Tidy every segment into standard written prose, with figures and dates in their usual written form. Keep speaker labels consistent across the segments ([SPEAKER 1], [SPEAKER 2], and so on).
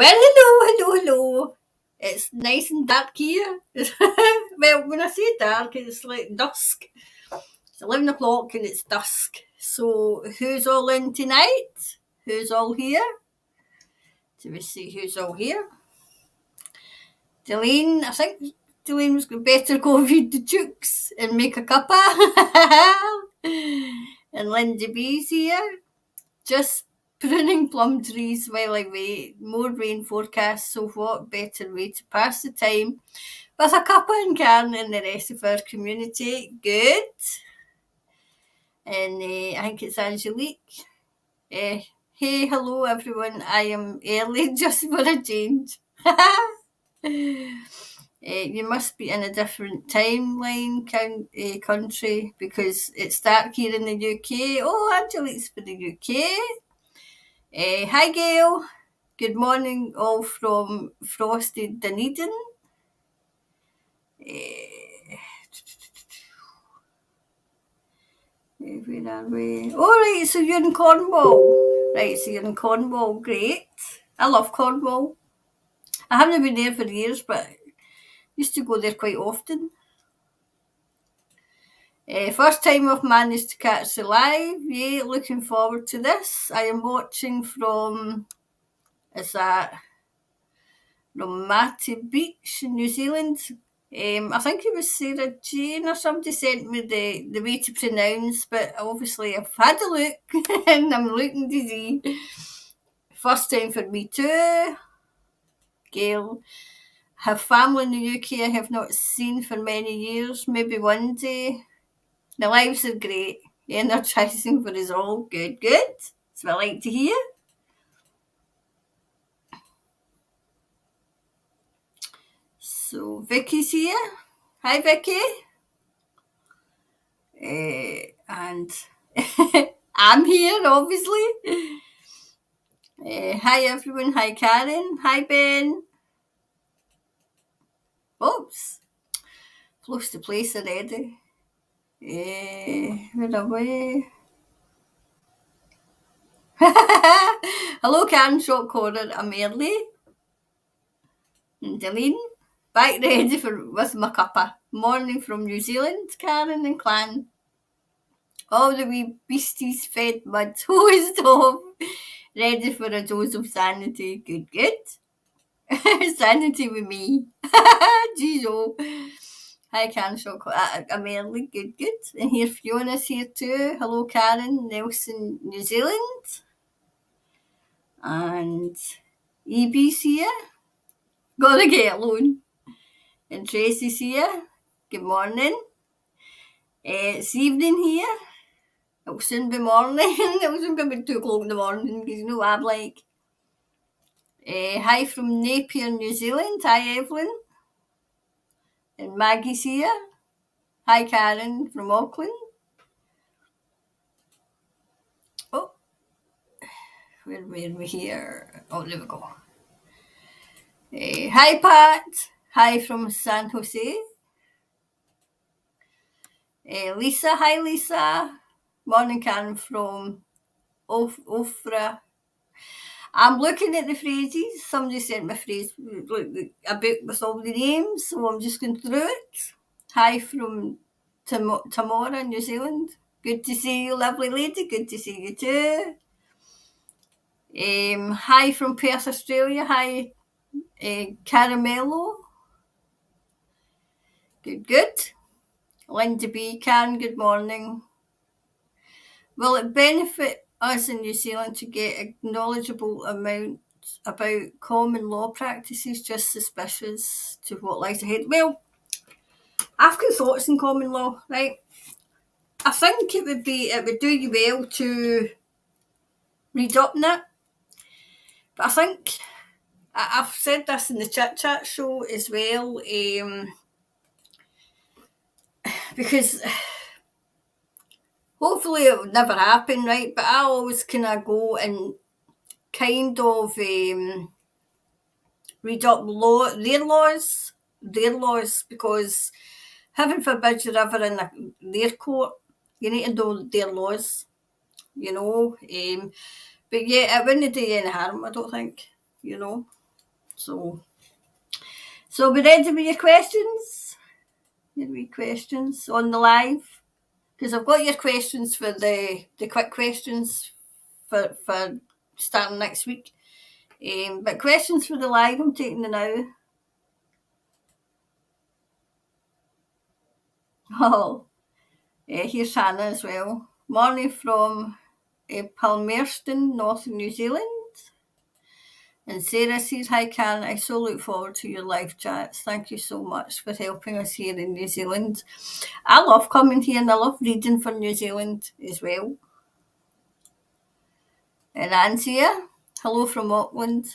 [SPEAKER 1] Well, hello. It's nice and dark here. Well, when I say dark, it's like dusk. It's 11 o'clock and it's dusk. So, who's all in tonight? Who's all here? Do we see who's all here? Delene, I think Delene's better go read the jukes and make a cuppa. And Lindy B's here. Just pruning plum trees while I wait. More rain forecast, so what better way to pass the time with a cuppa and Karen and the rest of our community? Good. And I think it's Angelique. Hey, hello everyone. I am early just for a change. You must be in a different timeline country because it's dark here in the UK. Oh, Angelique's for the UK. Hi Gail. Good morning all from frosty Dunedin. Where are we? Alright, so you're in Cornwall. Right, so you're in Cornwall. Great. I love Cornwall. I haven't been there for years, but I used to go there quite often. First time I've managed to catch the live. Yay, looking forward to this. I am watching from, is that Romati Beach in New Zealand. I think it was Sarah Jane or somebody sent me the way to pronounce, but obviously I've had a look and I'm looking to see. First time for me too. Gail. Have family in the UK I have not seen for many years, maybe one day. The lives are great. Energising for us all. Good. That's what I like to hear. So Vicky's here. Hi Vicky. And I'm here obviously. Hi everyone. Hi Karen. Hi Ben. Oops. Close to place already. Where are we? Hello Karen Shock Horror. I'm early. And Delene. Back ready with my cuppa. Morning from New Zealand, Karen and Clan. All the wee beasties fed mud hosed off. Ready for a dose of sanity. Good. Sanity with me. Jeez, oh. Hi, Karen Shock. I'm early. Good. And here Fiona's here too. Hello, Karen. Nelson, New Zealand. And EB's here. Gotta get alone. And Tracy's here. Good morning. It's evening here. It'll soon be morning. It'll soon be 2 o'clock in the morning because you know what I'm like. Hi from Napier, New Zealand. Hi, Evelyn. And Maggie's here. Hi, Karen from Auckland. Oh, where were we here? Oh, there we go. Hi, Pat. Hi from San Jose. Lisa. Hi, Lisa. Morning, Karen from Ofra. I'm looking at the phrases. Somebody sent me a phrase, a book with all the names, so I'm just going through it. Hi from Tamora, New Zealand. Good to see you, lovely lady. Good to see you too. Hi from Perth, Australia. Hi, Caramello. Good. Linda B. Karen, good morning. Will it benefit us in New Zealand to get a knowledgeable amount about common law practices? Just suspicious to what lies ahead. Well, I've got thoughts on common law, right? I think it would do you well to read up on it. But I think I've said this in the Chit Chat show as well, because hopefully it would never happen, right? But I always kind of go and kind of read up their laws, because heaven forbid you're ever in their court, you need to know their laws, you know. But yeah, it wouldn't do you any harm, I don't think, you know. So be ready with your questions? Your wee questions on the live? Because I've got your questions for the quick questions for starting next week. But questions for the live, I'm taking them now. Oh, here's Hannah as well. Morning from Palmerston, Northern New Zealand. And Sarah says, hi, Karen. I so look forward to your live chats. Thank you so much for helping us here in New Zealand. I love coming here and I love reading for New Zealand as well. And Anne's here. Hello from Auckland.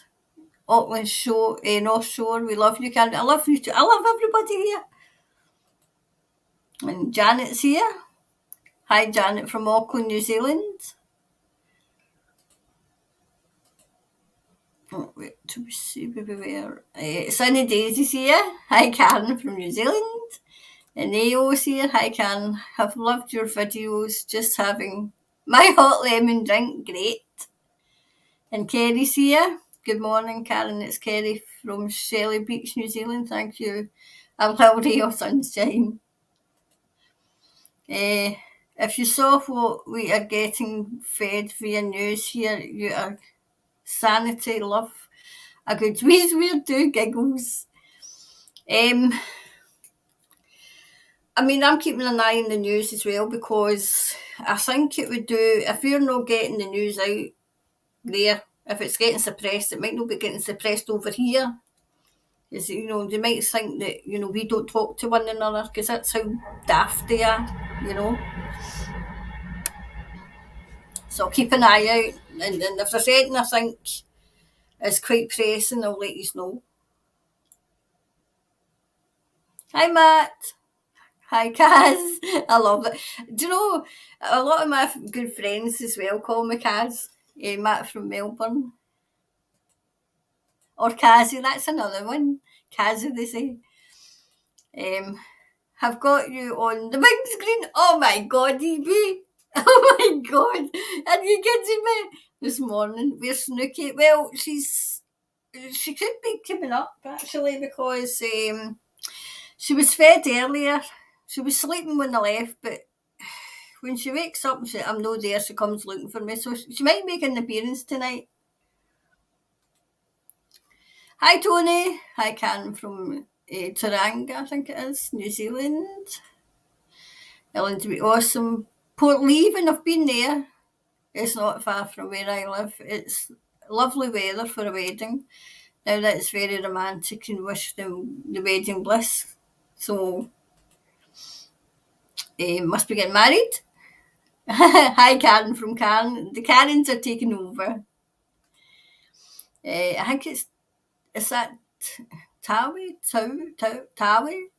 [SPEAKER 1] Auckland Shore, North Shore. We love you, Karen. I love you too. I love everybody here. And Janet's here. Hi, Janet from Auckland, New Zealand. Oh, wait, to see where. Sunny Daisy's here. Hi, Karen from New Zealand. And Ao's here. Hi, Karen. Have loved your videos. Just having my hot lemon drink. Great. And Kerry's here. Good morning, Karen. It's Kerry from Shelley Beach, New Zealand. Thank you. I'm Hilary of Sunshine. If you saw what we are getting fed via news here, you are sanity, love. A good weird do giggles. I mean, I'm keeping an eye on the news as well because I think it would do, if you're not getting the news out there, if it's getting suppressed, it might not be getting suppressed over here. Is, you know, they might think that, you know, we don't talk to one another because that's how daft they are, you know. So keep an eye out, and if there's anything I think is quite pressing, I'll let you know. Hi, Matt. Hi, Kaz. I love it. Do you know, a lot of my good friends as well call me Kaz. Matt from Melbourne. Or Kazzy, that's another one. Kazzy, they say. Have got you on the big screen. Oh my God, Evie. Oh my God. Are you kidding me? This morning, where's Snooky? Well, she could be coming up actually because she was fed earlier. She was sleeping when I left, but when she wakes up and I'm not there, she comes looking for me. So she might make an appearance tonight. Hi, Tony. Hi, Karen from Taranga, I think it is, New Zealand. Ellen to be awesome. Port Leven, I've been there. It's not far from where I live. It's lovely weather for a wedding. Now that it's very romantic and wish them the wedding bliss. So, must be getting married. Hi, Karen from Karen. The Karens are taking over. I think is that Tawi? Tawi?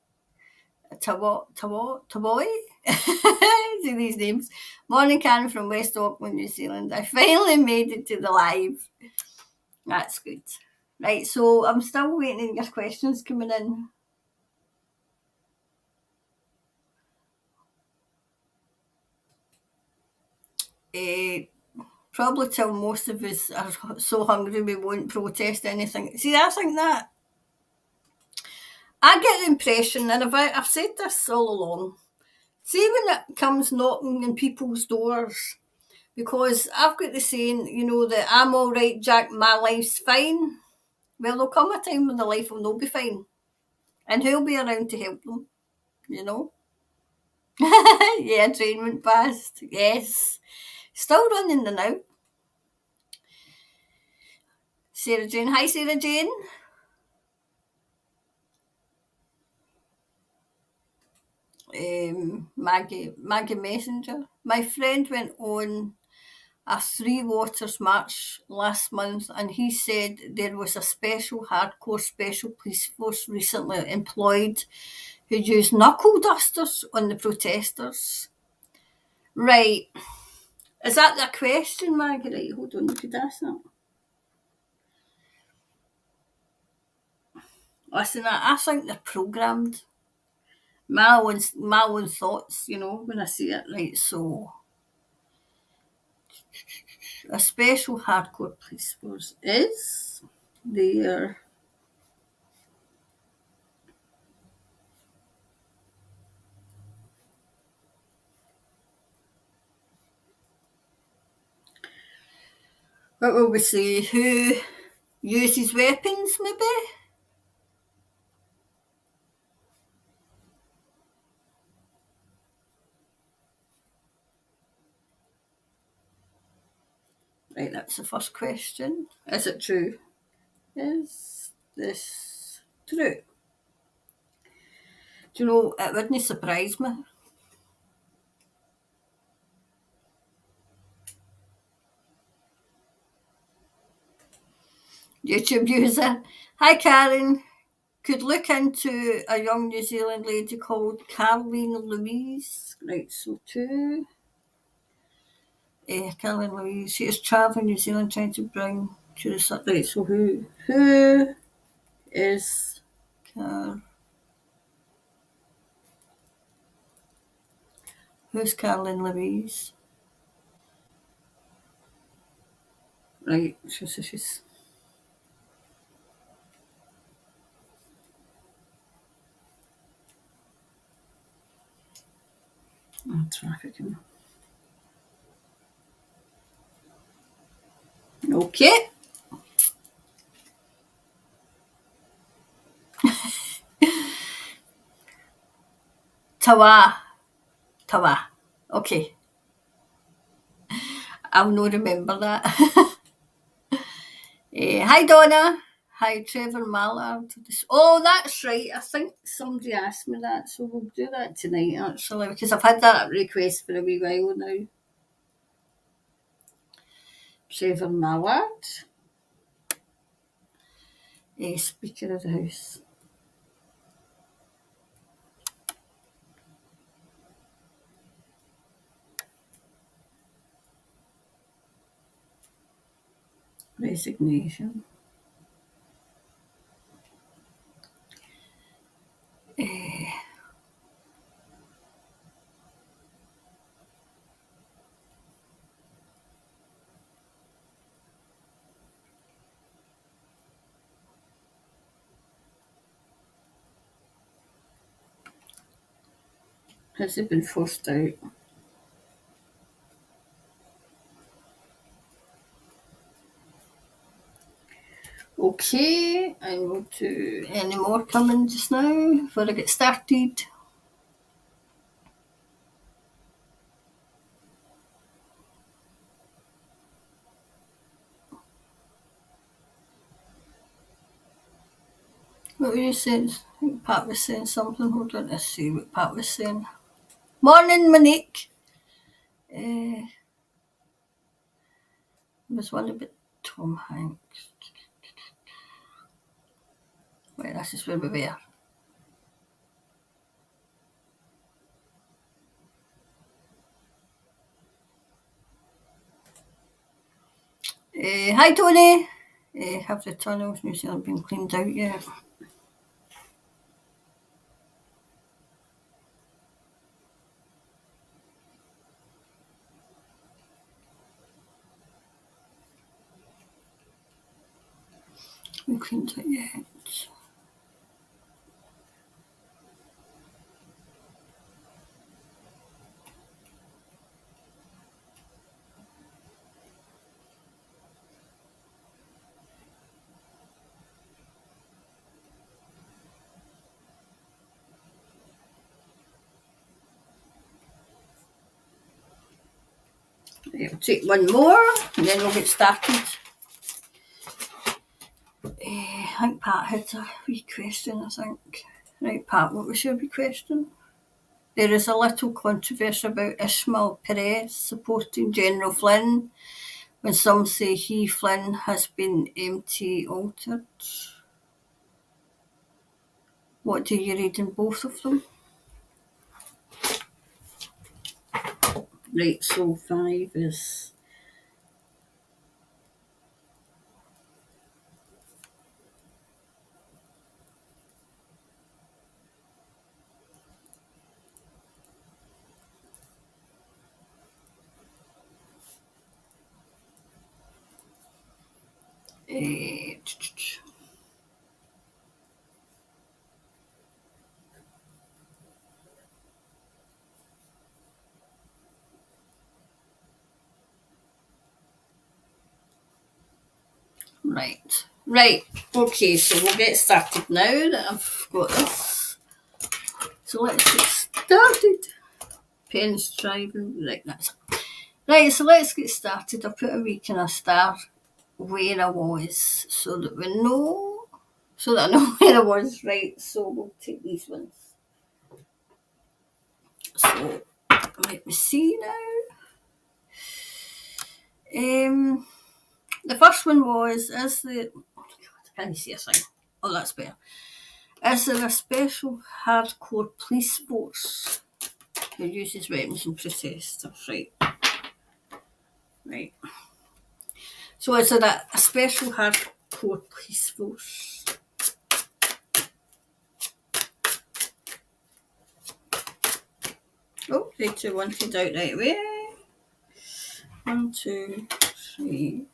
[SPEAKER 1] See these names. Morning, Karen from West Auckland, New Zealand. I finally made it to the live. That's good. Right, so I'm still waiting on your questions coming in. Probably till most of us are so hungry we won't protest anything. See, I think that I get the impression, and I've said this all along, see when it comes knocking on people's doors, because I've got the saying, you know, that I'm all right, Jack, my life's fine. Well, there'll come a time when the life will not be fine. And who'll be around to help them, you know? Yeah, train went past. Yes. Still running the now. Sarah Jane. Hi, Sarah Jane. Maggie Messenger. My friend went on a Three Waters march last month and he said there was a hardcore special police force recently employed who used knuckle dusters on the protesters. Right. Is that the question, Maggie? Right, hold on, you could ask that. Listen, I think they're programmed. My own thoughts, you know, when I see it. Right, so a special hardcore police force is there What will we say? Who uses weapons, maybe? Right, that's the first question. Is it true? Is this true? Do you know, it wouldn't surprise me. YouTube user. Hi, Karen. Could look into a young New Zealand lady called Caroline Louise. Right, so two. Caroline Louise. She is travelling New Zealand trying to bring to the right. So who is who's Caroline Louise? Right, she's trafficking. Okay. Tawa. Tawa. Okay. I'll not remember that. Hi, Donna. Hi, Trevor Mallard. Oh, that's right. I think somebody asked me that, so we'll do that tonight, actually, because I've had that request for a wee while now. Trevor Mallard. Speaker of the House. Resignation. Has it been forced out? Okay, and we'll do any more coming just now before I get started. What were you saying? I think Pat was saying something. Hold on, let's see what Pat was saying. Morning, Monique. Was one about Tom Hanks. Right, this is where we were. Hi, Tony. Have the tunnels New Zealand been cleaned out yet? We cleaned it yet. Right, I'll take one more and then we'll get started. I think Pat had a wee question, I think. Right, Pat, what was your wee question? There is a little controversy about Ishmael Perez supporting General Flynn when some say he, Flynn, has been MT altered. What do you read in both of them? Right, so 5 is uh, Right. Okay, so we'll get started now that I've got this. So let's get started. Pen's driving. Right, that's it. Right, so let's get started. I'll put a wee kind of star where I was so that we know, so that I know where I was. Right, so we'll take these ones. So let me see now. The first one was, I can't see a thing. Oh, that's better. Is there a special hardcore police force who uses weapons in protest? Right. So is there a special hardcore police force? Oh, 3, 2, 1, head out right away. 1, 2, 3.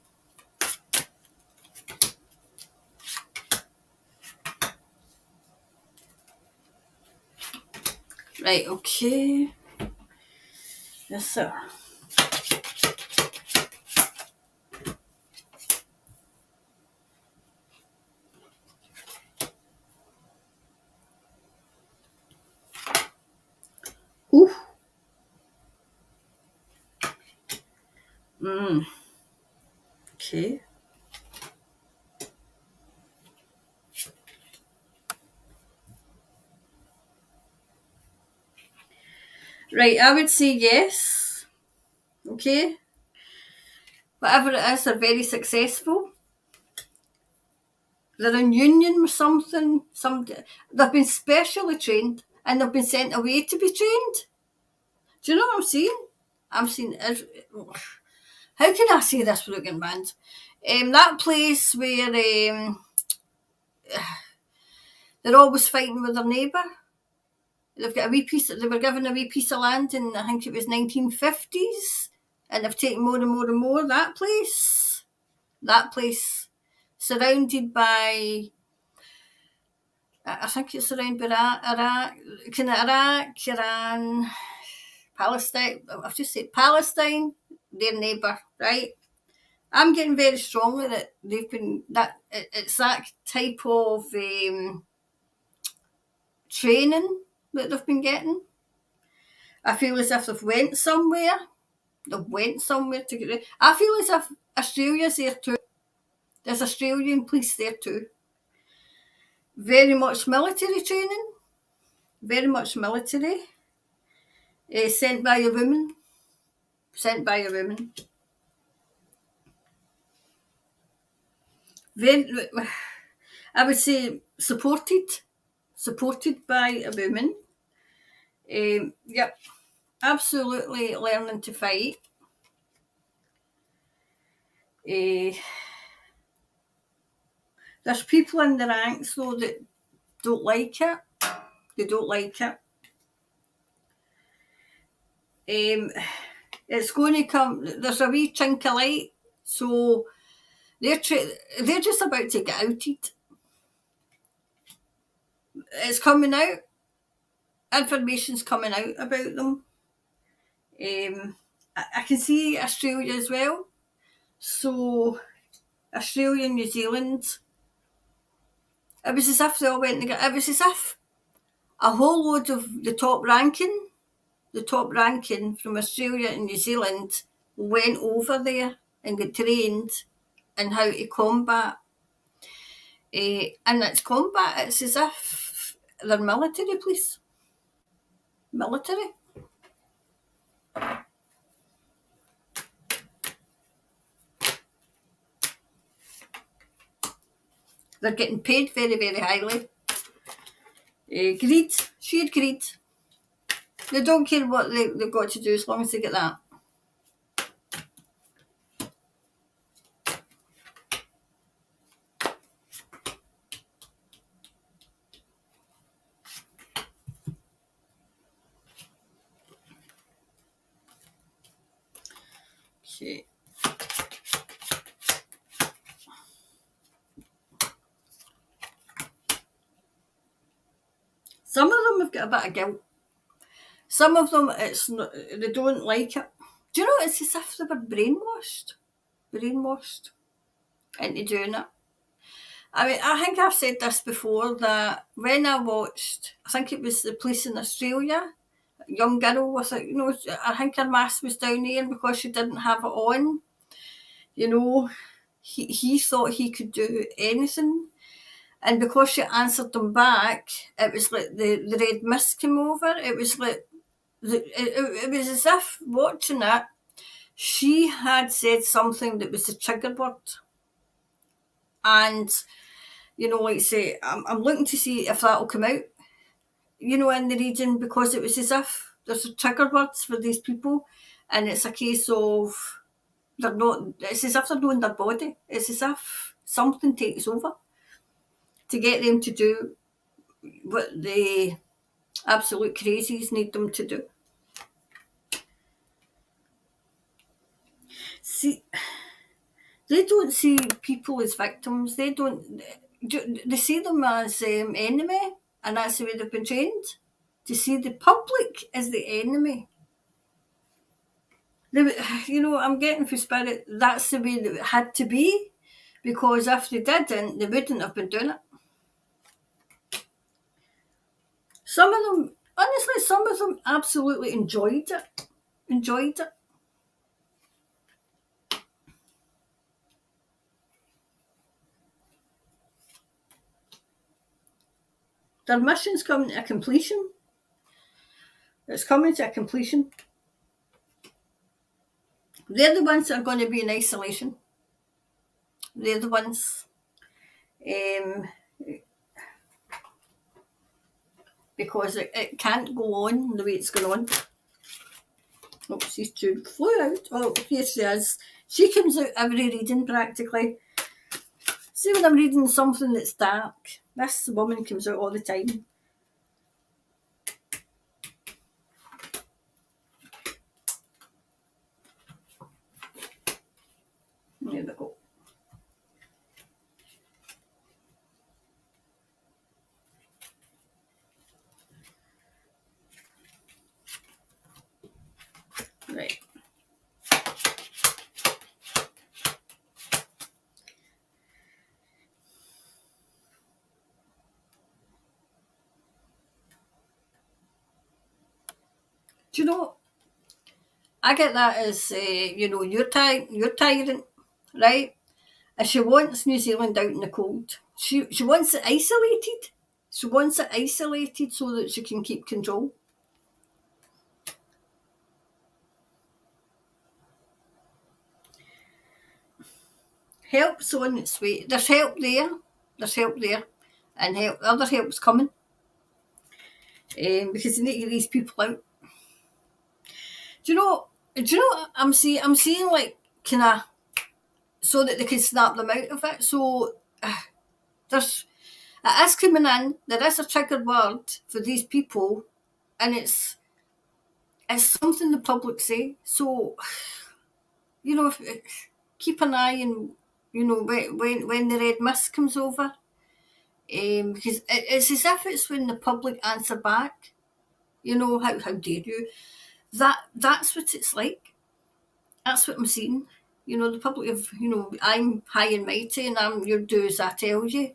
[SPEAKER 1] Right, okay. Yes, sir. Ooh. Okay. Right, I would say yes. Okay. Whatever it is, they're very successful. They're in union with something. They've been specially trained and they've been sent away to be trained. Do you know what I'm saying? I'm saying, how can I say this without getting banned? That place where they're always fighting with their neighbour. They've got a wee piece. They were given a wee piece of land in, I think it was 1950s, and they've taken more and more and more. That place, surrounded by, I think it's surrounded by Iraq, Iran, Palestine. I've just said Palestine, their neighbour, right? I'm getting very strongly that they've been that it's that type of training that they've been getting. I feel as if they've went somewhere. To get ready. I feel as if Australia's there too. There's Australian police there too. Very much military training. Very much military. Sent by a woman. Very, I would say supported by a woman. Yep, absolutely learning to fight. There's people in the ranks though that don't like it. They don't like it. It's going to come. There's a wee chink of light, so they're just about to get outed. It's coming out. Information's coming out about them. I can see Australia as well. So Australia and New Zealand. It was as if they all went together. It was as if a whole load of the top ranking from Australia and New Zealand went over there and got trained in how to combat. And it's combat. It's as if they're military police. Military. They're getting paid very, very highly. Greed. Sheer greed. They don't care what they've got to do as long as they get that. Okay. Some of them have got a bit of guilt. Some of them, they don't like it. Do you know, it's as if they were brainwashed. into doing it. I mean, I think I've said this before that when I watched, I think it was The Police in Australia, a young girl with it, I think her mask was down there because she didn't have it on. You know, he thought he could do anything. And because she answered them back, it was like the red mist came over. It was like, it was as if watching it, she had said something that was the trigger word. And, like say, I'm looking to see if that'll come out, in the reading, because it was as if there's a trigger words for these people. And it's a case of it's as if they're not in their body. It's as if something takes over to get them to do what the absolute crazies need them to do. See, they don't see people as victims. They don't. They see them as enemy, and that's the way they've been trained to see the public as the enemy. I'm getting for spirit. That's the way that it had to be, because if they didn't, they wouldn't have been doing it. Some of them, honestly, some of them absolutely enjoyed it. Enjoyed it. Their mission's coming to a completion. It's coming to a completion. They're the ones that are going to be in isolation. They're the ones. Because it can't go on the way it's going on. Oh, she's too flew out. Oh, here she is. She comes out every reading practically. See, when I'm reading something that's dark, this woman comes out all the time. There we go. Right. Do you know, I get that as, you're tyrant, right? And she wants New Zealand out in the cold. She wants it isolated. She wants it isolated so that she can keep control. Help's on its way. There's help there. There's help there. And other help's coming. Because they need to get these people out. Do you know what I'm seeing? I'm seeing like kind of so that they can snap them out of it. So there's it is coming in. There is a trigger word for these people, and it's something the public say. So keep an eye and when the red mist comes over, because it's as if it's when the public answer back. How dare you? That's what it's like. That's what I'm seeing. The public of, I'm high and mighty and I'm your do as I tell you.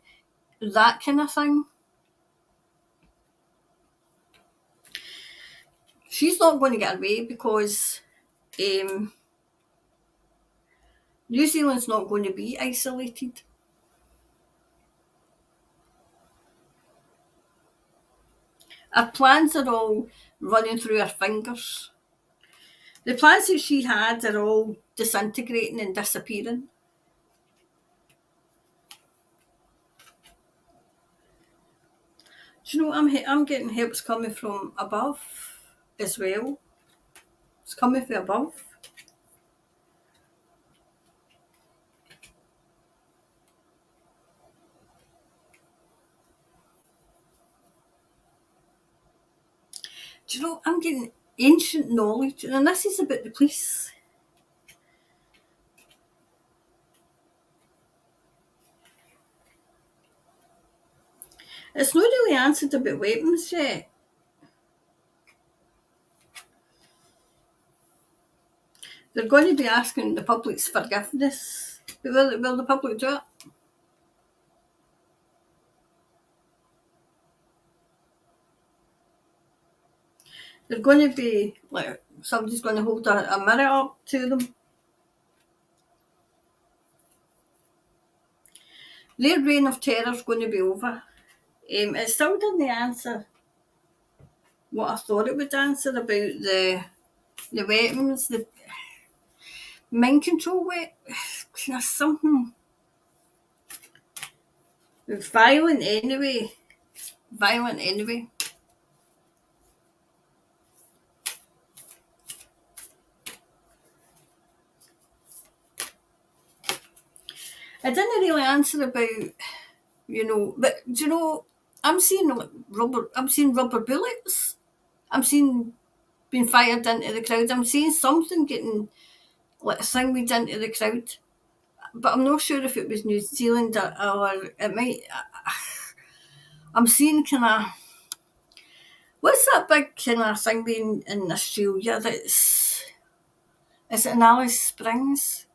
[SPEAKER 1] That kind of thing. She's not going to get away because New Zealand's not going to be isolated. Her plans are all running through her fingers. The plans that she had are all disintegrating and disappearing. Do you know what I'm getting help's coming from above as well. It's coming from above. Do you know, I'm getting ancient knowledge, and this is about the police. It's not really answered about weapons yet. They're going to be asking the public's forgiveness Will the public do it? They're going to be like somebody's going to hold a mirror up to them. Their reign of terror is going to be over. It still didn't answer what I thought it would answer about the weapons, the mind control there's something violent anyway. Violent anyway. I didn't really answer about, but do you know, I'm seeing rubber bullets. I'm seeing being fired into the crowd. I'm seeing something getting like thinged into the crowd. But I'm not sure if it was New Zealand or it might. I'm seeing kind of what's that big kind of thing being in Australia? Is it in Alice Springs?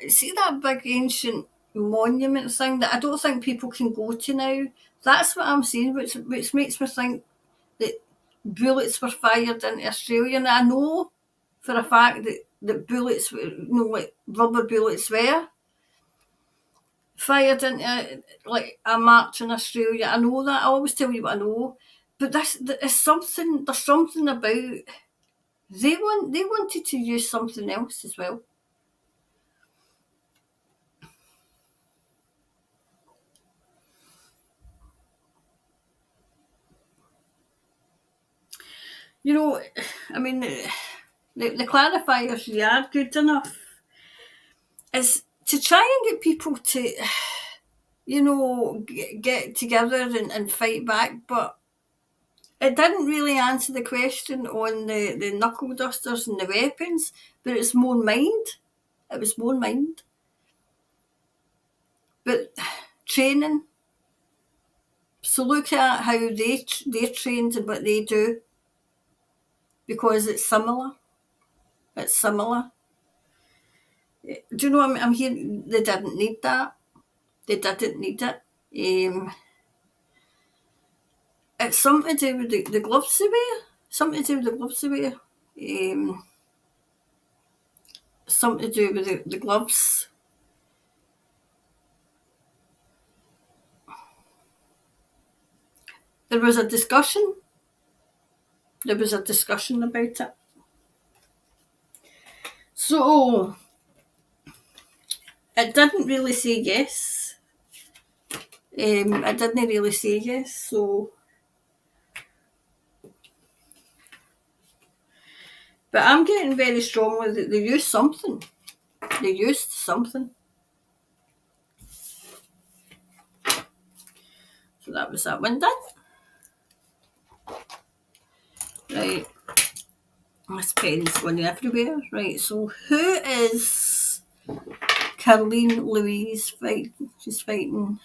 [SPEAKER 1] See that big ancient monument thing that I don't think people can go to now. That's what I'm seeing, which makes me think that bullets were fired into Australia. And I know for a fact that bullets, like rubber bullets, were fired into like a march in Australia. I know that. I always tell you what I know. But there's something about they wanted to use something else as well. I mean, the clarifiers they are good enough is to try and get people to, get together and fight back, but it didn't really answer the question on the knuckle dusters and the weapons, but it's more mind. It was more mind. But training, so look at how they're trained and what they do, because it's similar. It's similar. Do you know what I'm hearing? They didn't need that. They didn't need it. It's something to do with the gloves they wear. Something to do with the gloves they wear. Something to do with the gloves. There was a discussion. There was a discussion about it. So it didn't really say yes. It didn't really say yes. So, but I'm getting very strongly that they used something. They used something. So that was that one done. Right. This pen's going everywhere. Right, so who is Caroline Louise fighting? She's fighting.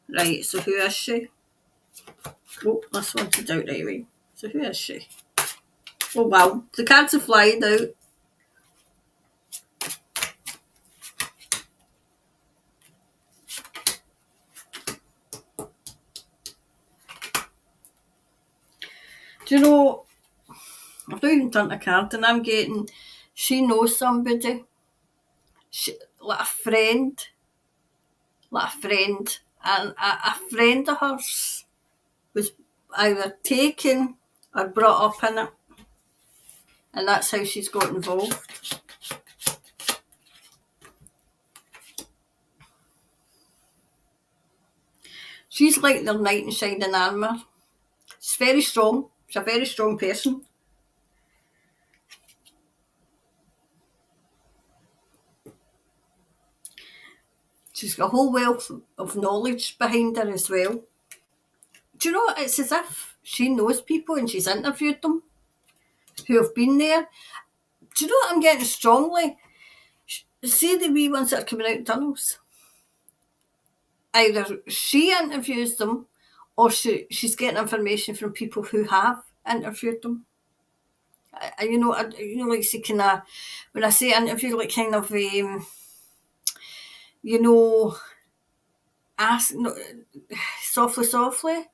[SPEAKER 1] Right, so who is she? Oh, this one's out right away. So who is she? Oh wow, the cards are flying out. Do you know, I've not even done a card and I'm getting, she knows somebody. Like a friend. And a friend of hers was either taken or brought up in it. And that's how she's got involved. She's like their knight in shining armour. She's very strong. She's a very strong person. She's got a whole wealth of knowledge behind her as well. Do you know, it's as if she knows people and she's interviewed them who have been there. Do you know what I'm getting strongly? See the wee ones that are coming out tunnels? Either she interviews them or she's getting information from people who have interviewed them. Like say kind of, when I say interview, like kind of you know, ask no, softly, softly.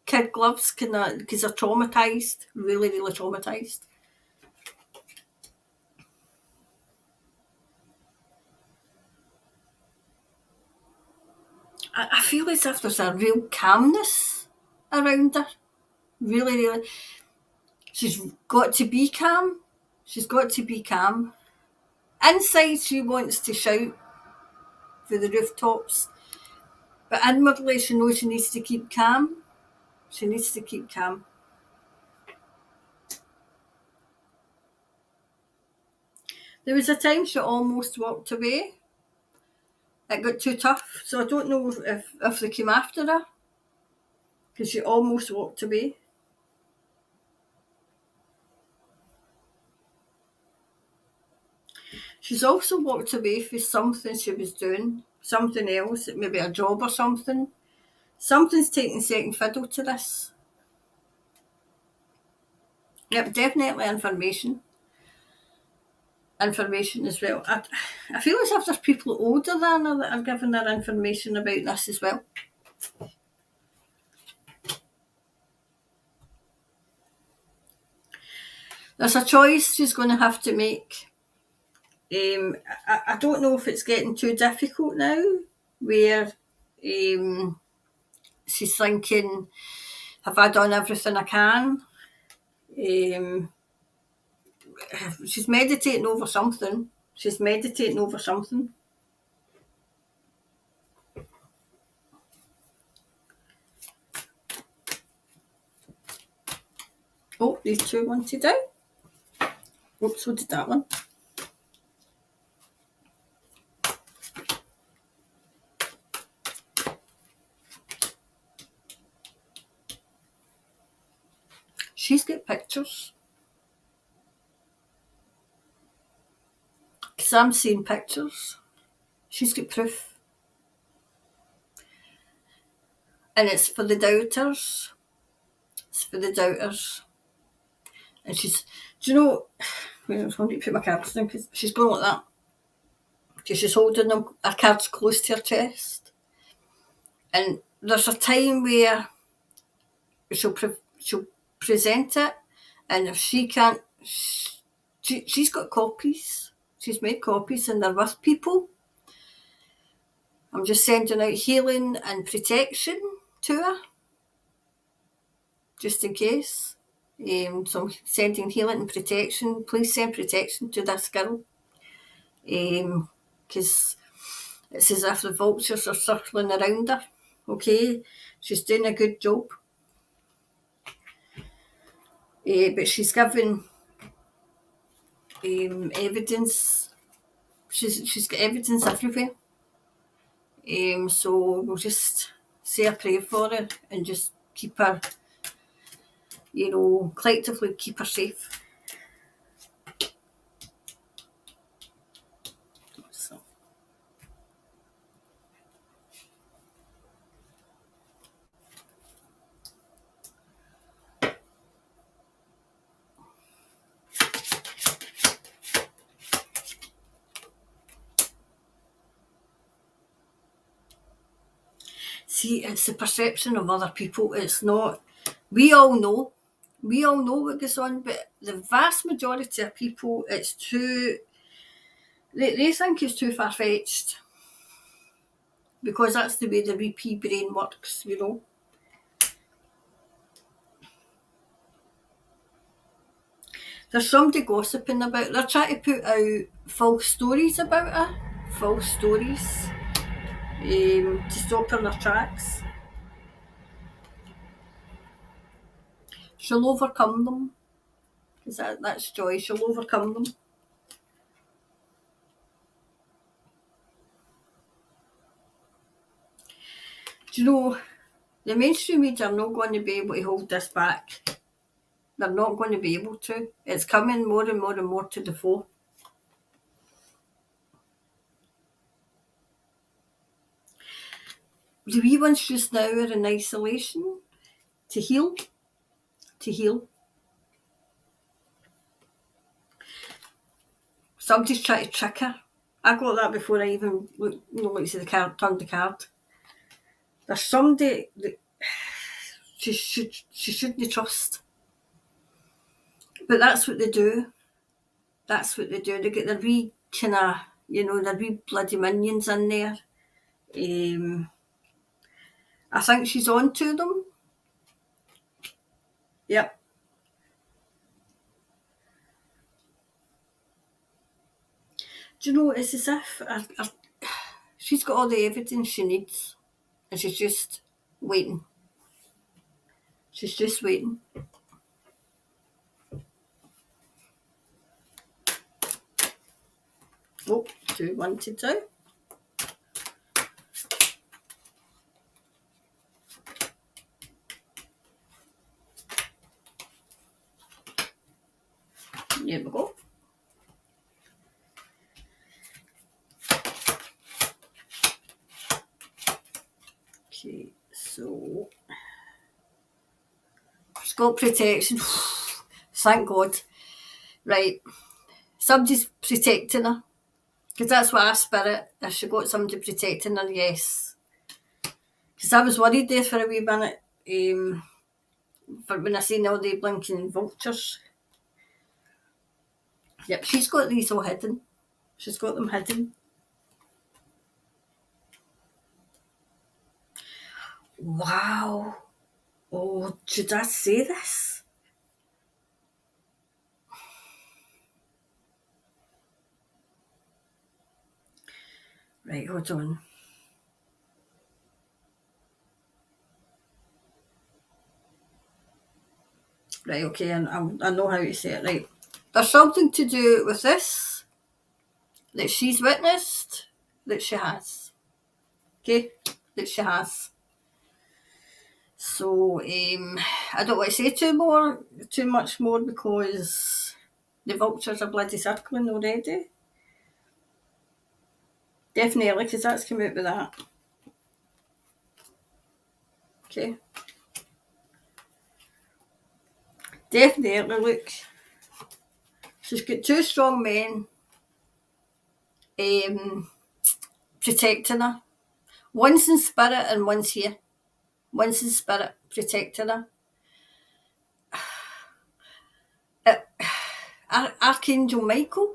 [SPEAKER 1] Kid gloves because they're traumatised, really, really traumatised. I feel as if there's a real calmness around her. Really, really. She's got to be calm. She's got to be calm. Inside, she wants to shout for the rooftops, but inwardly, she knows she needs to keep calm. She needs to keep calm. There was a time she almost walked away. It got too tough, so I don't know if they came after her because she almost walked away. She's also walked away for something she was doing, something else, maybe a job or something. Something's taking second fiddle to this. Yep, definitely information. Information as well. I feel as if there's people older than her that are giving her information about this as well. There's a choice she's going to have to make. I don't know if it's getting too difficult now, where she's thinking, have I done everything I can? She's meditating over something. She's meditating over something. Oh, these two wanted out. Oops, so did that one. She's got pictures. Because I'm seeing pictures. She's got proof. And it's for the doubters. It's for the doubters. And she's, do you know, I was going to put my cards down because she's going like that. Because she's holding them, her cards close to her chest. And there's a time where she'll present it, and if she can't, she's got copies. She's made copies, and they're with people. I'm just sending out healing and protection to her, just in case. So I'm sending healing and protection. Please send protection to this girl, because it's as if the vultures are circling around her. Okay, she's doing a good job. But she's given evidence. She's got evidence everywhere. So we'll just say a prayer for her and just keep her, collectively keep her safe. So. See, it's the perception of other people. It's not. We all know what goes on, but the vast majority of people, it's too. They think it's too far fetched because that's the way the repeat brain works. There's somebody gossiping about. They're trying to put out false stories about her, false stories, to stop her in her tracks. She'll overcome them, because that's joy. She'll overcome them. Do you know, the mainstream media are not going to be able to hold this back. They're not going to be able to. It's coming more and more and more to the fore. The wee ones just now are in isolation to heal. To heal. Somebody's trying to trick her. I got that before I even looked at the card, turned the card. There's somebody that she shouldn't trust. But that's what they do. That's what they do. They get their wee kind of, their wee bloody minions in there. I think she's on to them. Yep. Do you know, it's as if she's got all the evidence she needs and she's just waiting. She's just waiting. Oh, 212. Here we go. Okay, so she's got protection. Thank God. Right. Somebody's protecting her. Because that's what I spirit. If she got somebody protecting her, yes. Because I was worried there for a wee minute. For when I seen all the blinking vultures. Yep, she's got these all hidden. She's got them hidden. Wow. Oh, should I say this? Right, hold on. Right, okay, I know how to say it. Right. There's something to do with this that she's witnessed that she has. Okay? That she has. So, I don't want to say too much more because the vultures are bloody circling already. Definitely, because that's come out with that. Okay. Definitely, look. She's got two strong men protecting her. One's in spirit and one's here. One's in spirit protecting her. Archangel Michael.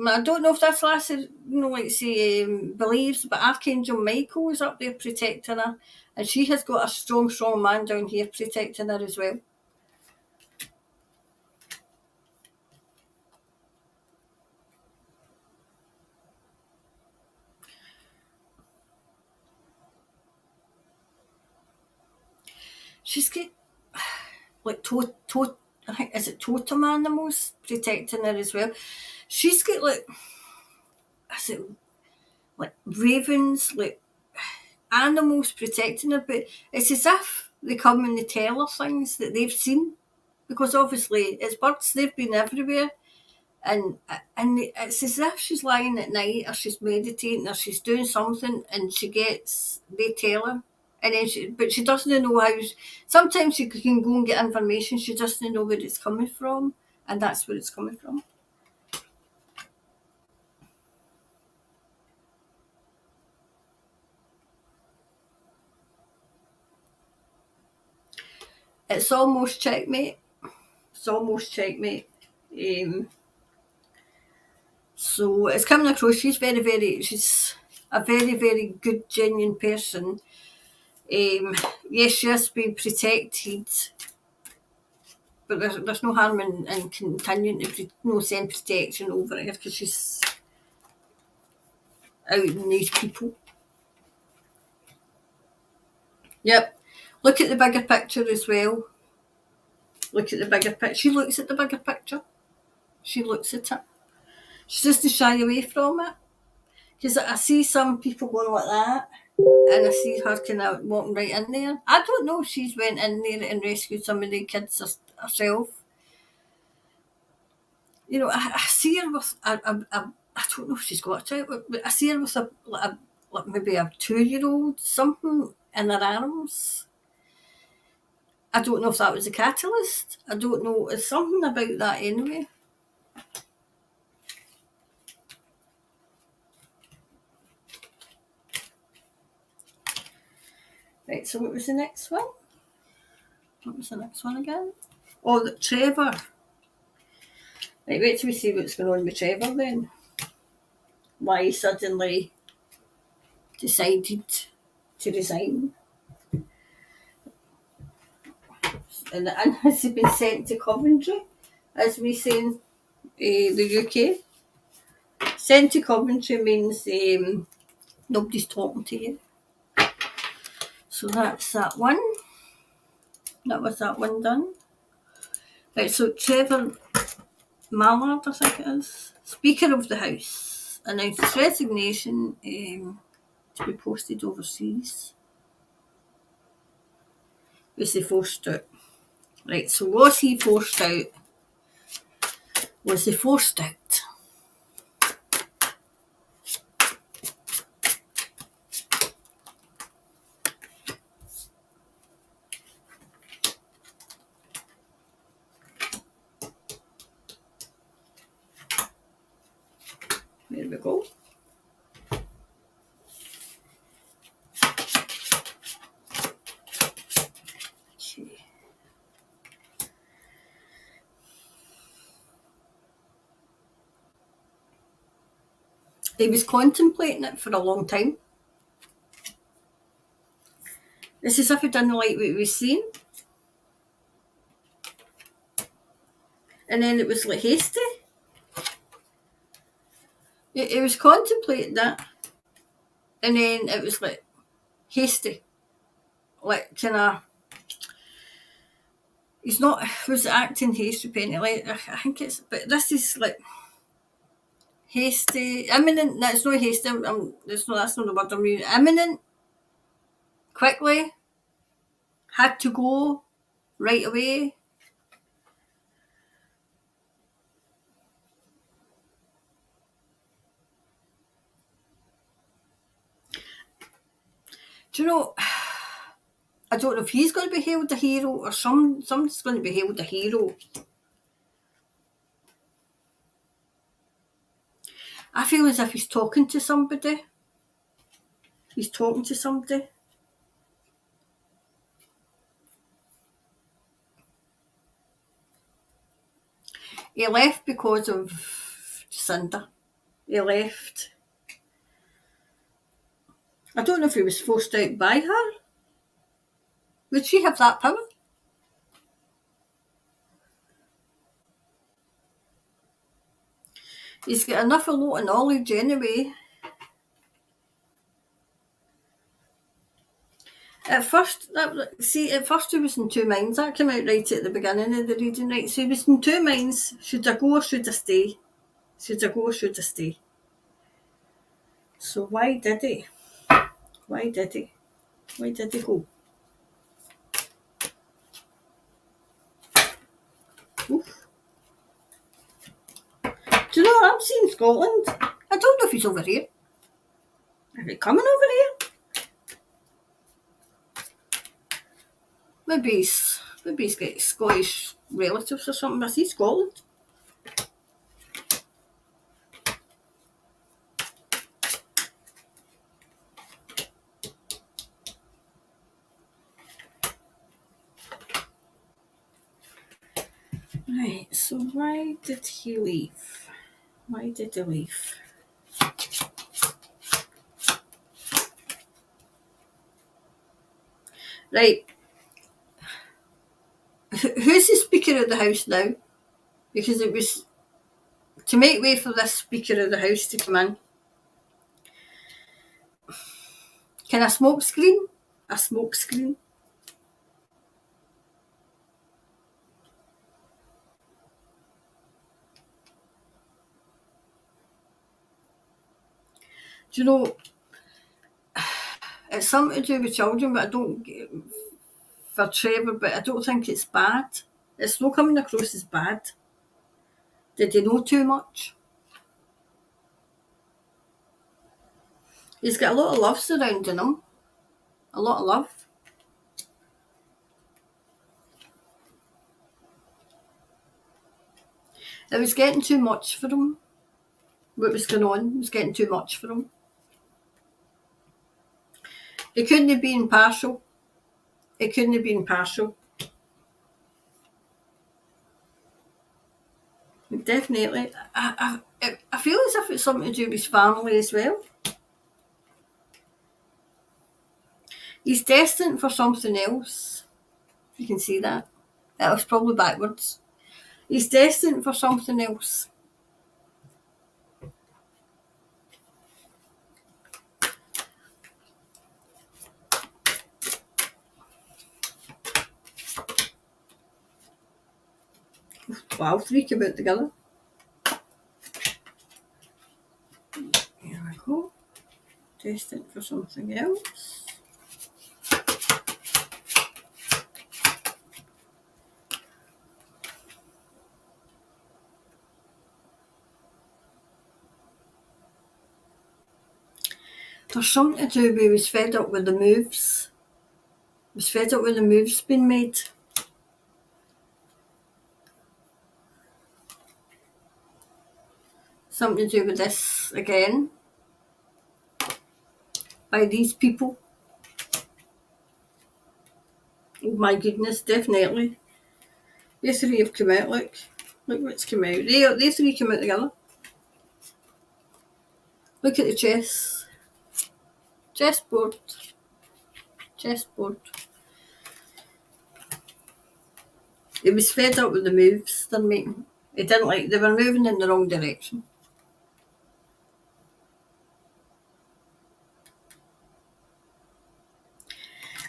[SPEAKER 1] I don't know if this lassie, believes, but Archangel Michael is up there protecting her, and she has got a strong, strong man down here protecting her as well. She's got like I think is it totem animals protecting her as well. She's got is it like ravens, like animals protecting her, but it's as if they come and they tell her things that they've seen, because obviously it's birds, they've been everywhere, and it's as if she's lying at night or she's meditating or she's doing something and they tell her, and then but she doesn't know how. Sometimes she can go and get information, she doesn't know where it's coming from, and that's where it's coming from. It's almost checkmate. It's almost checkmate. So it's coming across. She's a very, very good, genuine person. Yes, she has been protected, but there's no harm in continuing to send protection over her because she's out in these people. Yep. Look at the bigger picture as well. Look at the bigger picture. She looks at the bigger picture. She looks at it. She doesn't shy away from it. Because I see some people going like that, and I see her kind of walking right in there. I don't know if she's went in there and rescued some of the kids herself. I see her with I don't know if she's got a child, but I see her with like maybe a 2-year-old, something in her arms. I don't know if that was a catalyst. I don't know. It's something about that anyway. Right, so what was the next one? What was the next one again? Oh, Trevor. Right, wait till we see what's going on with Trevor then. Why he suddenly decided to resign. And has he been sent to Coventry, as we say in the UK? Sent to Coventry means nobody's talking to you. So that's that one. That was that one done. Right, so Trevor Mallard, I think it is, Speaker of the House, announced his resignation to be posted overseas. Was he forced out? Right, so was he forced out? Was he forced out? There we go. Okay. He was contemplating it for a long time. It's as if he didn't like what he was seeing. And then it was like hasty. He was contemplating that. And then it was like hasty. Like kind of, he's not, was acting hasty, Penny. Like, I think it's, but this is like hasty, imminent. That's not hasty. That's not the word I'm using. Imminent, quickly, had to go right away. Do you know? I don't know if he's going to be hailed a hero or somebody's going to be hailed a hero. I feel as if he's talking to somebody. He's talking to somebody. He left because of Jacinda. He left. I don't know if he was forced out by her. Would she have that power? He's got enough a lot of knowledge anyway. At first he was in two minds. That came out right at the beginning of the reading, right? So he was in two minds. Should I go or should I stay? Should I go or should I stay? So why did he? Why did he? Why did he go? Oof. Do you know what I'm seeing Scotland? I don't know if he's over here. Is he coming over here? Maybe he's got Scottish relatives or something. I see Scotland. Right, so why did he leave? Why did he leave? Right. Who's the Speaker of the House now? Because it was to make way for this Speaker of the House to come in. Can a smoke screen? A smoke screen? Do you know, it's something to do with children, but I don't, for Trevor, but I don't think it's bad. It's not coming across as bad. Did he know too much? He's got a lot of love surrounding him. A lot of love. It was getting too much for him. What was going on was getting too much for him. He couldn't be impartial. It couldn't have been partial. Definitely. I feel as if it's something to do with his family as well. He's destined for something else. You can see that. That was probably backwards. He's destined for something else. Wow, 3 came out together. Here we go. Destined for something else. There's something to do with he was fed up with the moves. He was fed up with the moves being made. Something to do with this again. By these people. Oh my goodness, definitely. These 3 have come out, look. Look what's come out. These 3 come out together. Look at the chess. Chessboard. Chessboard. He was fed up with the moves they're making. He didn't like, they were moving in the wrong direction.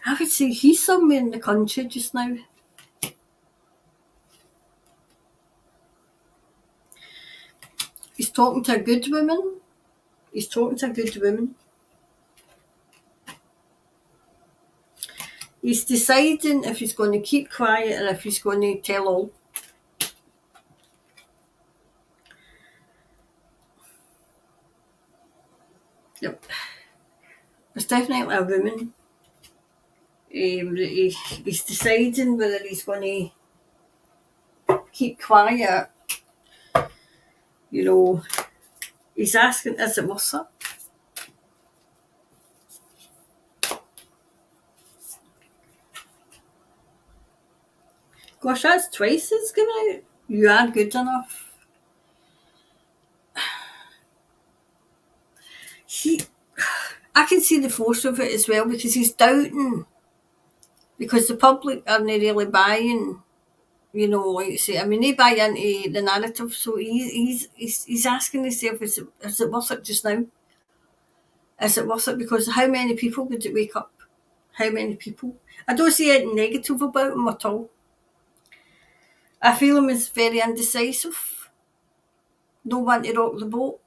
[SPEAKER 1] I would say he's somewhere in the country just now. He's talking to a good woman. He's talking to a good woman. He's deciding if he's going to keep quiet or if he's going to tell all. Yep. It's definitely a woman. He's deciding whether he's going to keep quiet. You know, he's asking, is it worth it? Gosh, that's twice it's given out. You are good enough. I can see the force of it as well because he's doubting. Because the public aren't really buying, you know, like you say. I mean, they buy into the narrative, so he's asking himself, is it worth it just now? Is it worth it? Because how many people would it wake up? How many people? I don't see anything negative about him at all. I feel him as very indecisive. Don't want to rock the boat.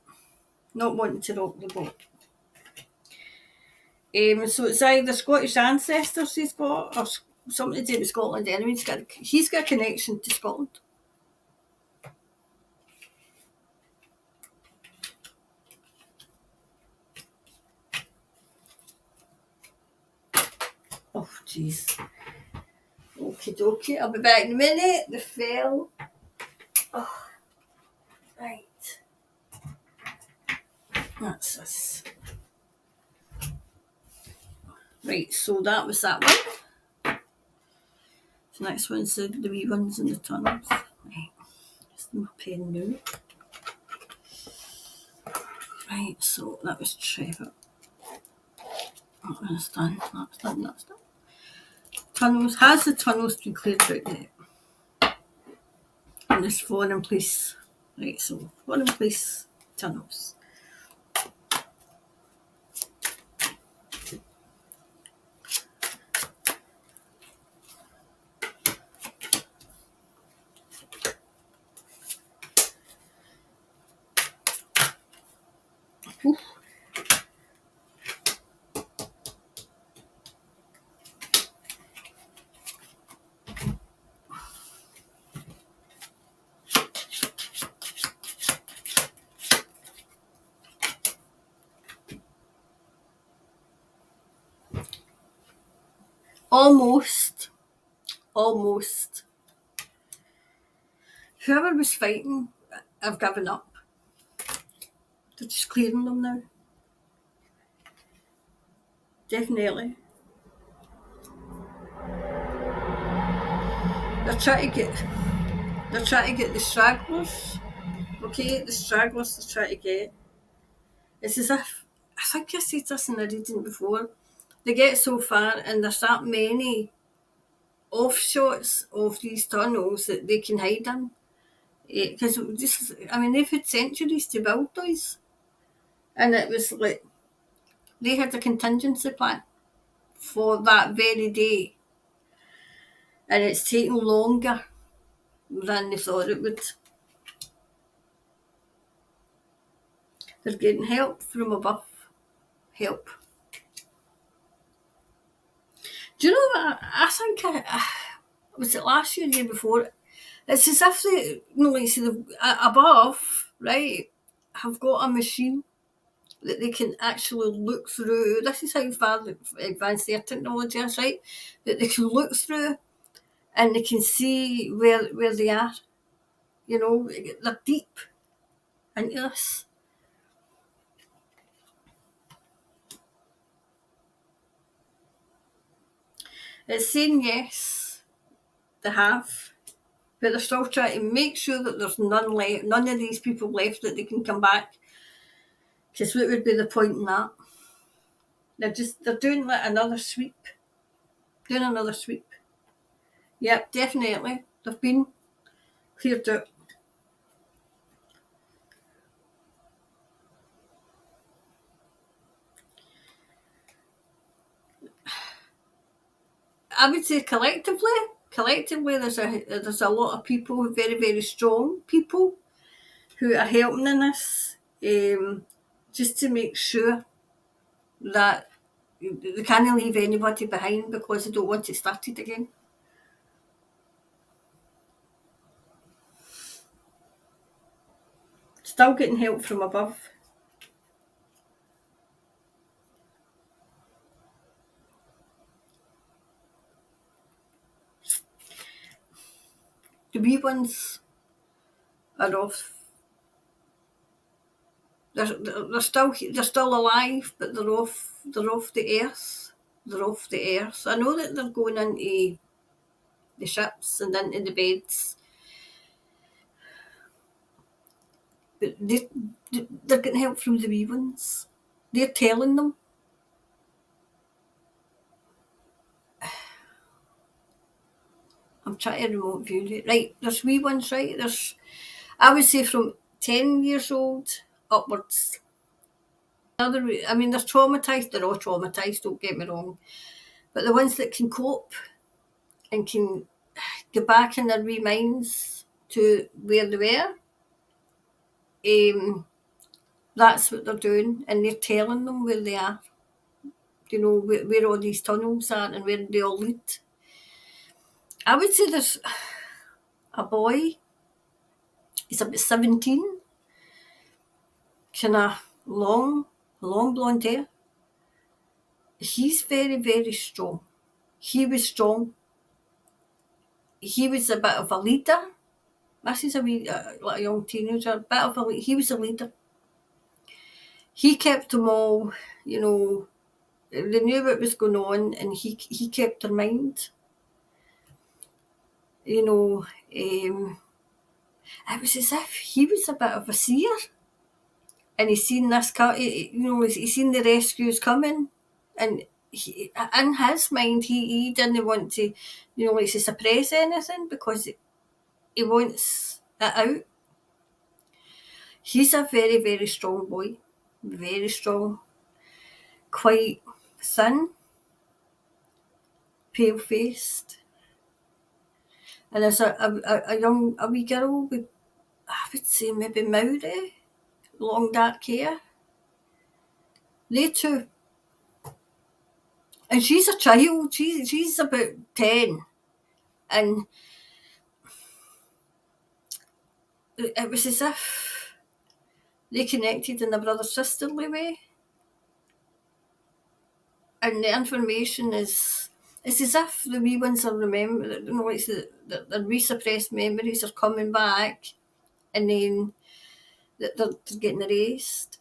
[SPEAKER 1] Not wanting to rock the boat. So it's either Scottish ancestors he's got or something to do with Scotland anyway. He's got a connection to Scotland. Oh, jeez. Okie dokie, I'll be back in a minute. The fell. Oh, right. That's us. Right, so that was that one. The next one's the wee ones in the tunnels. Right, just my pen now. Right, so that was Trevor. That one's done. That's done. That's done. Tunnels. Has the tunnels been cleared out yet? And this falling in place. Right, so falling in place tunnels. Ooh. Almost. Whoever was fighting, I've given up. They're just clearing them now. Definitely. they're trying to get the stragglers. Okay, the stragglers they're trying to get. It's as if, I think I said this in a reading before, they get so far and there's that many offshots of these tunnels that they can hide in. Because they've had centuries to build those. And it was like, they had a contingency plan for that very day. And it's taken longer than they thought it would. They're getting help from above. Help. Do you know what? I think was it last year, the year before? It's as if they, like say, above, right, have got a machine that they can actually look through. This is how far advanced their technology is, right? That they can look through and they can see where they are. You know, they're deep into this. It's saying yes, they have, but they're still trying to make sure that there's none of these people left that they can come back. Because what would be the point in that? They're doing like another sweep. Doing another sweep. Yep, definitely. They've been cleared out. I would say collectively there's a lot of people, very, very strong people, who are helping in this, just to make sure that they can't leave anybody behind because they don't want it started again. Still getting help from above. The wee ones are off. They're still alive, but they're off. They're off the earth. They're off the earth. I know that they're going into the ships and into the beds, but they're getting help from the wee ones. They're telling them. I'm trying to remote view it. Right, there's wee ones, right? I would say from 10 years old upwards. They're traumatised. They're all traumatised, don't get me wrong. But the ones that can cope and can go back in their wee minds to where they were, that's what they're doing. And they're telling them where they are. You know, where all these tunnels are and where they all lead. I would say there's a boy, he's about 17, kind of long blonde hair. He's very, very strong. He was strong. He was a bit of a leader. This is like a young teenager, he was a leader. He kept them all, you know, they knew what was going on and he kept their mind. You know, it was as if he was a bit of a seer. And he's seen this, he's seen the rescues coming. And in his mind, he didn't want to, to suppress anything because he wants it out. He's a very, very strong boy. Very strong. Quite thin. Pale-faced. And there's a wee girl with, I would say maybe Maori, long dark hair. They two. And she's a child. She's about 10. And it was as if they connected in a brother-sisterly way. And the information it's as if the wee ones are remembering, it's the resuppressed memories are coming back and then they're getting erased.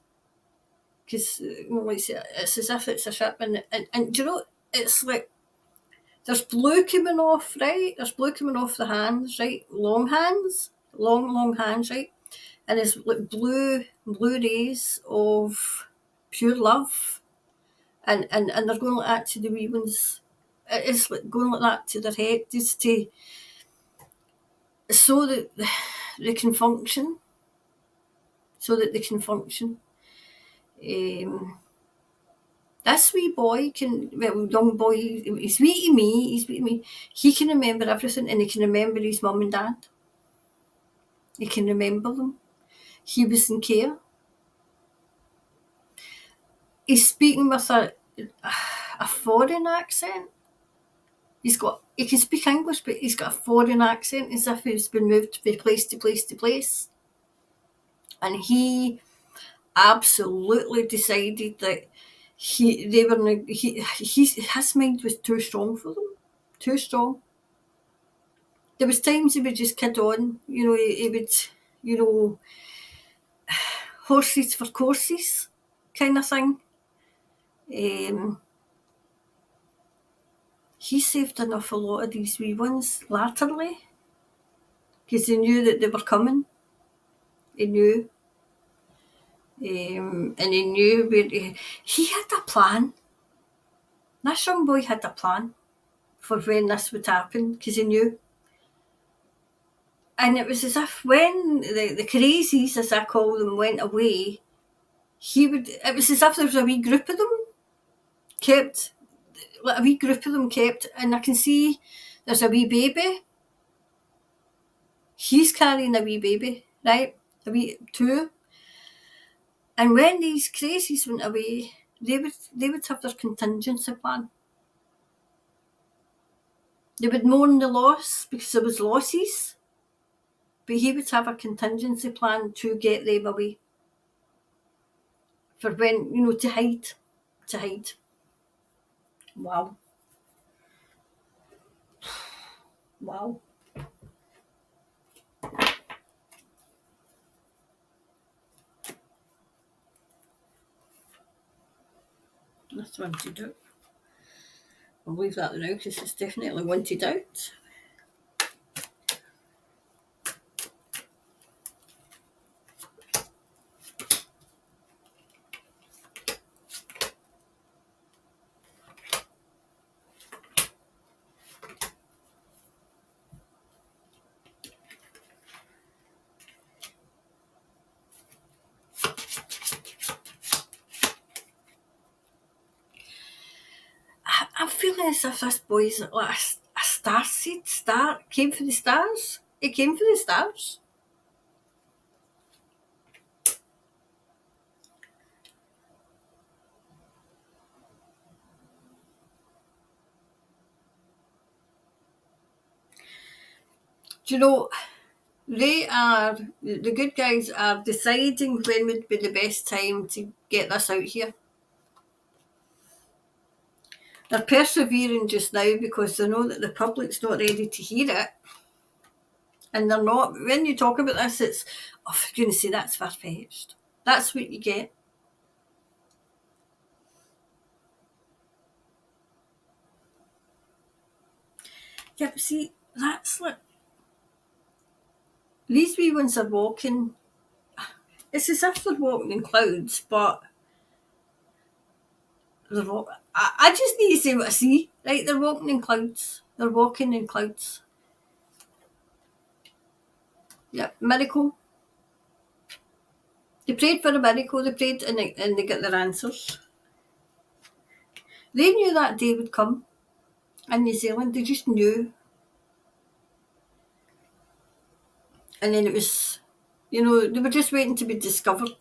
[SPEAKER 1] Because, it's as if it's a ship and do you know, it's like There's blue coming off, right? There's blue coming off the hands, right? Long hands, long hands, right? And it's like blue rays of pure love, and they're going like that to the wee ones. It's like going like that to their head, just to so that they can function, so that they can function. This wee boy young boy, he's wee to me, he can remember everything, and he can remember his mum and dad. He can remember them. He was in care. He's speaking with a foreign accent. He can speak English, but he's got a foreign accent, as if he's been moved from place to place to place. And he absolutely decided that his mind was too strong for them, too strong. There was times he would just kid on, he would, you know, horses for courses kind of thing. He saved an awful lot of these wee ones latterly, because he knew that they were coming. He knew. And he knew where he had a plan. This young boy had a plan for when this would happen, because he knew. And it was as if when the crazies, as I call them, went away, it was as if there was a wee group of them kept, and I can see there's a wee baby. He's carrying a wee baby, right? A wee two. And when these crazies went away, they would have their contingency plan. They would mourn the loss because there was losses, but he would have a contingency plan to get them away. For when, to hide. Wow. Wow. That's wanted out. I'll leave that now because it's definitely wanted out. I'm feeling as if this boy's like a star seed. Came for the stars. It came for the stars. Do you know, the good guys are deciding when would be the best time to get this out here. They're persevering just now because they know that the public's not ready to hear it. And they're not. When you talk about this, it's, for goodness sake, that's far-fetched. That's what you get. Yeah, but see, that's like, these wee ones are walking. It's as if they're walking in clouds, but I just need to say what I see. Right, they're walking in clouds. They're walking in clouds. Yeah, miracle. They prayed for a miracle. They prayed and they got their answers. They knew that day would come in New Zealand. They just knew. And then it was, they were just waiting to be discovered.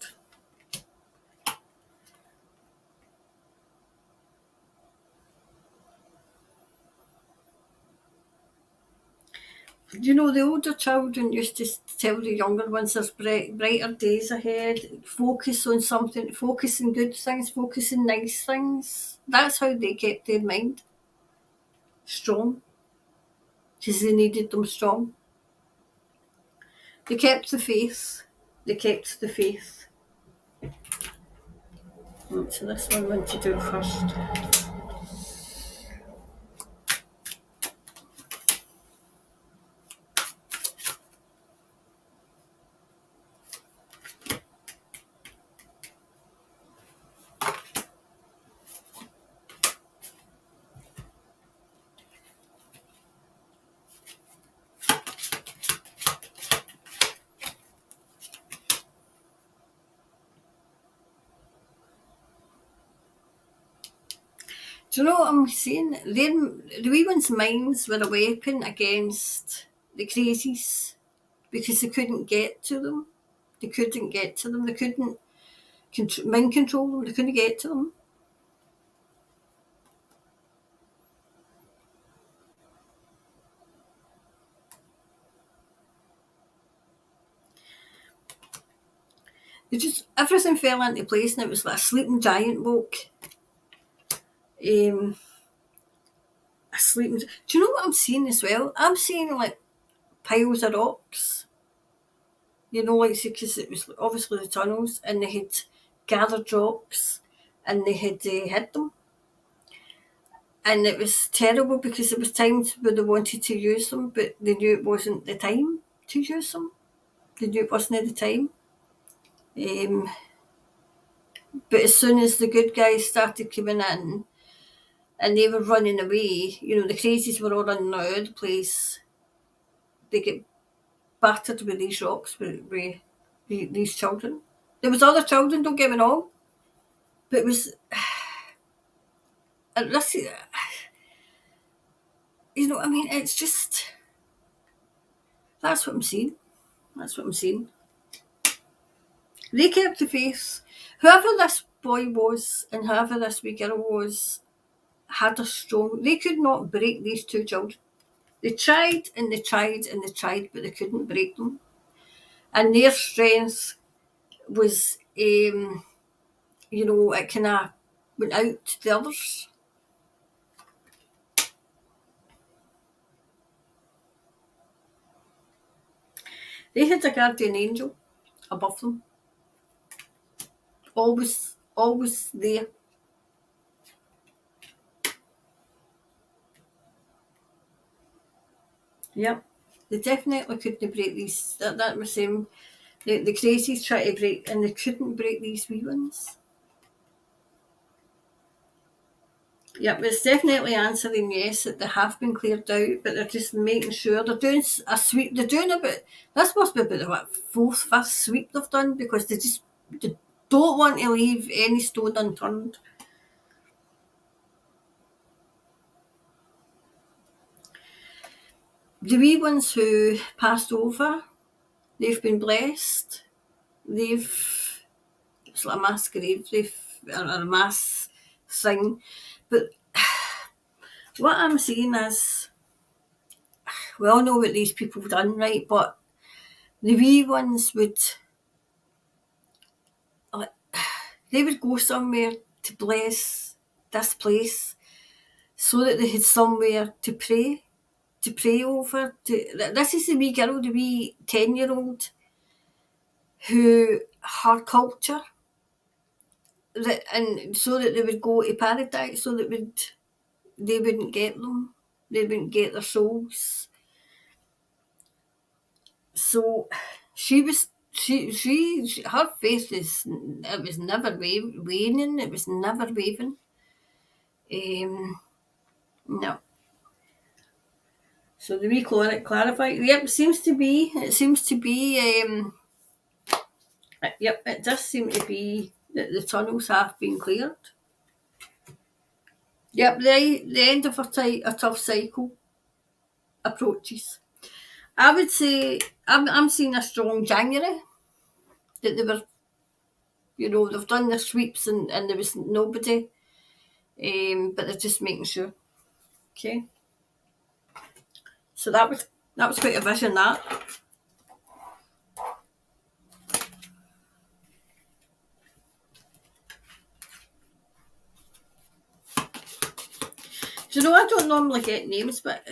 [SPEAKER 1] The older children used to tell the younger ones there's brighter days ahead. Focus on something, focus on good things, focus on nice things. That's how they kept their mind strong, because they needed them strong. They kept the faith. So this one I want to do first. Do you know what I'm saying? The wee ones' minds were a weapon against the crazies because they couldn't get to them. They couldn't get to them. They couldn't mind control them. They couldn't get to them. They just everything fell into place, and it was like a sleeping giant woke. A sleeping. Do you know what I'm seeing as well? I'm seeing like piles of rocks. You know, like because it was obviously the tunnels, and they had gathered rocks, and they had hid them. And it was terrible because there was times where they wanted to use them, but they knew it wasn't the time to use them. They knew it wasn't the time. Um, but as soon as the good guys started coming in and they were running away, the crazies were all running out of the place. They get battered with these rocks with these children. There was other children, don't get me wrong, but it was this. I mean, it's just that's what I'm seeing. That's what I'm seeing. They kept the faith. Whoever this boy was and whoever this wee girl was had a strong. They could not break these two children. They tried and they tried and they tried, but they couldn't break them. And their strength was, it kind of went out to the others. They had a guardian angel above them, always there. Yep, they definitely couldn't break these. That was same. The crazies tried to break, and they couldn't break these wee ones. Yep, it's definitely answering yes that they have been cleared out, but they're just making sure they're doing a sweep. They're doing this must be about the fourth, fifth sweep they've done because they don't want to leave any stone unturned. The wee ones who passed over, they've been blessed. It's like a masquerade, or a mass thing. But what I'm seeing is, we all know what these people have done, right? But the wee ones they would go somewhere to bless this place so that they had somewhere to pray over. This is the wee girl, the wee 10-year-old, who her culture, and so that they would go to paradise, so that they wouldn't get them, they wouldn't get their souls. So her faith it was never waning, it was never waving. No. So the wee clarify. Yep, it seems to be. Yep, it does seem to be that the tunnels have been cleared. Yep, the end of a tough cycle approaches. I would say I'm seeing a strong January. That they were, they've done their sweeps and there was nobody, but they're just making sure. Okay. So that was quite a vision. That. Do you know I don't normally get names, but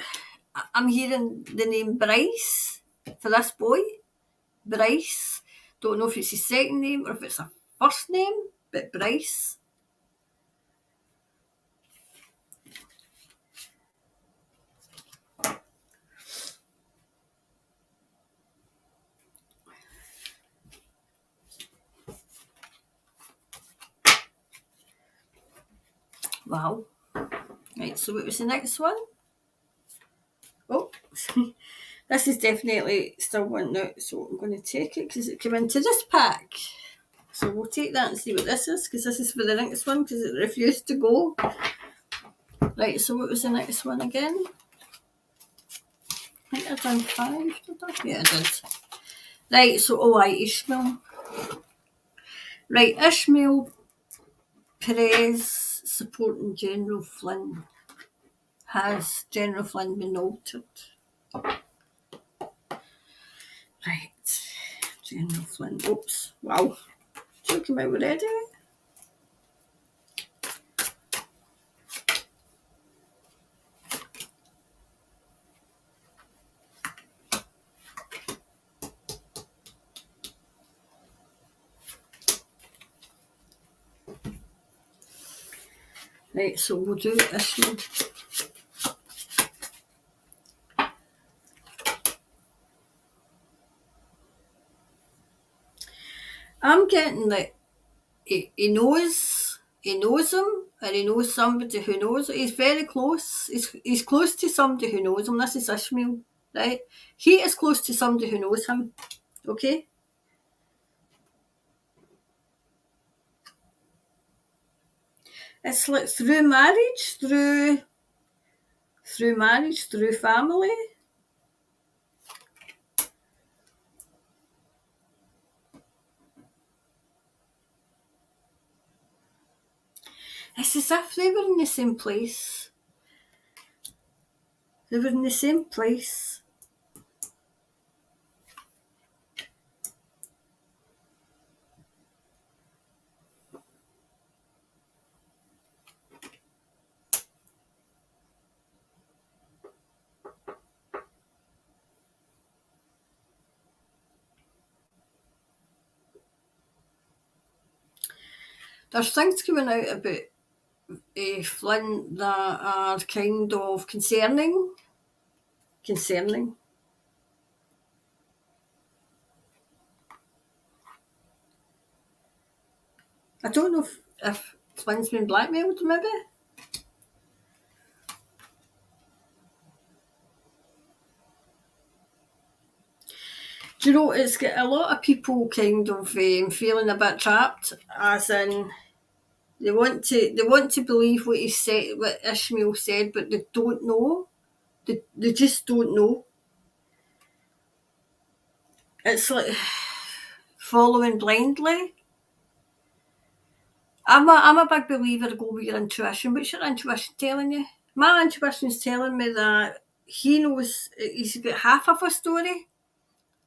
[SPEAKER 1] I'm hearing the name Bryce for this boy. Bryce. Don't know if it's his second name or if it's a first name, but Bryce. Wow. Right, so what was the next one? Oh, this is definitely still one out, so I'm going to take it because it came into this pack. So we'll take that and see what this is, because this is for the next one, because it refused to go. Right, so what was the next one again? I think I've done 5, did I? Yeah, I did. Right, so, Ishmael. Right, Ishmael, Perez supporting General Flynn. Has General Flynn been altered? Right, General Flynn. Oops, wow. Took him out already. Right, so we'll do Ishmael. I'm getting that he knows him, and he knows somebody who knows. He's very close. He's close to somebody who knows him. This is Ishmael, right? He is close to somebody who knows him. Okay. It's like through marriage, through family. It's as if they were in the same place. They were in the same place. There's things coming out about Flynn that are kind of concerning. I don't know if Flynn's been blackmailed, maybe. Do you know, it's got a lot of people kind of feeling a bit trapped, as in they want to believe what he said, what Ishmael said, but they don't know. They just don't know. It's like following blindly. I'm a big believer of go with your intuition. What's your intuition telling you? My intuition's telling me that he knows he's got half of a story.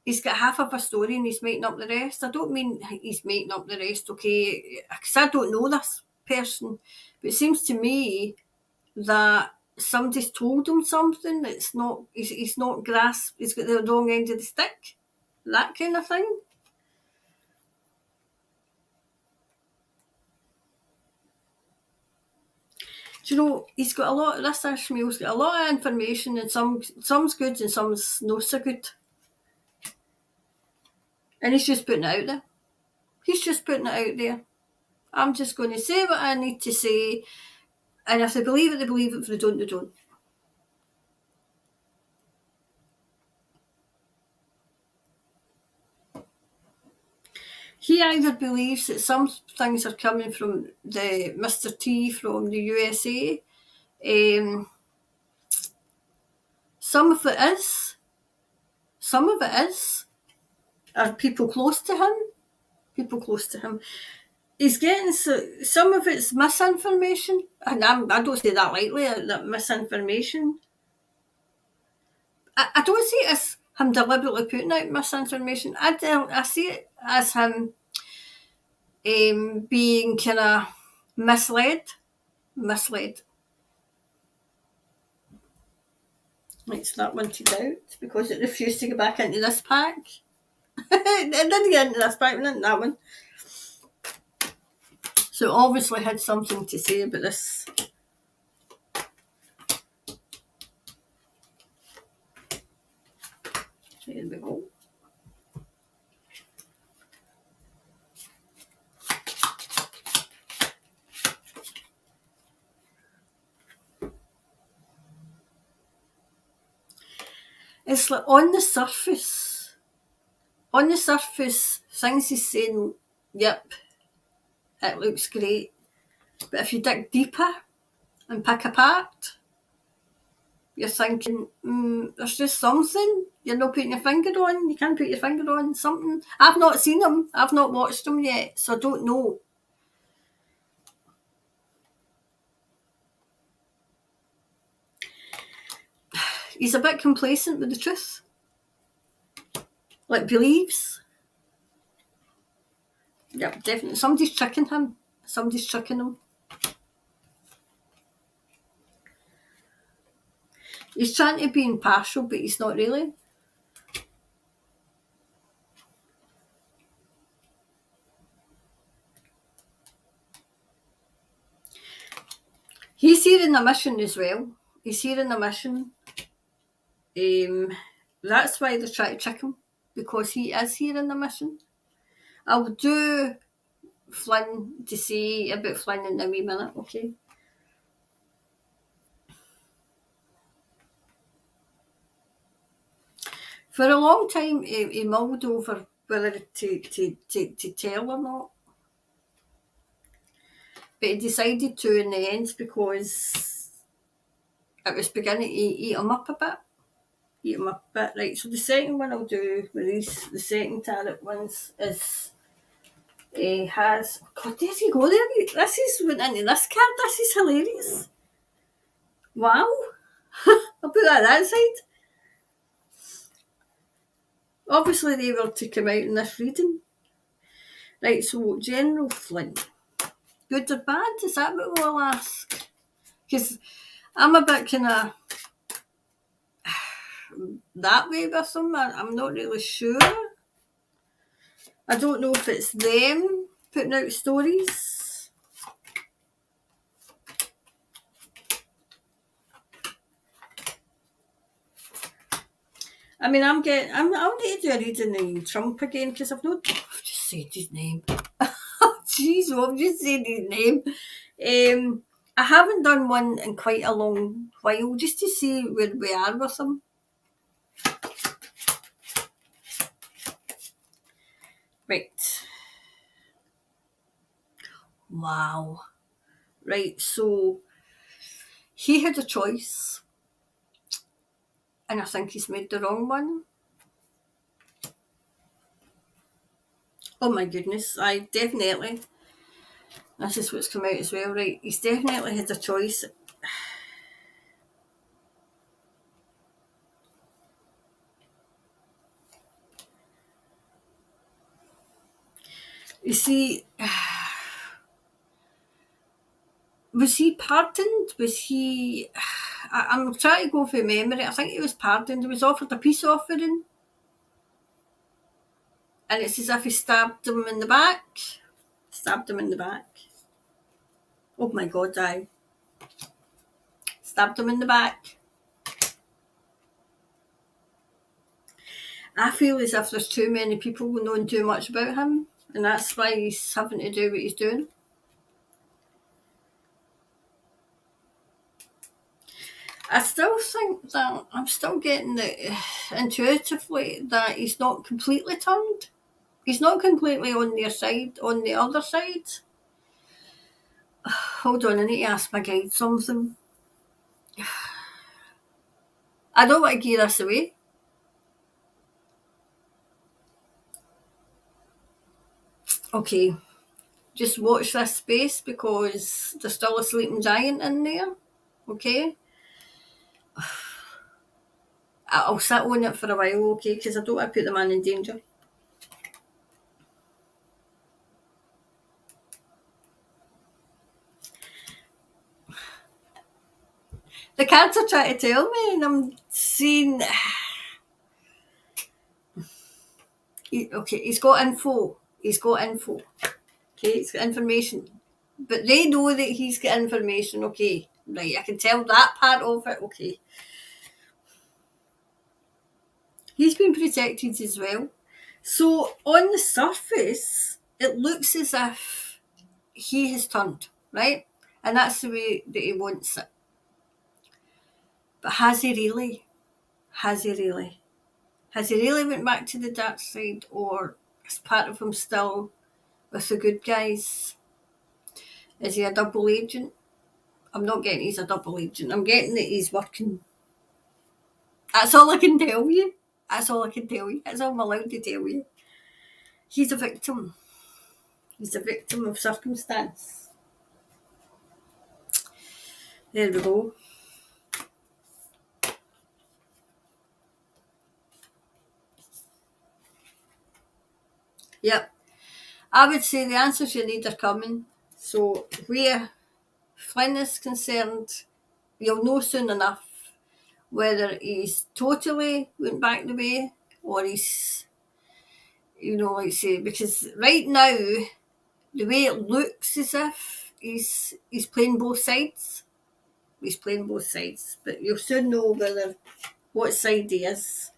[SPEAKER 1] He's got half of a story and he's making up the rest. I don't mean he's making up the rest, okay, because I don't know this person. But it seems to me that somebody's told him something that's not, he's not grasped, he's got the wrong end of the stick. That kind of thing. Do you know, he's got a lot, this Ishmael's got a lot of information, and some's good and some's not so good. And he's just putting it out there. He's just putting it out there. I'm just going to say what I need to say, and if they believe it, they believe it. If they don't, they don't. He either believes that some things are coming from the Mr. T from the USA. Some of it is. Some of it is. Are people close to him? People close to him. He's getting some of it's misinformation, and I don't say that lightly. That misinformation. I don't see it as him deliberately putting out misinformation. I see it as him being kind of misled. Right, so that one took out because it refused to get back into this pack. It didn't get into this pack, not that one. So it obviously had something to say about this. There we go. It's like on the surface, things he's saying, yep, it looks great. But if you dig deeper and pick apart, you're thinking, there's just something you're not putting your finger on. You can't put your finger on something. I've not seen them. I've not watched them yet, so I don't know. He's a bit complacent with the truth. Like, believes. Yep, definitely. Somebody's tricking him. Somebody's tricking him. He's trying to be impartial, but he's not really. He's here in a mission as well. He's here in a mission. That's why they're trying to trick him, because he is here in a mission. I'll do Flynn to say about Flynn in a wee minute, okay? For a long time, he mulled over whether to tell or not. But he decided to in the end because it was beginning to eat him up a bit. Right, so the second one I'll do with these, the second tarot ones is has, God, there you go there. This is went into this card. This is hilarious. Wow. I'll put that side. Obviously they were to come out in this reading. Right, so General Flynn. Good or bad? Is that what we'll ask? Because I'm a bit kind of that way with them. I'm not really sure. I don't know if it's them putting out stories. I mean, I'll need to do a reading in Trump again because I've just said his name. Jeez, I've just said his name. I haven't done one in quite a long while just to see where we are with him. Right. Wow. Right, so he had a choice, and I think he's made the wrong one. Oh my goodness, I definitely. This is what's come out as well, right? He's definitely had a choice. You see, was he pardoned? Was he... I'm trying to go for memory. I think he was pardoned. He was offered a peace offering. And it's as if he stabbed him in the back. Stabbed him in the back. Oh my God, I stabbed him in the back. I feel as if there's too many people knowing too much about him, and that's why he's having to do what he's doing. I still think that I'm still getting the intuitively that he's not completely turned. He's not completely on their side, on the other side. Hold on, I need to ask my guide something. I don't want to give this away. Okay, just watch this space because there's still a sleeping giant in there. Okay? I'll sit on it for a while, okay, because I don't want to put the man in danger. The cards are trying to tell me, and I'm seeing... Okay, he's got info. Okay, he's got information. But they know that he's got information, okay. Right, I can tell that part of it, okay. He's been protected as well. So, on the surface, it looks as if he has turned, right? And that's the way that he wants it. But has he really? Has he really? Has he really went back to the dark side, or is part of him still with the good guys? Is he a double agent? I'm not getting he's a double agent. I'm getting that he's working. That's all I can tell you. That's all I can tell you. That's all I'm allowed to tell you. He's a victim. He's a victim of circumstance. There we go. Yep. I would say the answers you need are coming. So where Flynn is concerned, you'll know soon enough whether he's totally went back the way or he's, like say, because right now the way it looks as if he's playing both sides. He's playing both sides, but you'll soon know whether what side he is.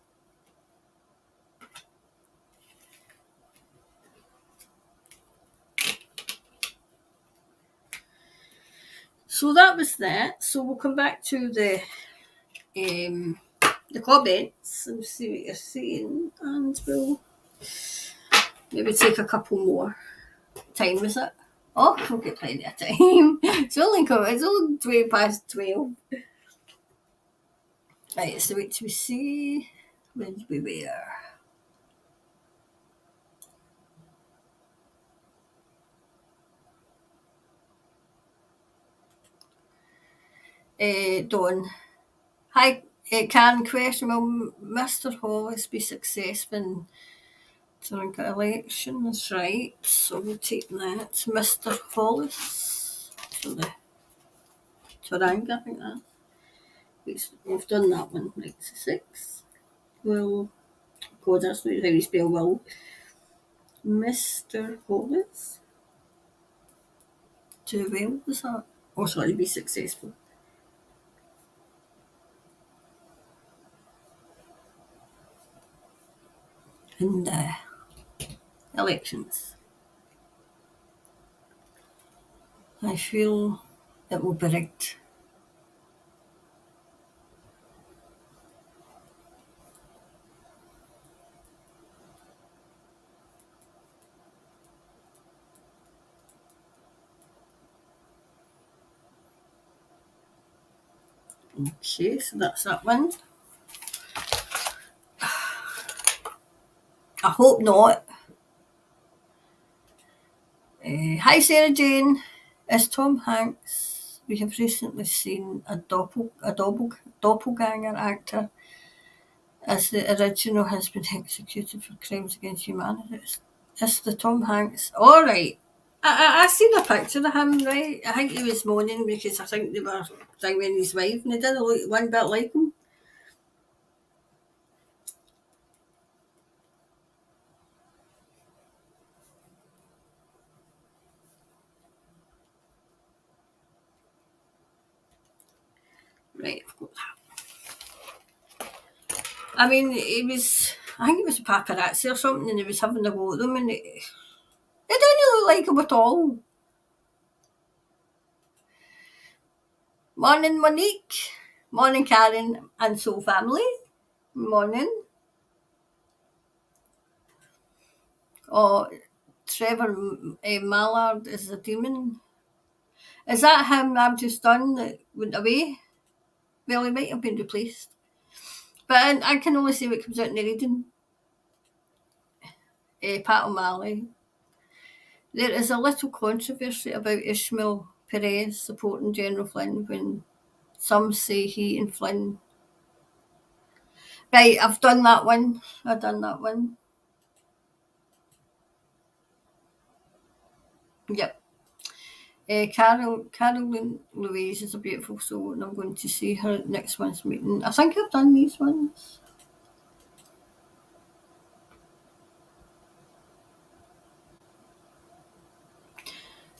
[SPEAKER 1] So that was that. So we'll come back to the comments and see what you're saying, and we'll maybe take a couple more. Time is it? Oh, we'll get plenty of time. It's only 20 past 12. Right, so wait till we see when we were. Dawn. Hi, can question, will Mr. Hollis be successful during the election? That's right, so we'll take that. Mr. Hollis. So the Taranga, I think that. We've done that one, right, 6. Well, God, that's not how you spell will. Mr. Hollis. Do well, was that? Oh, sorry, be successful. In the elections. I feel it will be rigged. Okay, so that's that one. I hope not. Hi, Sarah Jane. As Tom Hanks, we have recently seen a doppelganger actor as the original has been executed for crimes against humanity. It's the Tom Hanks. All right. I seen a picture of him, right? I think he was moaning because I think they were ringing his wife and he didn't look one bit like him. Right, I've got that. I mean, I think it was a paparazzi or something and he was having a go at them and it didn't look like him at all. Morning, Monique. Morning, Karen and Soul family. Morning. Oh, Trevor Mallard is a demon. Is that him I've just done that went away? Well, he might have been replaced. But I can only see what comes out in the reading. Pat O'Malley. There is a little controversy about Ishmael Perez supporting General Flynn when some say he and Flynn. Right, I've done that one. Yep. Carolyn Louise is a beautiful soul, and I'm going to see her at next one's meeting. I think I've done these ones.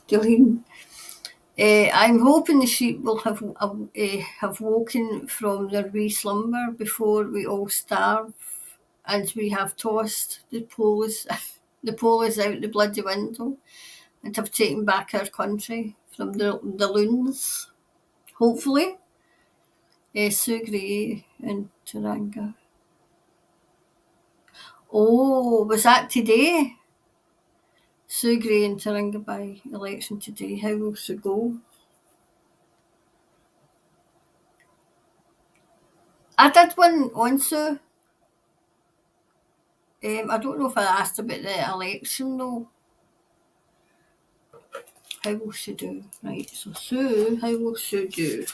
[SPEAKER 1] Delene. I'm hoping the sheep will have woken from their wee slumber before we all starve, and we have tossed the poles out the bloody window, and have taken back our country from the loons. Hopefully. Sue Gray and Taranga. Oh, was that today? Sue Gray and Taranga by election today. How will she go? I did one on Sue. I don't know if I asked about the election though. How will she do? Right, so Sue, how will she do?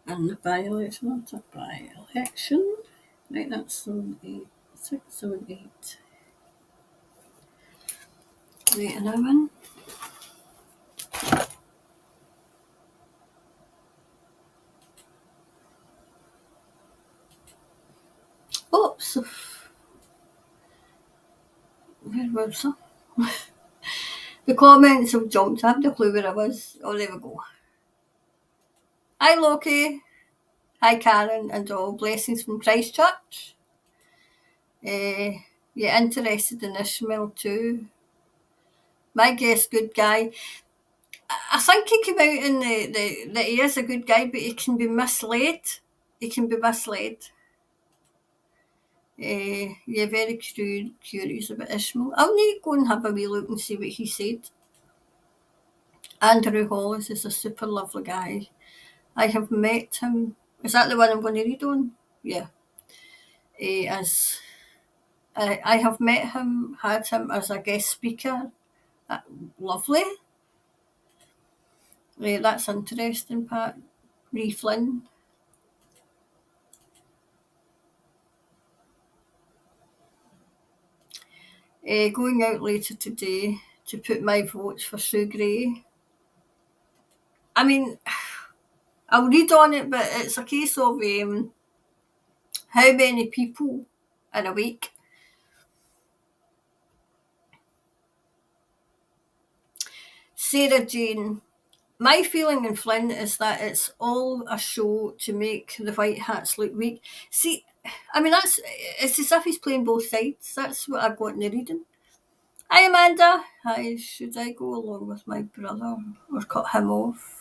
[SPEAKER 1] And the by-election, not a by-election. Right, that's 7, 8, 6, 7, 8. Right, another one. Oops. Where was I? The comments have jumped. I have no clue where I was. Oh, there we go. Hi, Loki. Hi, Karen, and all blessings from Christchurch. Yeah, interested in Ishmael too. My guess, good guy. I think he came out in that he is a good guy, but he can be misled. He can be misled. Yeah, very curious about Ishmael. I'll need to go and have a wee look and see what he said. Andrew Hollis is a super lovely guy. I have met him. Is that the one I'm going to read on? Yeah. As I have met him, had him as a guest speaker. Lovely. That's interesting, Pat. Flynn. Going out later today to put my votes for Sue Gray. I mean, I'll read on it, but it's a case of how many people in a week. Sarah Jane. My feeling in Flynn is that it's all a show to make the White Hats look weak. See, I mean, it's as if he's playing both sides. That's what I got in the reading. Hi, Amanda. Hi, should I go along with my brother or cut him off?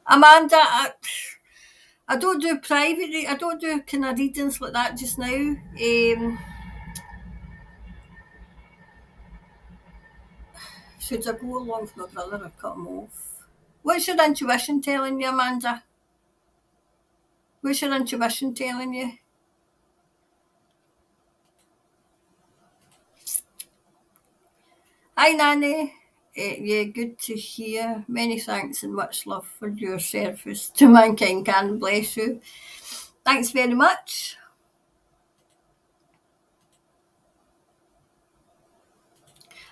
[SPEAKER 1] Amanda, I don't do private, I don't do kind of readings like that just now. Should I go along with my brother or cut him off? What's your intuition telling you, Amanda? What's your intuition telling you? Hi, Nanny. Yeah, good to hear. Many thanks and much love for your service to mankind. God bless you. Thanks very much.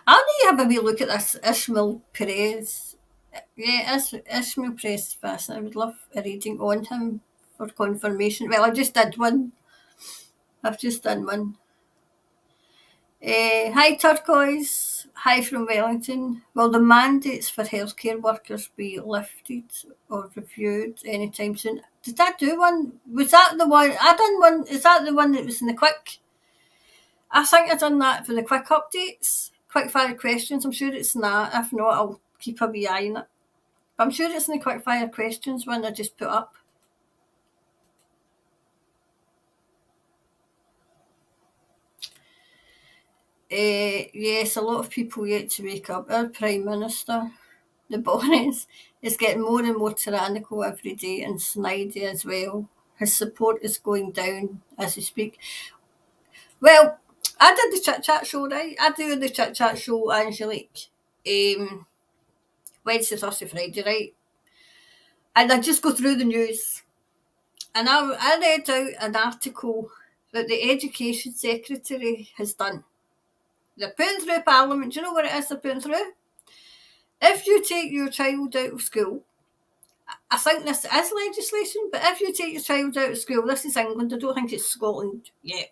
[SPEAKER 1] I'll need to have a wee look at this Ishmael Perez. Yeah, Ishmael Perez is fascinating. I would love a reading on him for confirmation. Well, I just did one. I've just done one. Hi, Turquoise. Hi from Wellington. Will the mandates for healthcare workers be lifted or reviewed anytime soon? Did I do one? Was that the one? I done one. Is that the one that was in the quick? I think I done that for the quick updates. Quick fire questions. I'm sure it's in that. If not, I'll keep a wee eye on it. But I'm sure it's in the quick fire questions one I just put up. Yes, a lot of people yet to wake up. Our Prime Minister, the Boris, is getting more and more tyrannical every day and snidey as well. His support is going down as we speak. Well, I did the Chit Chat show, right? I do the Chit Chat show, Angelique, Wednesday, Thursday, Friday, right? And I just go through the news. And I read out an article that the Education Secretary has done. They're putting through Parliament. Do you know what it is they're putting through? If you take your child out of school, I think this is legislation, but if you take your child out of school, this is England, I don't think it's Scotland yet,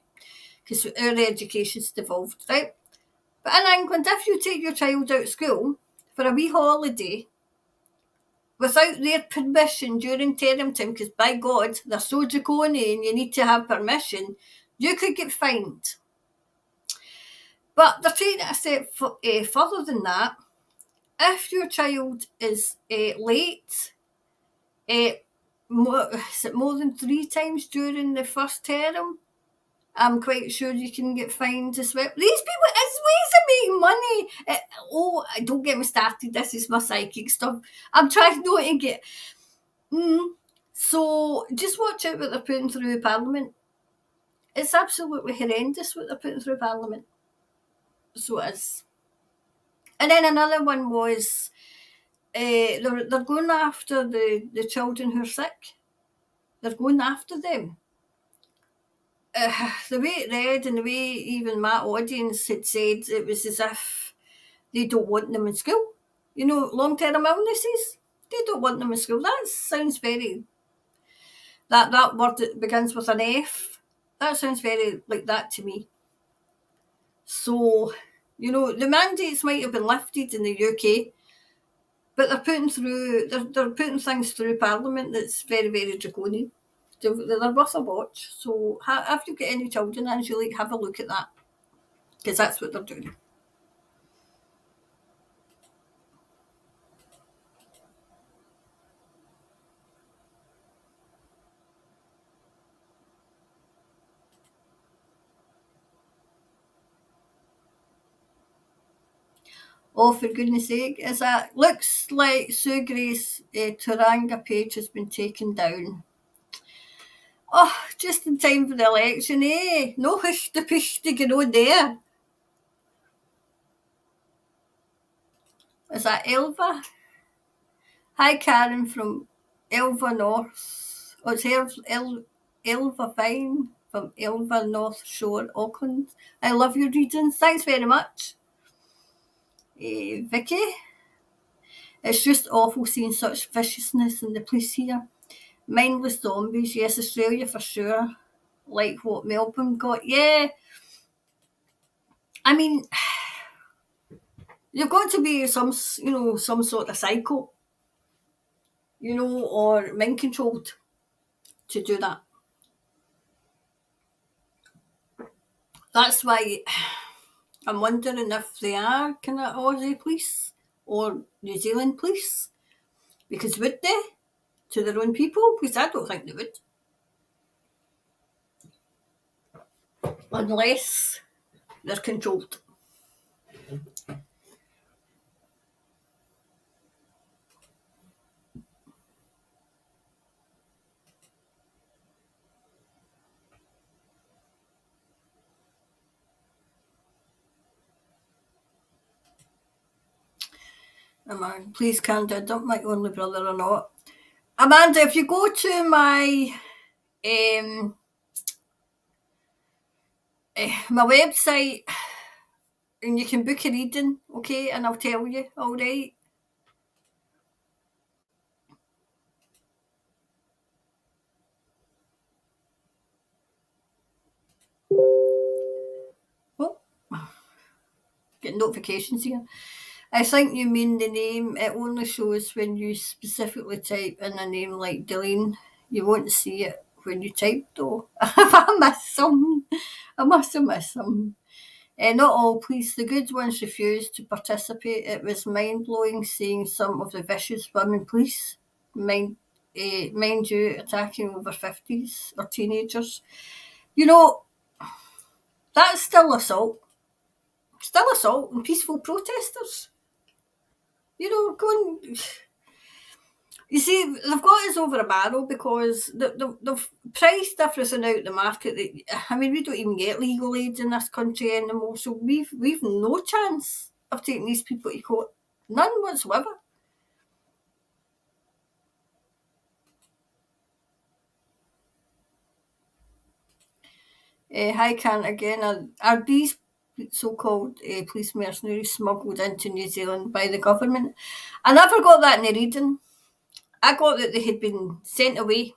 [SPEAKER 1] because our education's devolved, right? But in England, if you take your child out of school for a wee holiday without their permission during term time, because by God, they're so draconian, you need to have permission, you could get fined. But they're taking it a step further than that. If your child is late, is it more than 3 times during the first term? I'm quite sure you can get fined as well. These people, it's ways of making money. Don't get me started. This is my psychic stuff. I'm trying not to get. So just watch out what they're putting through Parliament. It's absolutely horrendous what they're putting through Parliament. So it is. And then another one was they're going after the children who are sick. They're going after them. The way it read and the way even my audience had said, it was as if they don't want them in school. You know, long-term illnesses, they don't want them in school. That sounds very, that word that begins with an F, that sounds very like that to me. So, you know, the mandates might have been lifted in the UK, but they're putting things through Parliament that's very, very draconian. They're worth a watch. So if you get any children, Angelique, have a look at that, because that's what they're doing. Oh, for goodness sake, is that looks like Sue Gray's Turanga page has been taken down. Oh, just in time for the election, eh? No hush to push to get on there. Is that Elva? Hi, Karen from Elva North. Oh, it's Elva Fine from Elva North Shore, Auckland. I love your readings. Thanks very much. Vicky? It's just awful seeing such viciousness in the police here. Mindless zombies, yes, Australia for sure. Like what Melbourne got. Yeah. I mean, you've got to be some sort of psycho, or mind controlled to do that. That's why I'm wondering if they are kind of Aussie police or New Zealand police. Because would they? To their own people? Because I don't think they would. Unless they're controlled. Amanda, please, Canada, dump my only brother or not. Amanda, if you go to my my website and you can book a reading, okay, and I'll tell you, all right. Oh, getting notifications here. I think you mean the name. It only shows when you specifically type in a name like Delene. You won't see it when you type, though. If I miss some, I must have missed some. Not all police, the good ones refused to participate. It was mind-blowing seeing some of the vicious women police, mind you, attacking over 50s or teenagers. You know, that's still assault. Still assault and peaceful protesters. Going. You see, they've got us over a barrel because they've priced everything out the market. I mean, we don't even get legal aid in this country anymore, so we've no chance of taking these people to court. None whatsoever. Hi, Kant again. Are these so-called police mercenaries smuggled into New Zealand by the government? I never got that in the reading. I got that they had been sent away.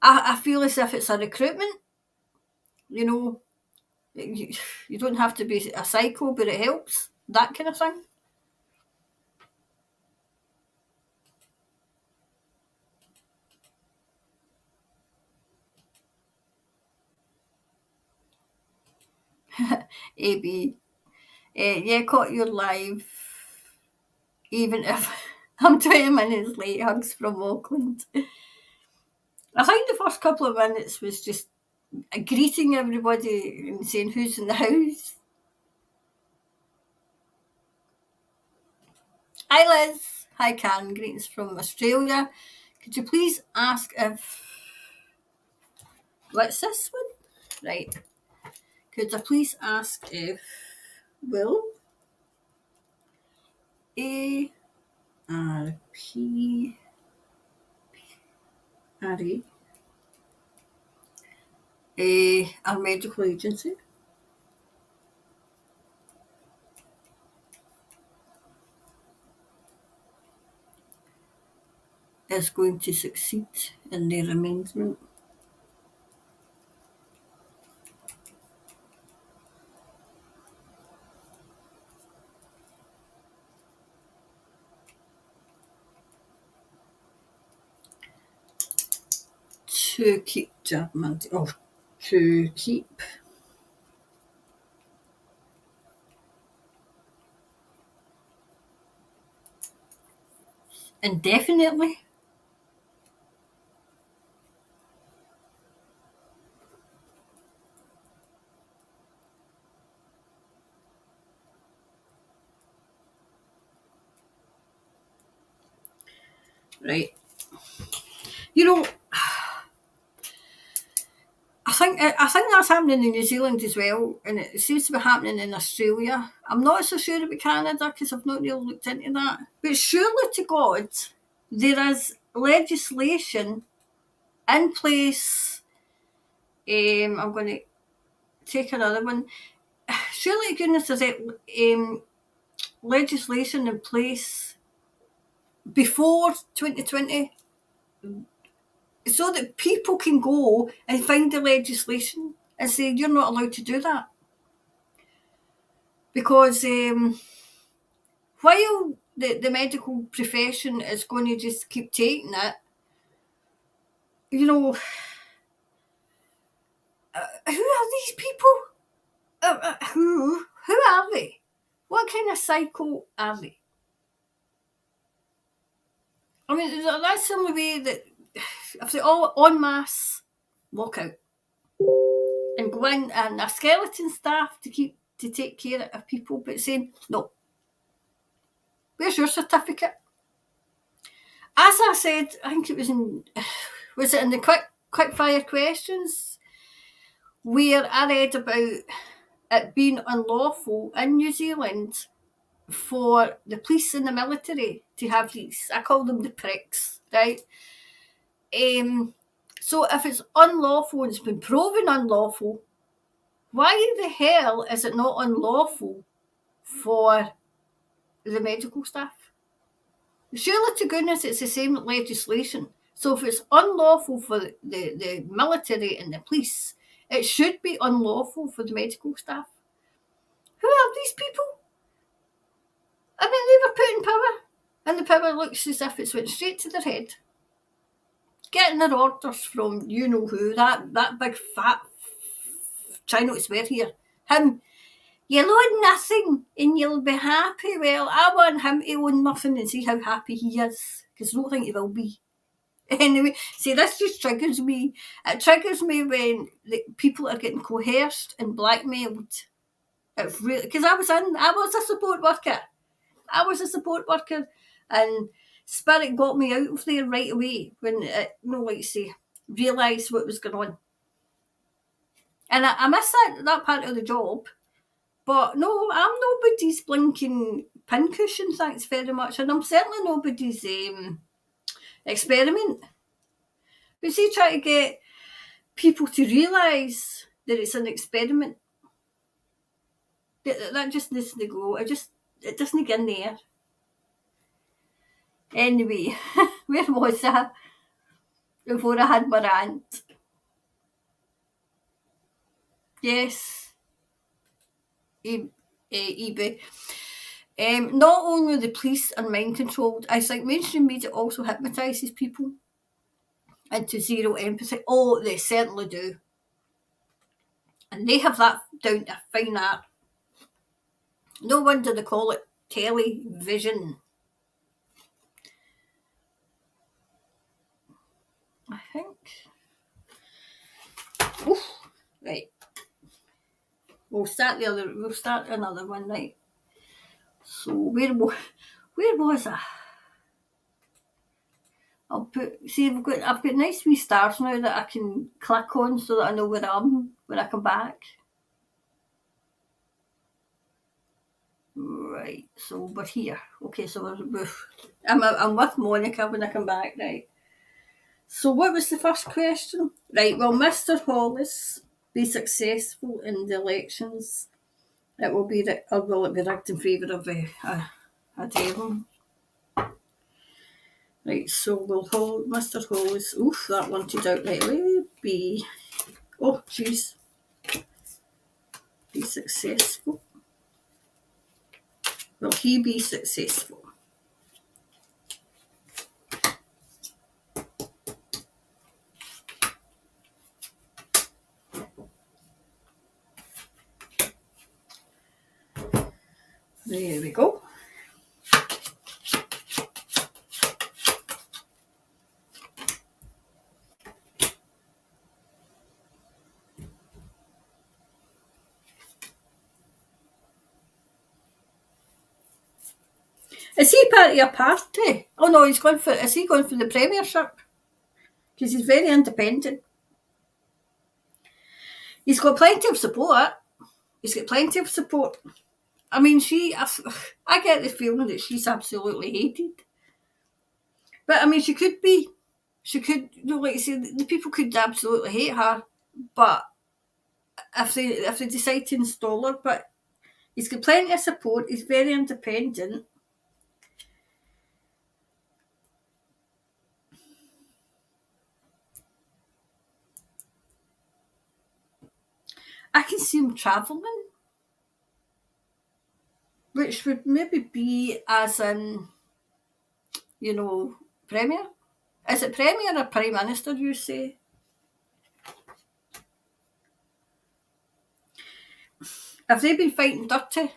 [SPEAKER 1] I feel as if it's a recruitment. You know, you don't have to be a psycho, but it helps. That kind of thing. AB. Yeah, caught your live. Even if I'm 20 minutes late. Hugs from Auckland. I think the first couple of minutes was just greeting everybody and saying who's in the house. Hi Liz. Hi Karen. Greetings from Australia. Could you please ask if... What's this one? Right. Could I please ask if Will ARP our medical agency is going to succeed in their amendment. To keep to keep indefinitely. Right. You know, I think that's happening in New Zealand as well, and it seems to be happening in Australia. I'm not so sure about Canada because I've not really looked into that. But surely to God, there is legislation in place. I'm going to take another one. Surely to goodness there's legislation in place before 2020 so that people can go and find the legislation and say you're not allowed to do that. Because while the medical profession is going to just keep taking it, you know, who are these people? Who are they? What kind of psycho are they? I mean, that's the only way that if they all en masse walk out and go in and a skeleton staff to take care of people, but saying, no, where's your certificate? As I said, I think it was it in the quick fire questions where I read about it being unlawful in New Zealand for the police and the military to have these, I call them the pricks, right? So if it's unlawful and it's been proven unlawful, why the hell is it not unlawful for the medical staff? Surely to goodness it's the same legislation. So if it's unlawful for the military and the police, it should be unlawful for the medical staff. Who are these people? I mean, they were put in power, and the power looks as if it's went straight to their head. Getting their orders from you know who, that big fat, try not to swear here, him. You'll own nothing and you'll be happy. Well, I want him to own nothing and see how happy he is, because I don't think he will be. Anyway, see, this just triggers me. It triggers me when people are getting coerced and blackmailed. It really, because I was a support worker. And Spirit got me out of there right away when it, realised what was going on. And I miss that part of the job. But no, I'm nobody's blinking pincushion, thanks very much. And I'm certainly nobody's experiment. But see, try to get people to realise that it's an experiment. That just needs to go. It doesn't get in there. Anyway, where was I before I had my rant? Yes, eBay. Not only the police are mind controlled, I think mainstream media also hypnotises people into zero empathy. Oh, they certainly do. And they have that down to fine art. No wonder they call it television. I think. Oof, right. We'll start another one, right? So where was I? I've got nice wee stars now that I can click on so that I know where I am when I come back. Right, so we're here. Okay, so I'm with Monica when I come back, right? So what was the first question? Right, will Mr. Hollis be successful in the elections? It will be, or will it be rigged in favour of a devil? Right, so Mr. Hollis, oof, that wanted out right away, oh jeez, be successful. Will he be successful? There we go. Is he part of a party? Oh no, is he going for the premiership? Because he's very independent. He's got plenty of support. I mean, I get the feeling that she's absolutely hated. But I mean, like you say, the people could absolutely hate her. But if they decide to install her, but he's got plenty of support. He's very independent. I can see him travelling, which would maybe be as in, Premier. Is it Premier or Prime Minister, you say? Have they been fighting dirty?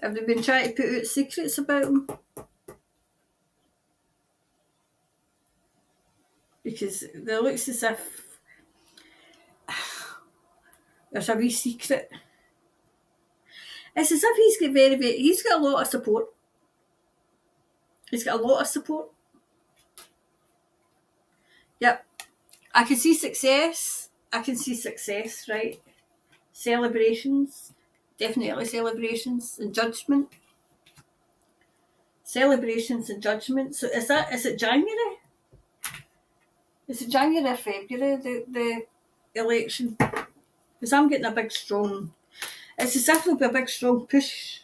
[SPEAKER 1] Have they been trying to put out secrets about him? Because it looks as if there's a wee secret. It's as if he's got a lot of support. He's got a lot of support. Yep. I can see success. Right? Celebrations. Definitely celebrations and judgment. Celebrations and judgment. So is it January? Is it January or February, the election? Because I'm getting a big strong... It's as if there'll be a big strong push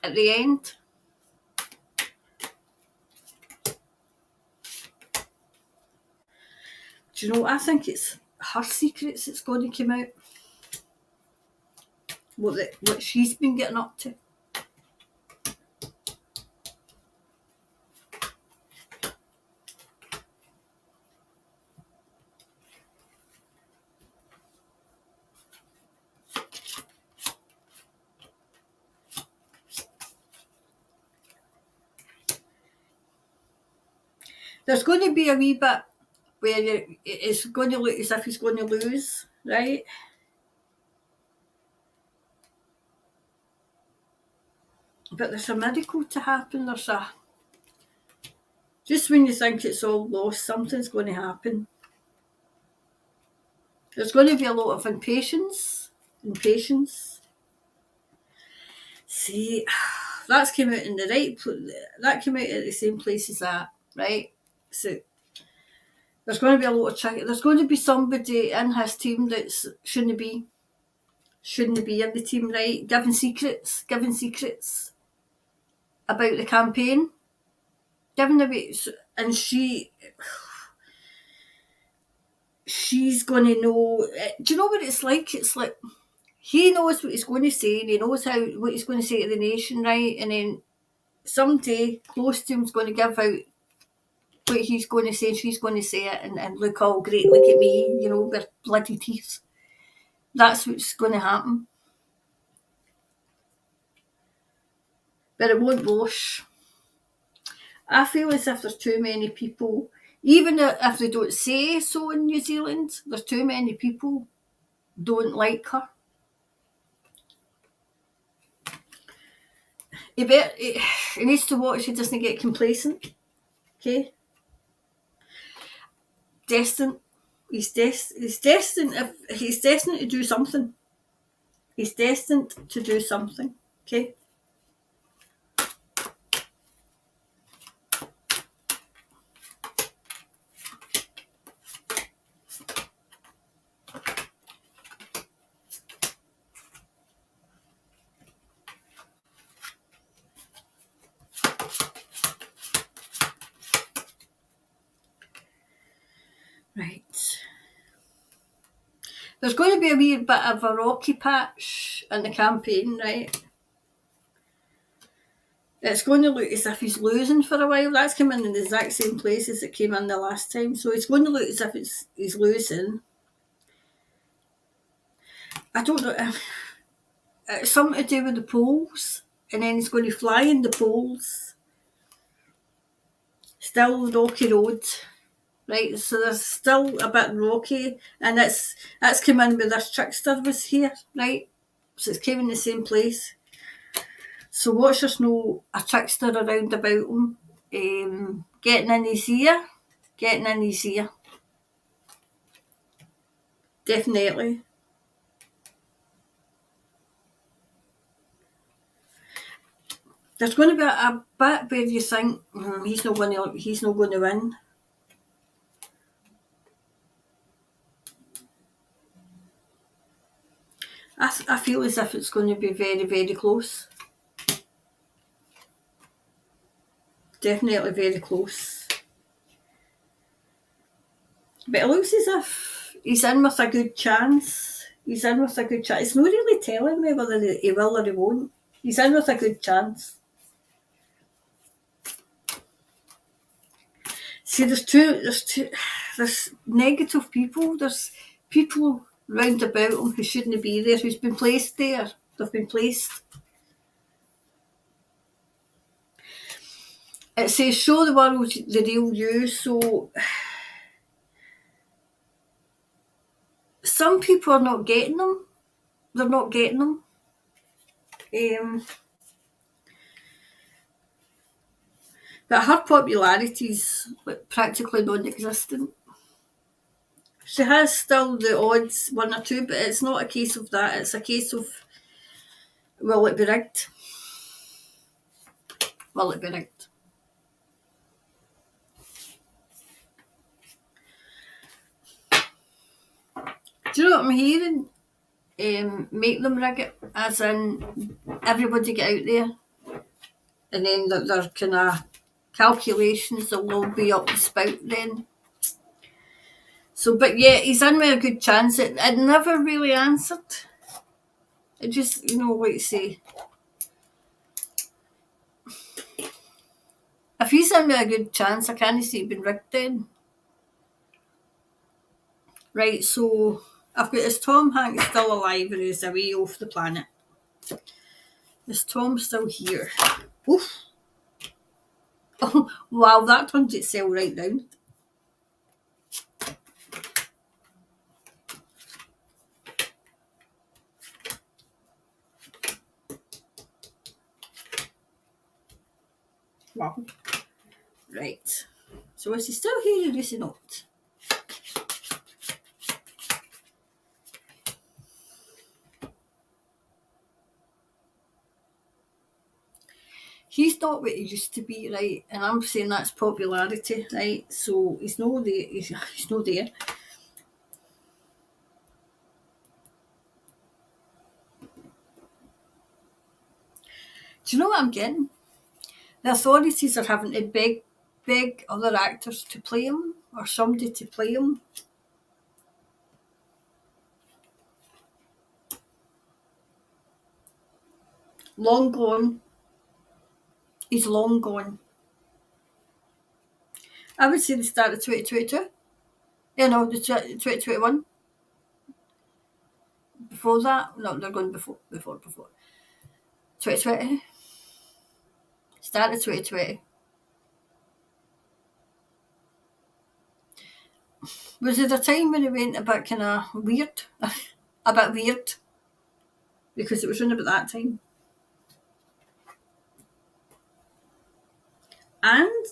[SPEAKER 1] at the end. Do you know what? I think it's her secrets that's going to come out. What she's been getting up to. There's going to be a wee bit where it's going to look as if he's going to lose, right? But there's a miracle to happen. Just when you think it's all lost, something's going to happen. There's going to be a lot of impatience. See, that's came out in the right. That came out at the same place as that, right? So there's going to be a lot of check. There's going to be somebody in his team that shouldn't be in the team, right? Giving secrets about the campaign, giving away, and she's going to know. Do you know what it's like? It's like he knows what he's going to say, and he knows what he's going to say to the nation, right? And then somebody close to him's going to give out what he's going to say, and she's going to say it, and look all great, look at me, with bloody teeth. That's what's going to happen. But it won't wash. I feel as if there's too many people. Even if they don't say so in New Zealand, there's too many people don't like her. He needs to watch he doesn't get complacent. Okay? Destined. He's destined to do something. He's destined to do something. Okay? Right. There's going to be a wee bit of a rocky patch in the campaign, right? It's going to look as if he's losing for a while. That's come in the exact same place as it came in the last time. So it's going to look as if he's losing. I don't know. It's something to do with the poles. And then he's going to fly in the poles. Still rocky road. Right, so there's still a bit rocky. And that's come in with this trickster was here, right? So it's came in the same place. So watch there's no a trickster around about him. Getting in his ear. Definitely. There's going to be a bit where you think he's not going to win. I feel as if it's going to be very, very close. Definitely very close. But it looks as if he's in with a good chance. It's not really telling me whether he will or he won't. He's in with a good chance. See, there's negative people. There's people round about him who shouldn't be there, who's been placed there. They've been placed. It says show the world the real you, so some people are not getting them. They're not getting them. But her popularity's practically non-existent. She has still the odds, one or two, but it's not a case of that. It's a case of, will it be rigged? Will it be rigged? Do you know what I'm hearing? Make them rig it, as in everybody get out there, and then their kind of calculations will all be up the spout then. So, but yeah, he's in with a good chance. It never really answered. It just, what you say. If he's in with a good chance, I can't see it being rigged then. Right, so I've got, is Tom Hanks still alive or is away off the planet? Is Tom still here? Oof. Oh, wow, that turned itself right round. Wow. Right. So is he still here or is he not? He's not what he used to be, right? And I'm saying that's popularity, right? So he's not there. He's not there. Do you know what I'm getting? The authorities are having to beg other actors to play him or somebody to play him. Long gone. He's long gone. I would say the start of 2022. The 2021. Before that, no, they're going before. 2020. Start of 2020. Was there a time when it went a bit kind of weird? A bit weird? Because it was around about that time. And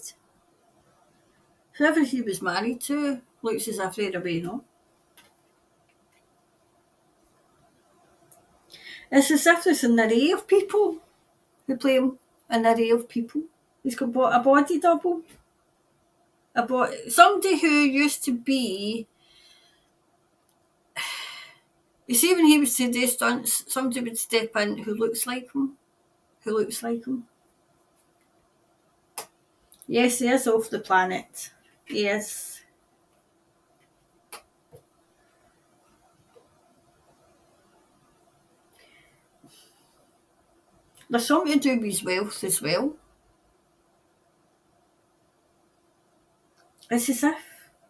[SPEAKER 1] whoever he was married to looks as if they're away, no? It's as if there's an array of people who play him. An array of people. He's got a body double. Somebody who used to be. You see, when he was to do stunts, somebody would step in who looks like him. Who looks like him. Yes, he is off the planet. He is. There's something to do with his wealth as well. It's as if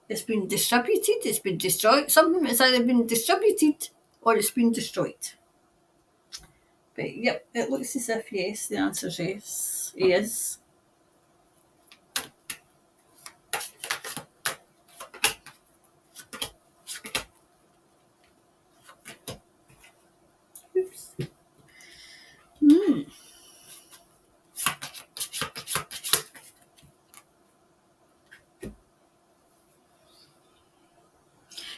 [SPEAKER 1] it's been distributed, it's been destroyed. Something has either been distributed or it's been destroyed. But yep, it looks as if yes, the answer is yes. He is. Oops.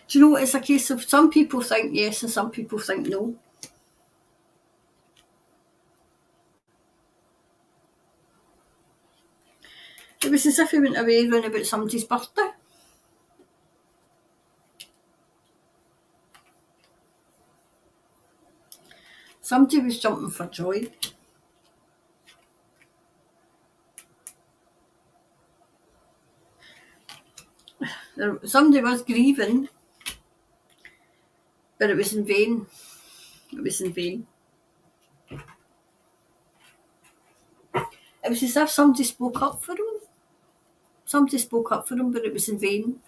[SPEAKER 1] Do you know, it's a case of some people think yes and some people think no. It was as if he went away round about somebody's birthday. Somebody was jumping for joy. Somebody was grieving, but it was in vain. It was in vain. It was as if somebody spoke up for him. Somebody spoke up for him, but it was in vain.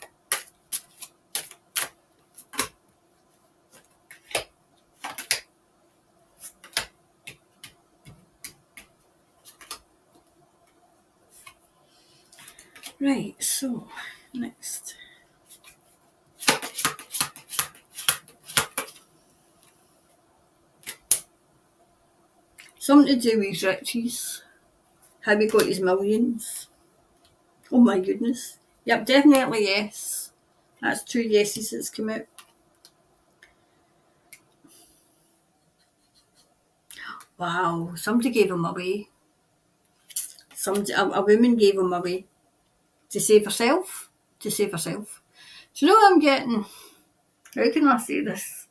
[SPEAKER 1] Right, so next. Something to do with his riches. How he got his millions. Oh my goodness. Yep, definitely yes. That's 2 yeses that's come out. Wow, somebody gave him away. A woman gave him away. To save herself. To save herself. Do you know what I'm getting? How can I say this?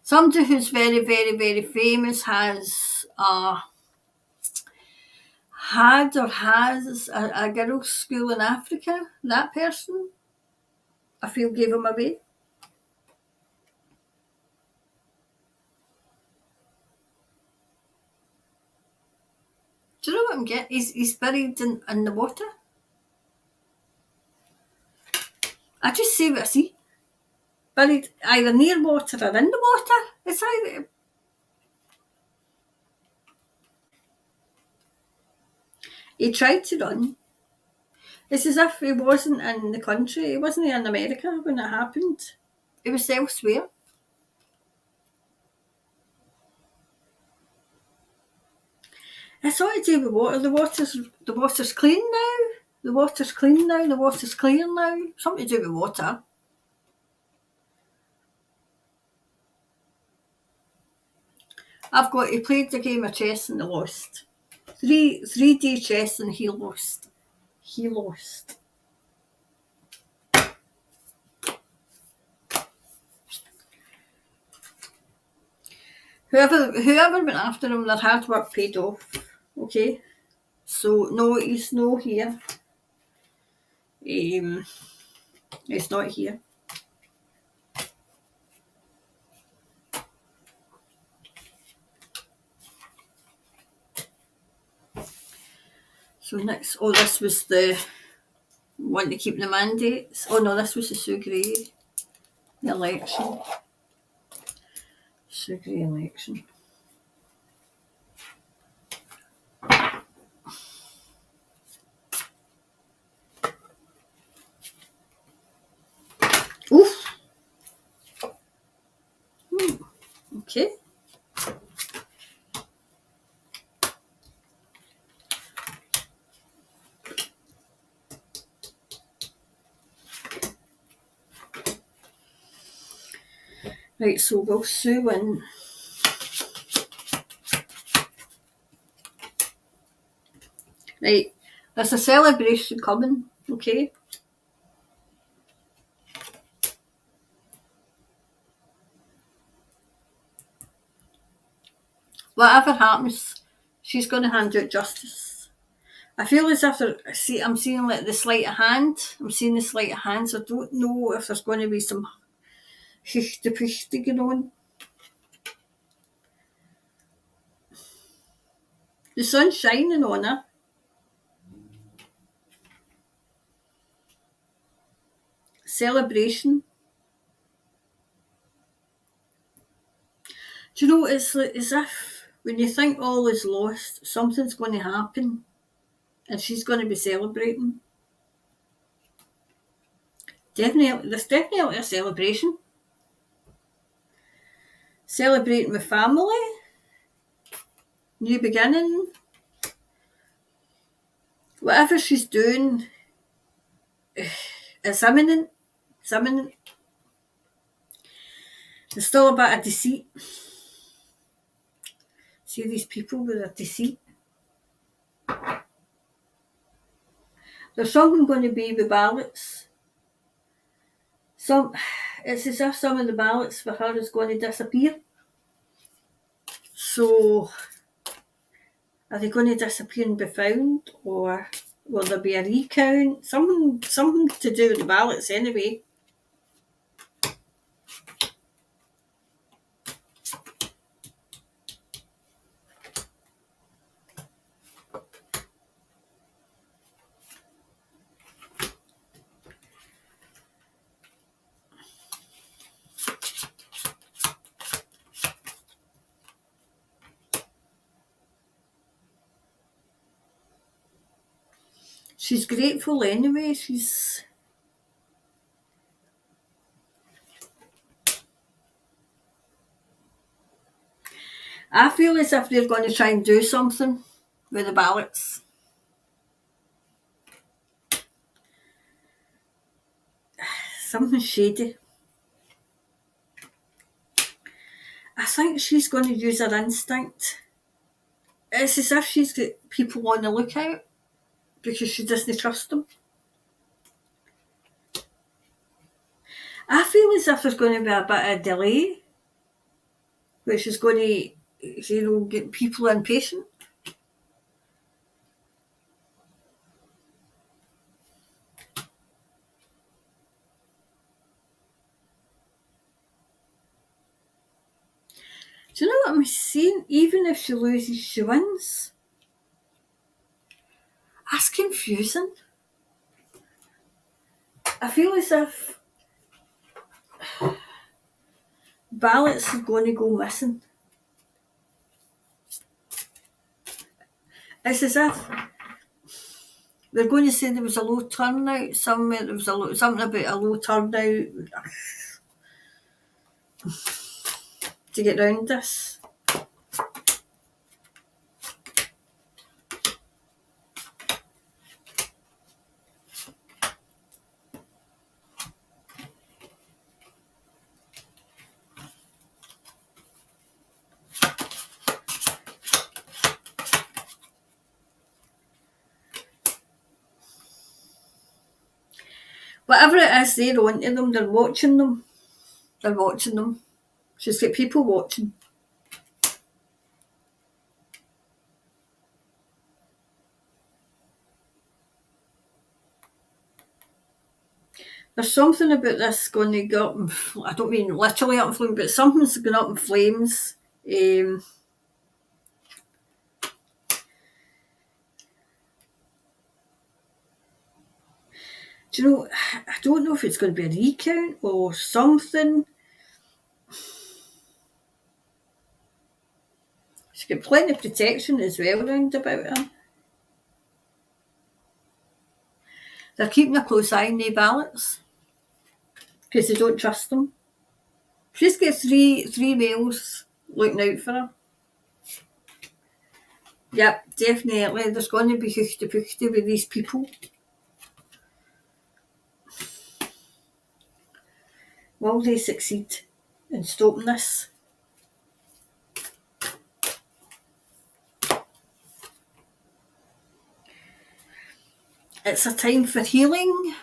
[SPEAKER 1] Somebody who's very, very, very famous has had or has a girls' school in Africa. That person, I feel, gave him away. Do you know what I'm getting? He's buried in the water. I just say what I see. Buried either near water or in the water. It's either. He tried to run. It's as if he wasn't in the country. He wasn't in America when it happened. He was elsewhere. It's all to do with water. The water's clean now. The water's clean now. The water's clear now. Something to do with water. He played the game of chess and he lost. 3D chess and he lost. He lost. Whoever went after him, their hard work paid off. Okay? So no, he's no here. It's not here. So next, this was the one to keep the mandates. Oh no, this was the Sue Gray, the election. Sue Gray election. Right, so will Sue win? Right, there's a celebration coming, okay? Whatever happens, she's going to hand out justice. I feel as if I'm seeing like the sleight of hand. I'm seeing the sleight of hand, so I don't know if there's going to be some hichty-pichty going on. The sun's shining on her. Celebration. Do you know, it's like as if when you think all is lost, something's going to happen and she's going to be celebrating. Definitely, there's definitely a celebration. Celebrating with family, new beginning, whatever she's doing is imminent. It's imminent. There's still a bit of deceit. See these people with their deceit. There's something going to be with ballots. It's as if some of the ballots for her is going to disappear. So, are they going to disappear and be found, or will there be a recount? Something to do with the ballots anyway. She's grateful anyway. I feel as if they're going to try and do something with the ballots. Something shady. I think she's going to use her instinct. It's as if she's got people on the lookout because she doesn't trust them. I feel as if there's going to be a bit of delay, which is going to, get people impatient. Do you know what I'm seeing? Even if she loses, she wins. That's confusing. I feel as if ballots are going to go missing. It's as if they're going to say there was a low turnout somewhere. There was something about a low turnout to get round this. Whatever it is, they're on to them. They're watching them. They're watching them. She's got people watching. There's something about this going to go up in, I don't mean literally up in flames, but something's going up in flames. Do you know, I don't know if it's going to be a recount or something. She's got plenty of protection as well round about her. They're keeping a close eye on the ballots because they don't trust them. She's got three males looking out for her. Yep, definitely. There's going to be hoofty-poofty with these people. Will they succeed? in stopping this. It's a time for healing,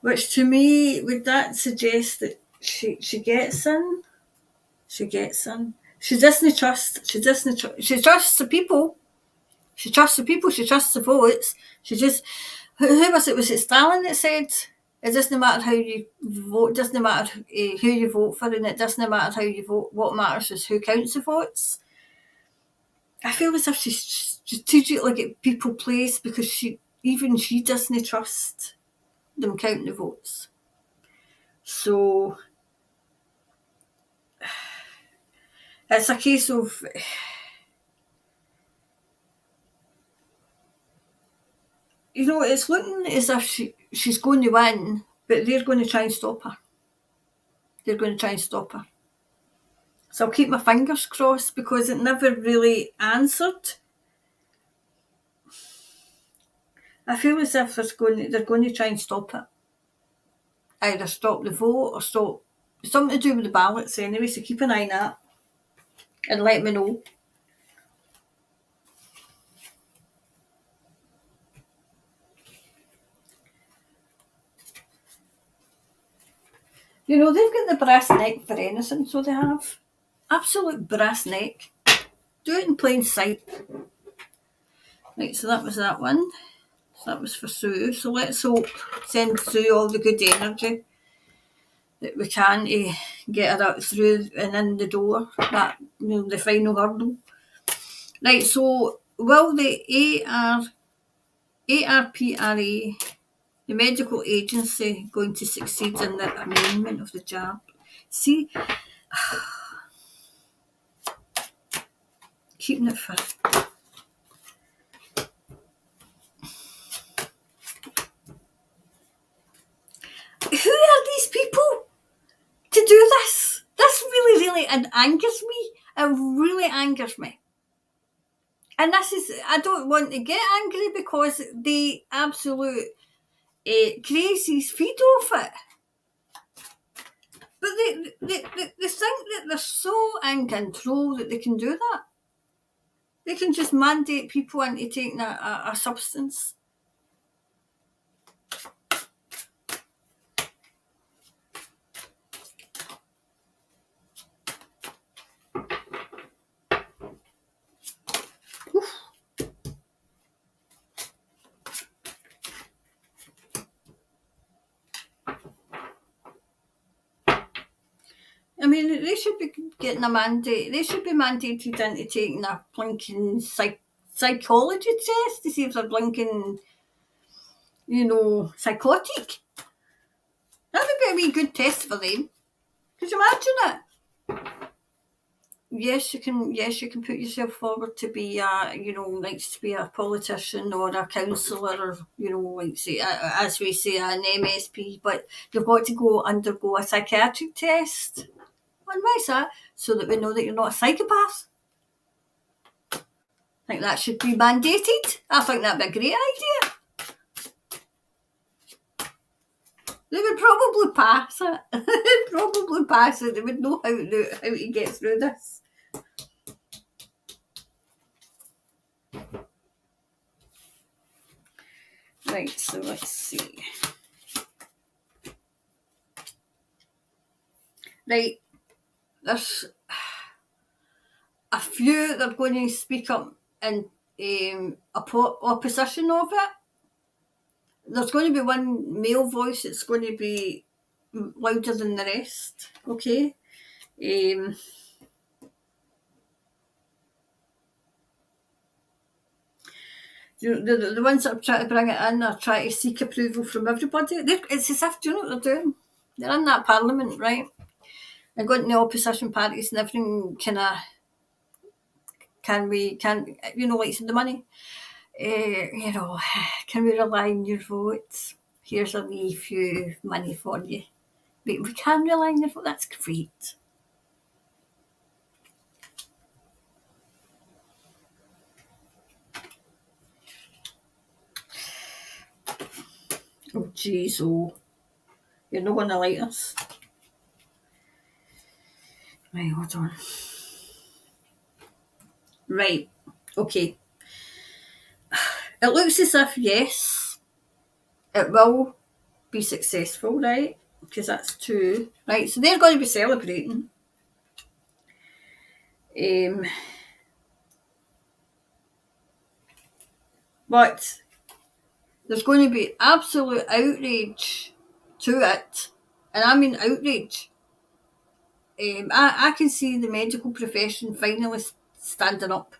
[SPEAKER 1] which to me, would that suggest that she gets in? She gets in. She doesn't trust. She trusts the people. She trusts the people. She trusts the votes. She just. Who was it? Was it Stalin that said, "It doesn't matter how you vote. It doesn't matter who you vote for, and it doesn't matter how you vote. What matters is who counts the votes." I feel as if she's strategically get people placed because she doesn't trust them counting the votes. So it's a case of, it's looking as if she's going to win, but they're going to try and stop her. They're going to try and stop her. So I'll keep my fingers crossed because it never really answered. I feel as if they're going to try and stop it. Either stop the vote or stop something to do with the ballots anyway, so keep an eye on that and let me know. They've got the brass neck for anything, so they have. Absolute brass neck. Do it in plain sight. Right, so that was that one. So that was for Sue. So let's hope, send Sue all the good energy that we can to get her out through and in the door. That, the final hurdle. Right, so will the ARPRA, the medical agency, going to succeed in their amendment of the jab? See, keeping it for. Who are these people to do this? This really, really angers me. It really angers me. And this is, I don't want to get angry because the absolute crazies feed off it. But they think that they're so in control that they can do that. They can just mandate people into taking a substance. I mean, they should be getting a mandate. They should be mandated into taking a blinking psychology test to see if they're blinking, psychotic. That would be a wee good test for them. Could you imagine it? Yes, you can. Yes, you can put yourself forward to be to be a politician or a councillor, or as we say, an MSP. But you've got to undergo a psychiatric test. And why's that? So that we know that you're not a psychopath. I think that should be mandated. I think that'd be a great idea. They would probably pass it. They'd probably pass it. They would know how to get through this. Right, so let's see. Right, there's a few that are going to speak up in opposition of it. There's going to be one male voice that's going to be louder than the rest, okay? The ones that are trying to bring it in are trying to seek approval from everybody. It's as if, do you know what they're doing? They're in that parliament, right? They're going to the opposition parties and everything kind of, like the money. Can we rely on your votes? Here's a wee few money for you. But we can rely on your vote. That's great. Oh, jeez, you're not going to like us. Right, hold on. Right, okay. It looks as if, yes, it will be successful, right? Because that's two. Right, so they're going to be celebrating. But there's going to be absolute outrage to it. And I mean outrage. I can see the medical profession finally standing up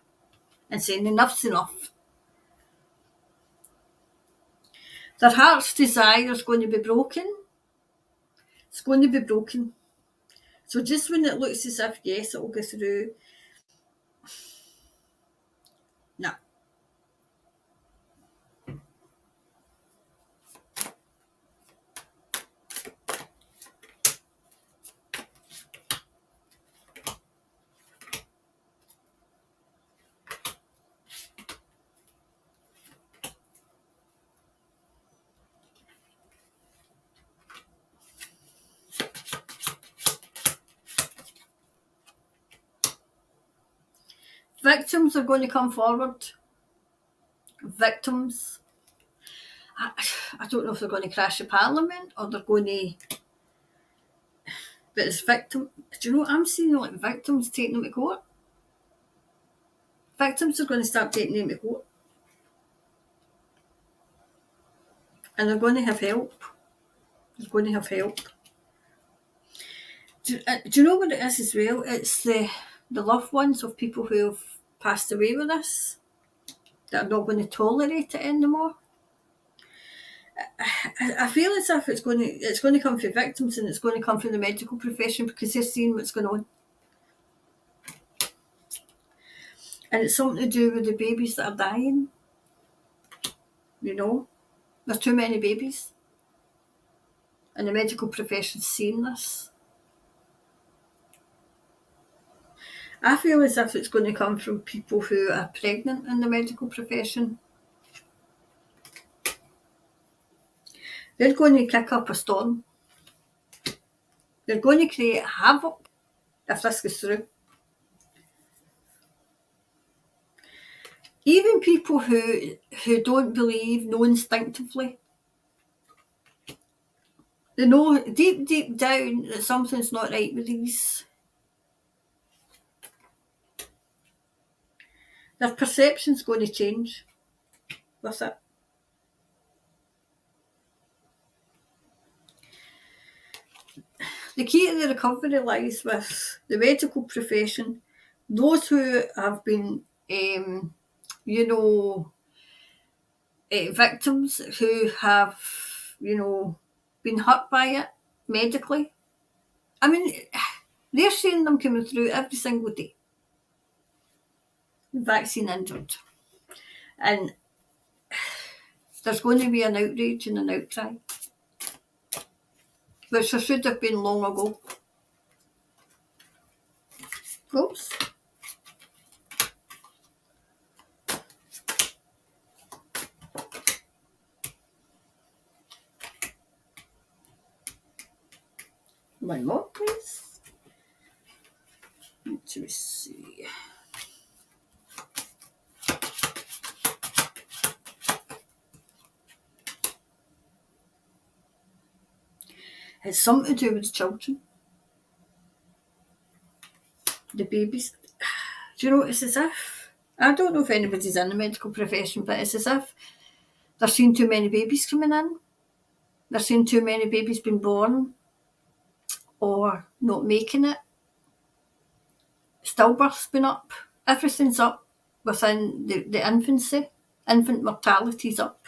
[SPEAKER 1] and saying enough's enough. Their heart's desire is going to be broken. It's going to be broken. So just when it looks as if, yes, it will go through, no. Victims are going to come forward. Victims. I don't know if they're going to crash the parliament or they're going to. But it's victim. Do you know what I'm seeing? Like victims taking them to court. Victims are going to start taking them to court. And they're going to have help. They're going to have help. Do you know what it is as well? It's the loved ones of people who have passed away with this that are not going to tolerate it anymore. I feel as if it's going to come from victims and it's going to come from the medical profession because they're seeing what's going on. And it's something to do with the babies that are dying. You know, there's too many babies. And the medical profession's seeing this. I feel as if it's going to come from people who are pregnant in the medical profession. They're going to kick up a storm. They're going to create havoc if this goes through. Even people who don't believe know instinctively. They know deep down that something's not right with these. Their perception's going to change with it. The key to the recovery lies with the medical profession, those who have been, victims who have, been hurt by it medically. I mean, they're seeing them coming through every single day. Vaccine injured. And there's going to be an outrage and an outcry, which there should have been long ago. Oops. One more, please. Let me see. It's something to do with the children. The babies. Do you know, it's as if, I don't know if anybody's in the medical profession, but it's as if they're seeing too many babies coming in. They're seeing too many babies being born or not making it. Stillbirth's been up. Everything's up within the infancy. Infant mortality's up.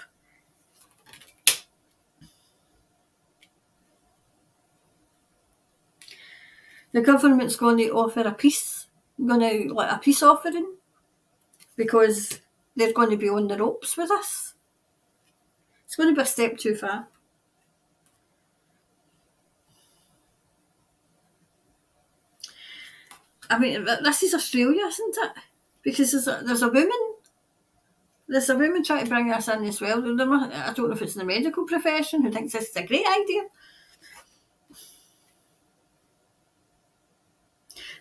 [SPEAKER 1] The government's going to offer a peace offering because they're going to be on the ropes with us. It's going to be a step too far. I mean, this is Australia, isn't it? Because there's a woman trying to bring us in as well. I don't know if it's in the medical profession who thinks this is a great idea.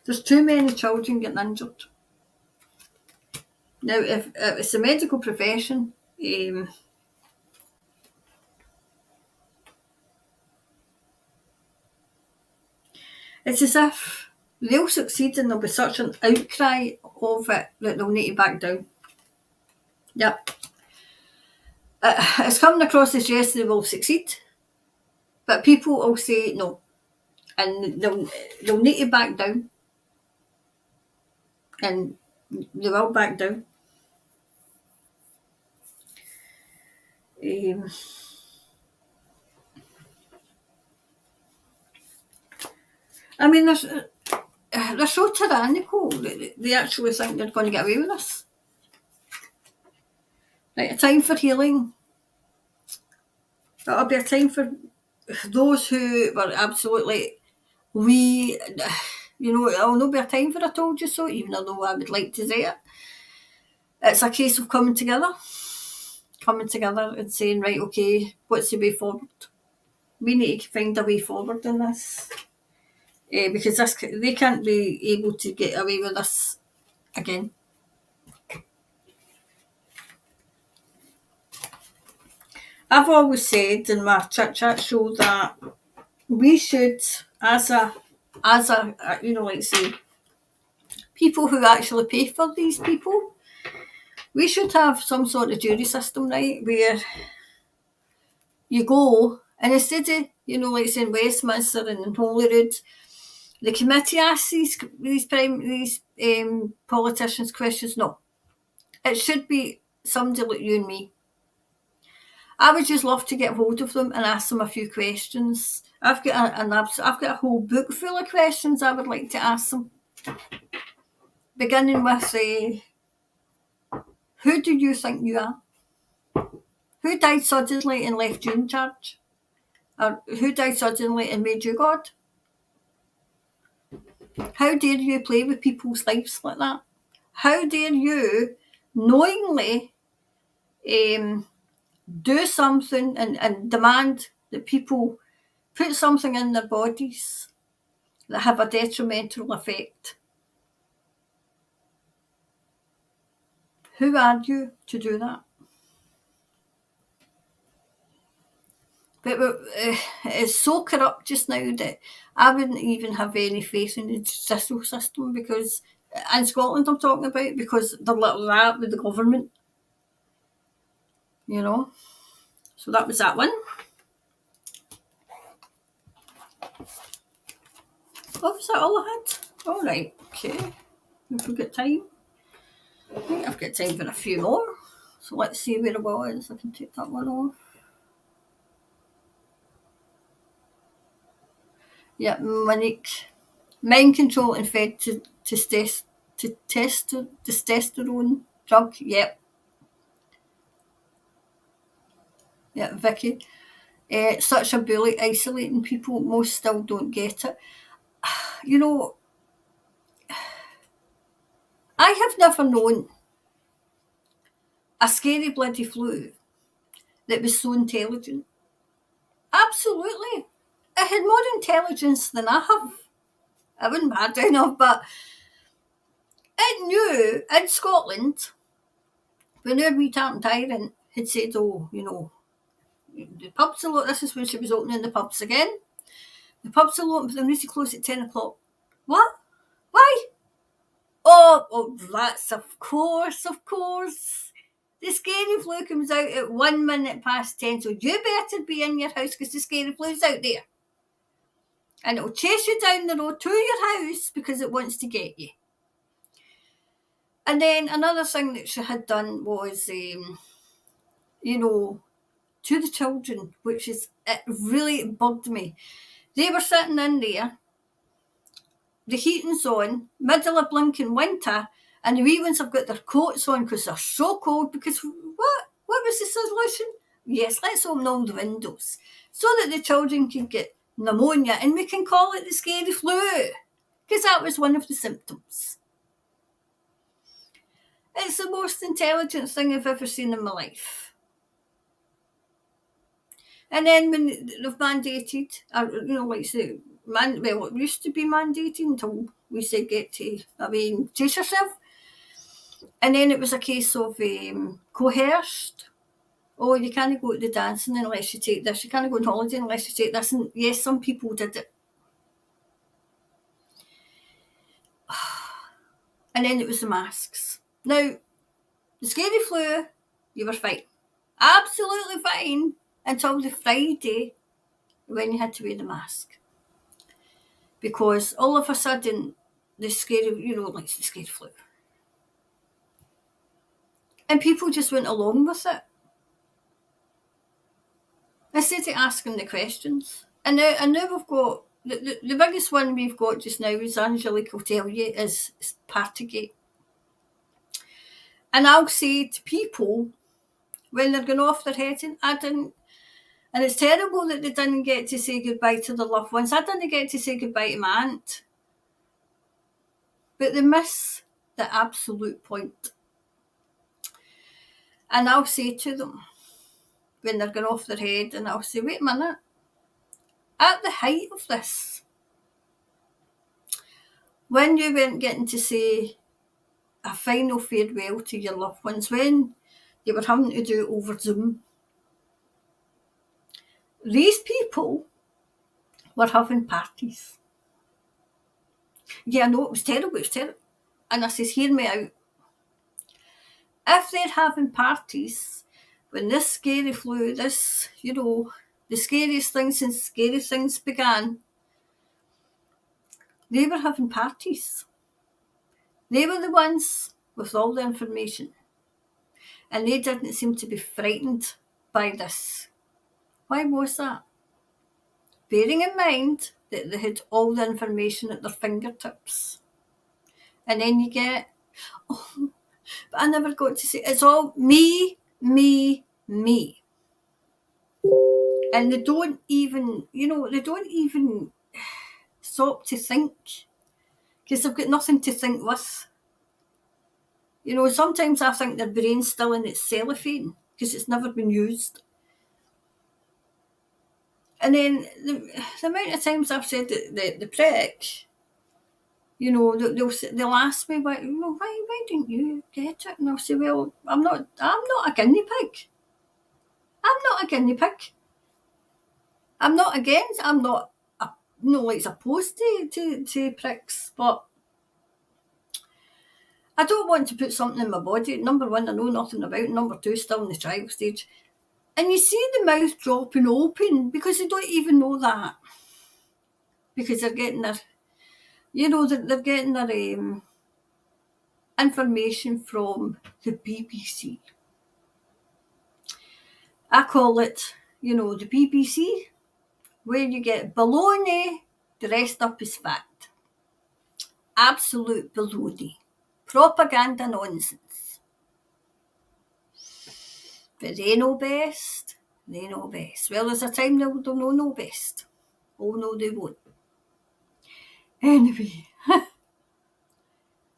[SPEAKER 1] There's too many children getting injured. Now, if it's a medical profession, it's as if they'll succeed and there'll be such an outcry of it that they'll need to back down. Yep. It's coming across as yes, they will succeed, but people will say no, and they'll need to back down, and they will back down. I mean, they're so tyrannical that they actually think they're going to get away with this. Like, a time for healing. It'll be a time for those who were absolutely it'll not be a time for I told you so, even though I would like to say it. It's a case of coming together and saying, right, okay, what's the way forward? We need to find a way forward in this. Because they can't be able to get away with this again. I've always said in my chat show that we should, as a like say, people who actually pay for these people, we should have some sort of jury system, right, where you go and instead of, like say in Westminster and in Holyrood, the committee asks these politicians questions. No, it should be somebody like you and me. I would just love to get hold of them and ask them a few questions. I've got a whole book full of questions I would like to ask them. Beginning with, who do you think you are? Who died suddenly and left you in charge? Or who died suddenly and made you God? How dare you play with people's lives like that? How dare you knowingly do something and demand that people put something in their bodies that have a detrimental effect? Who are you to do that? But it's so corrupt just now that I wouldn't even have any faith in the judicial system, because, in Scotland I'm talking about, because they're like that with the government. So that was that one. Oh, was that all I had? All right, okay. If we've got time. I think I've got time for a few more. So let's see where it was. I can take that one off. Yeah, Monique. Mind control and fed to testosterone drug. Yep. Yeah, Vicky. Such a bully, isolating people. Most still don't get it. I have never known a scary bloody flu that was so intelligent. Absolutely. It had more intelligence than I have. I wouldn't bad down of, but it knew in Scotland, when our wee tartan tyrant had said, the pubs are open. This is when she was opening the pubs again. The pubs are open, but they need to close at 10 o'clock. What? Why? Oh, that's of course. The scary flu comes out at 1 minute past 10, so you better be in your house because the scary flu's out there. And it'll chase you down the road to your house because it wants to get you. And then another thing that she had done was, to the children, it really bugged me. They were sitting in there, the heating's on, middle of blinking winter, and the wee ones have got their coats on because they're so cold. Because what was the solution? Yes, let's open all the windows so that the children can get pneumonia and we can call it the scary flu, because that was one of the symptoms. It's the most intelligent thing I've ever seen in my life. And then when they've mandated, like say, well, it used to be mandated until we said chase yourself. And then it was a case of coerced. Oh, you can't go to the dancing unless you take this. You can't go on holiday unless you take this. And yes, some people did it. And then it was the masks. Now, the scary flu, you were fine. Absolutely fine until the Friday when you had to wear the mask. Because all of a sudden, the scary, like the scary flu. And people just went along with it. Instead of asking the questions. And now we've got, the biggest one we've got just now, is Angelique will tell you, is Partygate. And I'll say to people, when they're going off their head, and it's terrible that they didn't get to say goodbye to their loved ones. I didn't get to say goodbye to my aunt. But they miss the absolute point. And I'll say to them, when they're going off their head, and I'll say, wait a minute, at the height of this, when you weren't getting to say a final farewell to your loved ones, when you were having to do it over Zoom, these people were having parties. Yeah, I know, it was terrible. And I says, hear me out. If they're having parties, when this scary flu, this, the scariest things since scary things began, they were having parties. They were the ones with all the information. And they didn't seem to be frightened by this. Why was that? Bearing in mind that they had all the information at their fingertips. And then you get, oh, but I never got to say, it's all me. And they don't even stop to think, because they've got nothing to think with. Sometimes I think their brain's still in its cellophane because it's never been used. And then the amount of times I've said that the prick, they'll ask me, why didn't you get it? And I'll say, well, I'm not a guinea pig. I'm not a guinea pig. I'm not like opposed to pricks, but I don't want to put something in my body. Number one, I know nothing about. Number two, still in the trial stage. And you see the mouth dropping open because they don't even know that. Because they're getting their, they're getting their information from the BBC. I call it, the BBC, where you get baloney dressed up as fact. Absolute baloney. Propaganda nonsense. But they know best. Well, there's a time they'll know best. Oh, no, they won't. Anyway.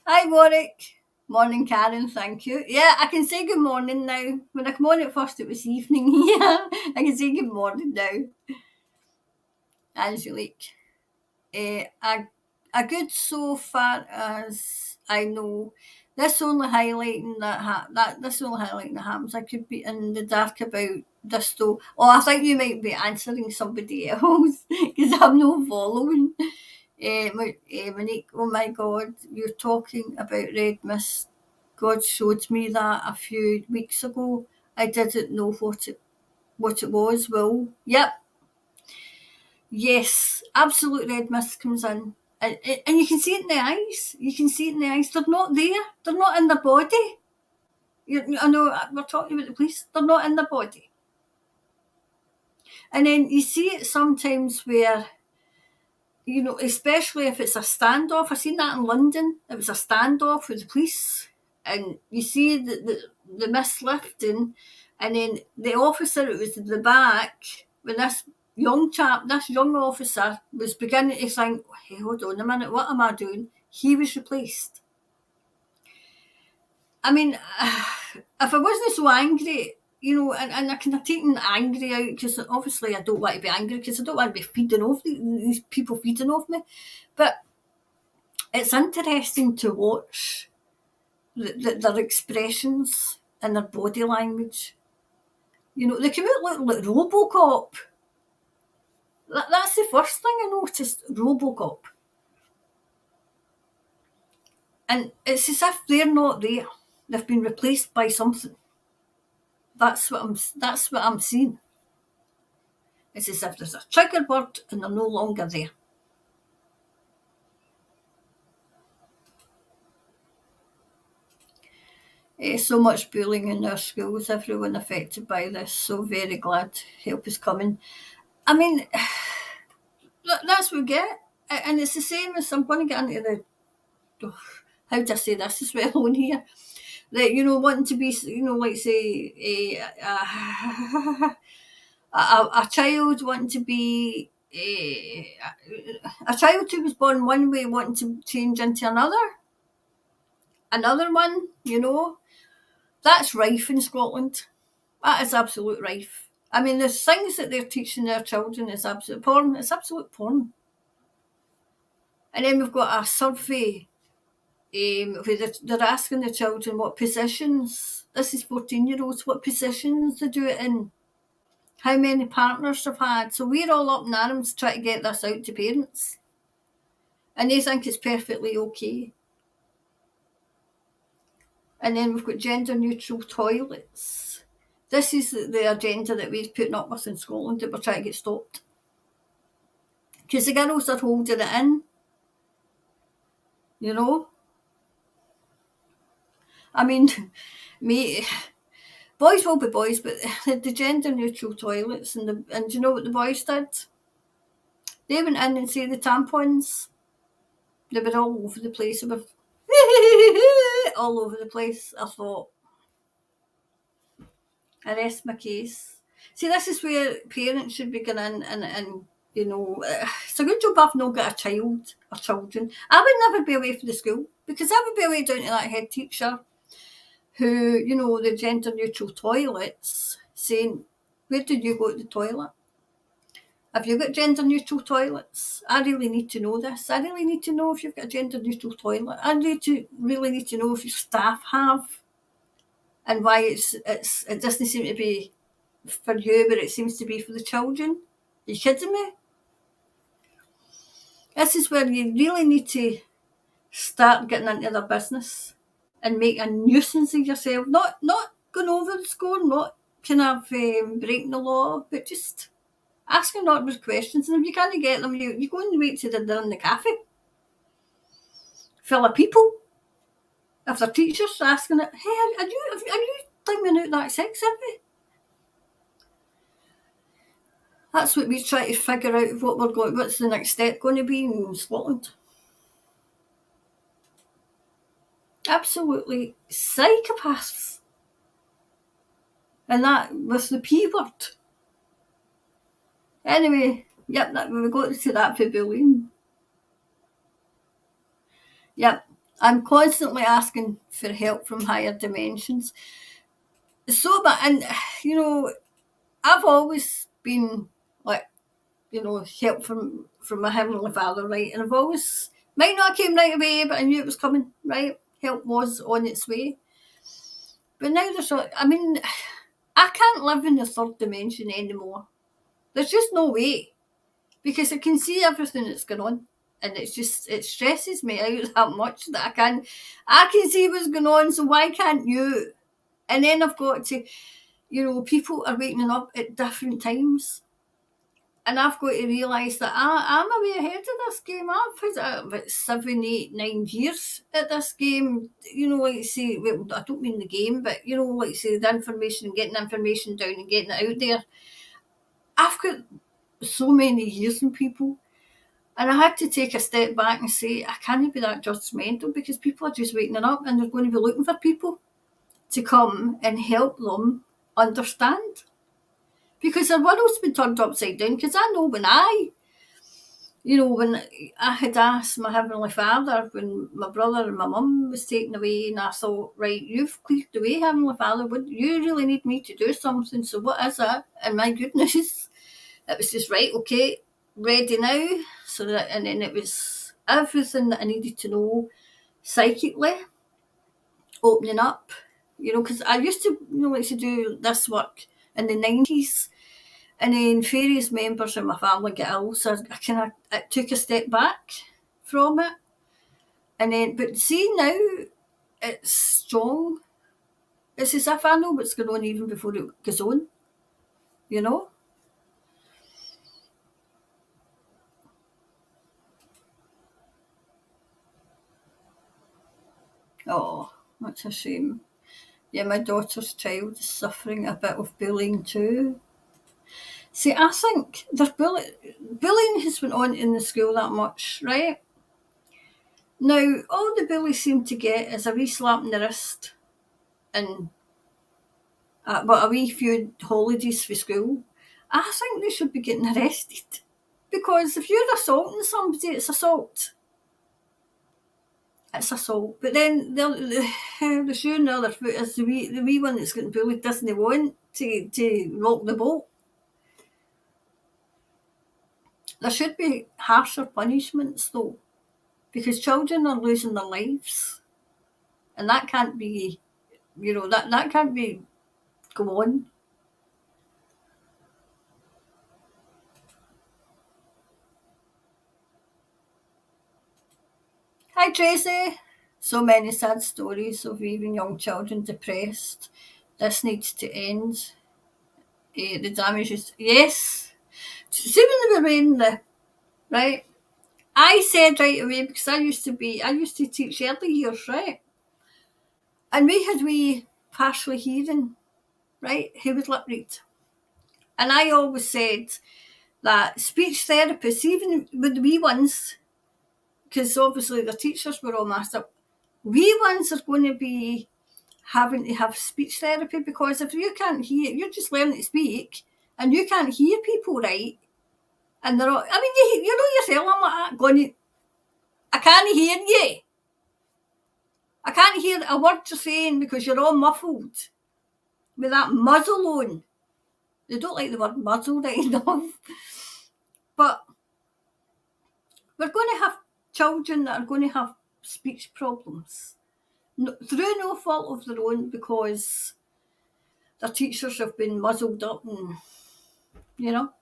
[SPEAKER 1] Hi, Warwick. Morning, Karen, thank you. Yeah, I can say good morning now. When I come on at first, it was evening. Yeah, I can say good morning now. Angelique. A good so far as I know. This only highlighting that happens. I could be in the dark about this though. Oh, I think you might be answering somebody else because I'm not following. Monique, oh my God, you're talking about red mist. God showed me that a few weeks ago. I didn't know what it was. Well, yep. Yes, absolute red mist comes in. And you can see it in the eyes. They're not there. They're not in the body. I know we're talking about the police. They're not in the body. And then you see it sometimes where, especially if it's a standoff. I seen that in London. It was a standoff with the police. And you see the mist lifting. And then the officer, it was in the back, when this young officer was beginning to think, hey, hold on a minute, what am I doing? He was replaced. I mean, if I wasn't so angry and I kind of taken angry out, because obviously I don't want to be angry, because I don't want to be feeding off these people feeding off me. But it's interesting to watch their expressions and their body language. They come out like Robocop. That's the first thing I noticed, Robocop. And it's as if they're not there. They've been replaced by something. That's what I'm seeing. It's as if there's a trigger word and they're no longer there. So much bullying in our schools, everyone affected by this. So very glad help is coming. I mean, that's what we get. And it's the same as, I'm going to get into how do I say this as well on here? That, wanting to be, like say, a child wanting to be, a child who was born one way wanting to change into another one, that's rife in Scotland. That is absolute rife. I mean, there's things that they're teaching their children is absolute porn. It's absolute porn. And then we've got a survey where they're asking the children what positions, this is 14-year-olds, what positions they do it in, how many partners they've had. So we're all up in arms trying to get this out to parents. And they think it's perfectly okay. And then we've got gender neutral toilets. This is the agenda that we're putting up with in Scotland that we're trying to get stopped. Because the girls are holding it in. I mean, boys will be boys, but the gender neutral toilets, and do you know what the boys did? They went in and said the tampons, they were all over the place. They were all over the place. I thought, I rest my case. See, this is where parents should be going in and it's a good job I've not got a child or children. I would never be away from the school, because I would be away down to that head teacher who, the gender neutral toilets, saying, where did you go to the toilet? Have you got gender neutral toilets? I really need to know this. I really need to know if you've got a gender neutral toilet. I really need to know if your staff have, and why it doesn't seem to be for you, but it seems to be for the children. Are you kidding me? This is where you really need to start getting into their business and make a nuisance of yourself. Not going over the score, not kind of breaking the law, but just asking awkward questions. And if you can't get them, you go and wait till they're in the cafe full of people. If their teachers asking it, hey, are you thinking out that sex survey? That's what we try to figure out, what's the next step going to be in Scotland. Absolutely psychopaths. And that was the P word. Anyway, yep, we got to that for bullying. Yep, I'm constantly asking for help from higher dimensions. So, and I've always been like, help from my Heavenly Father, right? And I've always, might not have came right away, but I knew it was coming, right? Help was on its way. But now I can't live in the third dimension anymore. There's just no way. Because I can see everything that's going on. And it stresses me out that much that I can see what's going on, so why can't you? And then I've got to, people are waking up at different times. And I've got to realise that I'm a way ahead of this game. I've had about 7, 8, 9 years at this game. Like say, well, I don't mean the game, but, like say the information, getting information down and getting it out there. I've got so many years in people. And I had to take a step back and say, I can't be that judgmental, because people are just waking up and they're going to be looking for people to come and help them understand. Because their world's been turned upside down. Because I know when I, when I had asked my Heavenly Father when my brother and my mum was taken away, and I thought, right, you've cleared the way, Heavenly Father, would you really need me to do something? So what is that? And my goodness, it was just right, okay, ready now. And then it was everything that I needed to know psychically, opening up, because I used to, like to do this work in the 90s. And then various members of my family get ill, so I took a step back from it. And then, but see now, it's strong. It's as if I know what's going on even before it goes on, you know? Oh, that's a shame. Yeah, my daughter's child is suffering a bit of bullying too. See, I think bullying has been on in the school that much, right? Now, all the bullies seem to get is a wee slap in the wrist and but a wee few holidays for school. I think they should be getting arrested. Because if you're assaulting somebody, it's assault. It's assault. But then the shoe on the other foot is the wee one that's getting bullied doesn't want to rock the boat. There should be harsher punishments though, because children are losing their lives. And that can't be, that can't be go on. Hi Tracy. So many sad stories of even young children depressed. This needs to end. The damage is yes. See when they were in the right. I said right away because I used to teach early years, right? And we partially hearing, right? Who would lip read. And I always said that speech therapists, even with the wee ones, because obviously the teachers were all messed up, wee ones are going to be having to have speech therapy because if you can't hear, you're just learning to speak and you can't hear people right. And they're all, I mean, you know yourself, I'm like that, going, I can't hear you. I can't hear a word you're saying because you're all muffled with that muzzle on. They don't like the word muzzle right enough. But we're going to have children that are going to have speech problems through no fault of their own because their teachers have been muzzled up and, you know.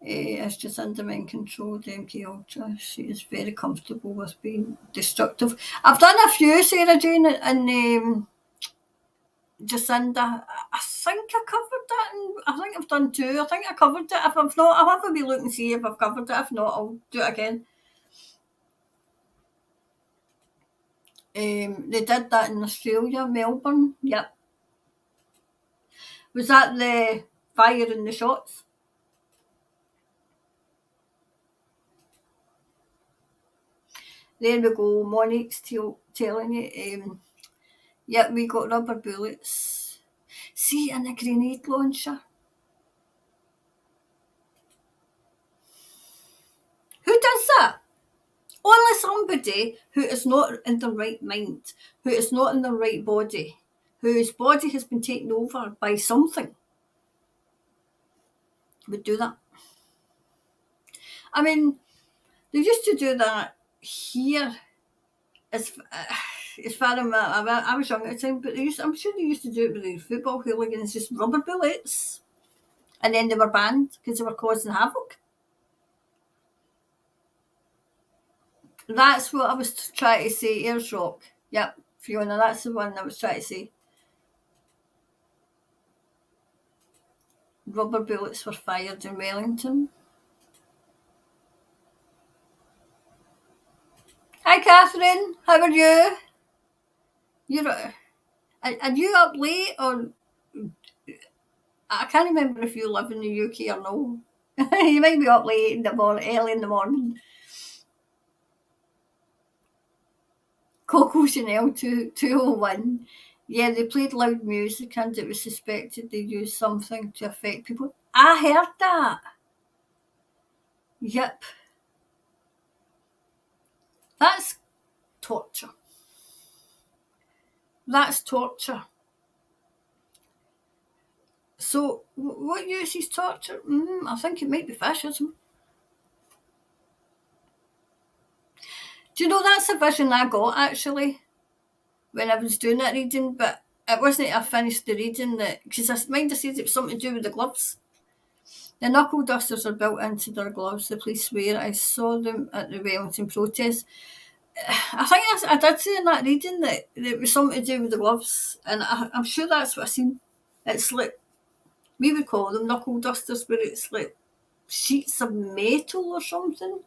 [SPEAKER 1] Is just under mind control, the MK Ultra. She is very comfortable with being destructive. I've done a few, Sarah Jane, and Jacinda. I think I covered that, and I think I've done two. I think I covered it. If I've not, I'll have a wee look and see if I've covered it. If not, I'll do it again. They did that in Australia, Melbourne. Yep. Was that the fire and the shots? There we go. Monique's telling you. Yep, we got rubber bullets. See, and a grenade launcher. Who does that? Only somebody who is not in the right mind, who is not in the right body, whose body has been taken over by something, would do that. I mean, they used to do that here as far as I was young at the time, but I'm sure they used to do it with the football hooligans, just rubber bullets. And then they were banned because they were causing havoc. That's what I was trying to say, Ayers Rock. Yep, Fiona, that's the one I was trying to say. Rubber bullets were fired in Wellington. Hi, Catherine. How are you? Are you up late or I can't remember if you live in the UK or no. You might be up late in the morning, early in the morning. Coco Chanel 201. Yeah, they played loud music and it was suspected they used something to affect people. I heard that. Yep. That's torture. That's torture. So, what use is torture? I think it might be fascism. Do you know that's a vision I got actually when I was doing that reading, but it wasn't. I finished the reading that because I mind I said it was something to do with the gloves. The knuckle dusters are built into their gloves. The police swear I saw them at the Wellington protest. I think I did say in that reading that it was something to do with the gloves, and I'm sure that's what I seen. It's like we would call them knuckle dusters, where it's like sheets of metal or something.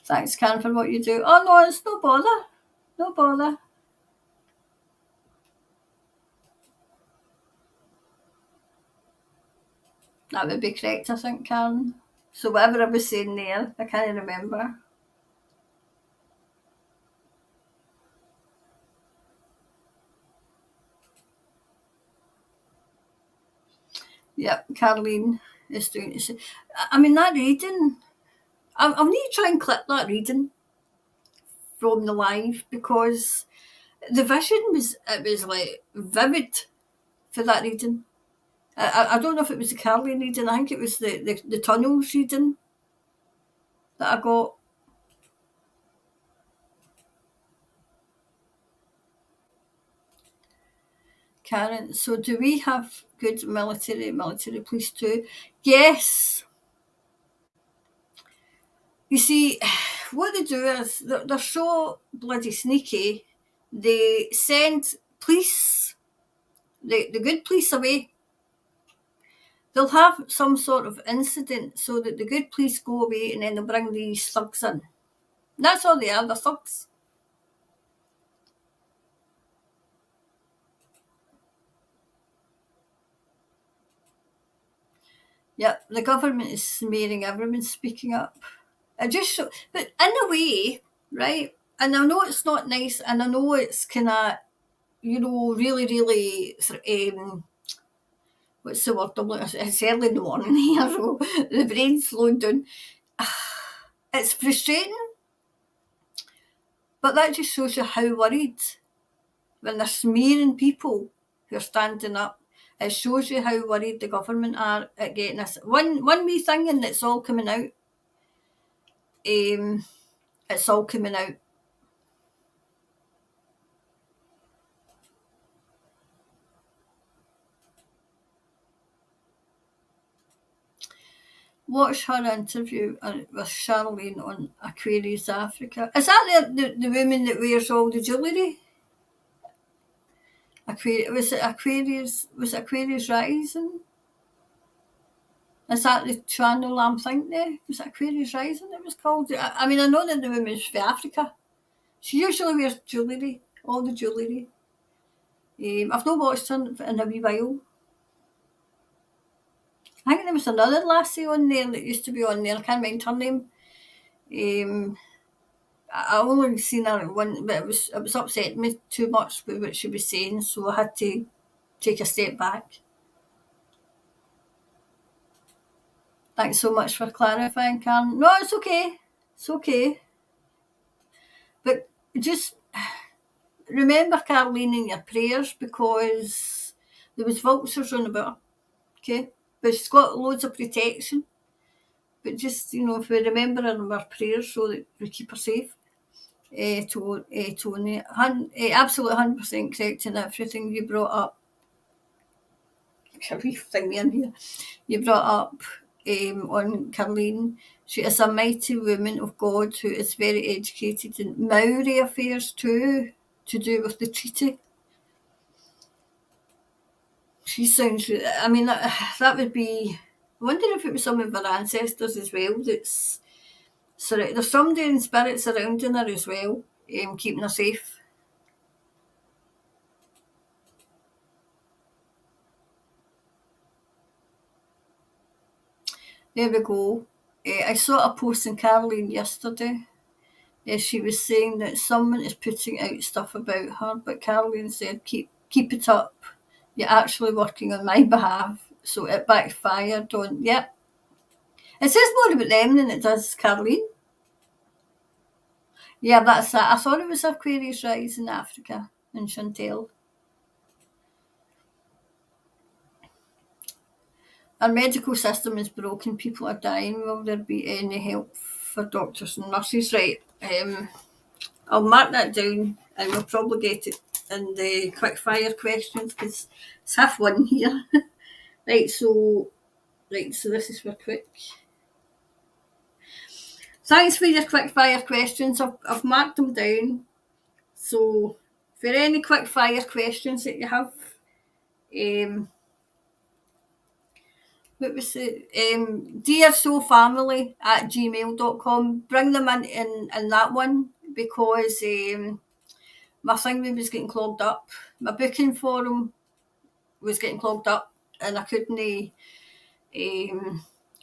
[SPEAKER 1] Thanks, Karen, for what you do. Oh no, it's no bother. No bother. That would be correct, I think, Karen. So whatever I was saying there, I can't remember. Yep, Caroline is doing it. I mean, that reading, I'll need to try and clip that reading from the live because the vision was like vivid for that reading. I don't know if it was the Caroline reading, I think it was the tunnels reading that I got. Karen, so do we have good military police too? Yes. You see, what they do is they're so bloody sneaky. They send police, the good police away. They'll have some sort of incident so that the good police go away and then they'll bring these thugs in. That's all they are, they're thugs. Yep, the government is smearing everyone speaking up. It just show, but in a way, right? And I know it's not nice, and I know it's kind of, really, really sort of, what's the word? It's early in the morning here, so the brain's slowing down. It's frustrating, but that just shows you how worried when they're smearing people who are standing up. It shows you how worried the government are at getting this. One wee thing, and it's all coming out. It's all coming out. Watch her interview with Charlene on Aquarius Africa. Is that the woman that wears all the jewellery? Was it Aquarius? Was it Aquarius Rising? Is that the channel I'm thinking of? Was it Aquarius Rising it was called? I mean, I know that the woman's from Africa. She usually wears jewellery, all the jewellery. I've not watched her in a wee while. I think there was another lassie on there that used to be on there. I can't mind her name. I only seen her one, but it was upsetting me too much with what she was saying, so I had to take a step back. Thanks so much for clarifying, Karen. No, it's okay. It's okay. But just remember Caroline in your prayers because there was vultures on about her, okay? But she's got loads of protection. But just, if we remember her in our prayers so that we keep her safe. Tony, absolutely 100% correct in everything you brought up. A wee thing in here. You brought up on Caroline. She is a mighty woman of God who is very educated in Maori affairs too, to do with the treaty. She sounds, I mean, that would be, I wonder if it was some of her ancestors as well that's, there's somebody in spirit surrounding her as well, keeping her safe. There we go. I saw a post in Caroline yesterday. She was saying that someone is putting out stuff about her, but Caroline said, keep it up. You're actually working on my behalf, so it backfired on. Yep. It says more about them than it does Caroline. Yeah, that's that. I thought it was Aquarius Rise in Africa and Chantel. Our medical system is broken. People are dying. Will there be any help for doctors and nurses? Right. I'll mark that down and we'll probably get it in the quick fire questions because it's half one here. right, so this is for quick. Thanks for your quick fire questions. I've marked them down. So for any quick fire questions that you have, what was it? dearsofamily@gmail.com. Bring them in that one because my thing was getting clogged up. My booking form was getting clogged up and I couldn't,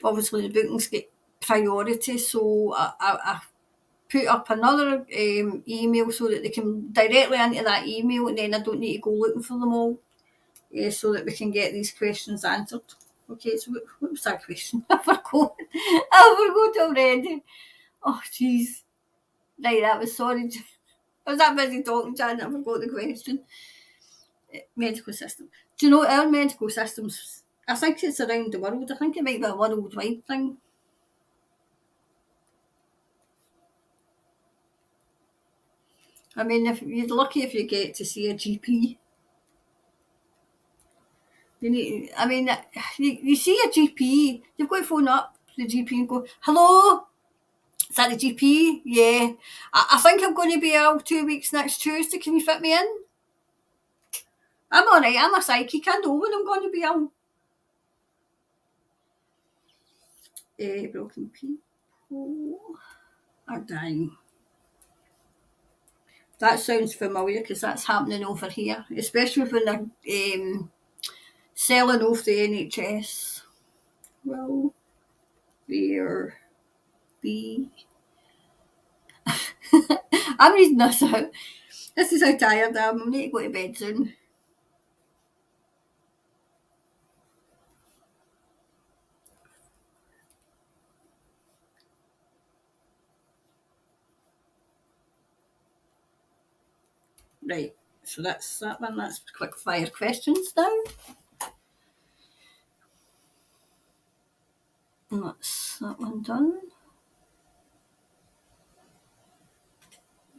[SPEAKER 1] obviously the bookings get priority, so I put up another email so that they can directly into that email and then I don't need to go looking for them all, so that we can get these questions answered. Okay, so what was that question? I forgot. I forgot already. Oh, jeez. Right, that was sorry. I was that busy talking, Jan, I forgot the question. Medical system. Do you know our medical systems? I think it's around the world. I think it might be a worldwide thing. I mean, if you're lucky if you get to see a GP. You need. I mean, you see a GP, you've got to phone up the GP and go, "Hello, is that the GP? Yeah, I think I'm going to be ill 2 weeks next Tuesday. Can you fit me in? I'm all right. I'm a psychic. I know when I'm going to be ill." Broken people are dying. That sounds familiar because that's happening over here, especially when they're selling off the NHS. Will there be? I'm reading this out. This is how tired I am. I need to go to bed soon. Right, so that's that one. That's quick fire questions now. And that's that one done.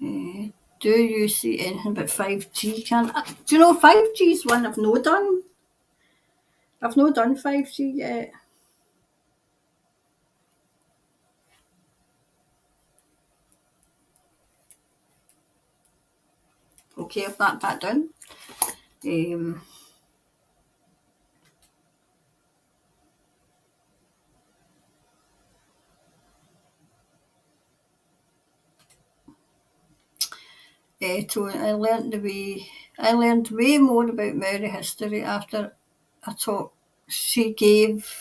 [SPEAKER 1] Do you see anything about 5G? Do you know 5G is one I've not done? I've not done 5G yet. Okay, I've marked that down. I learned way more about Maori history after a talk she gave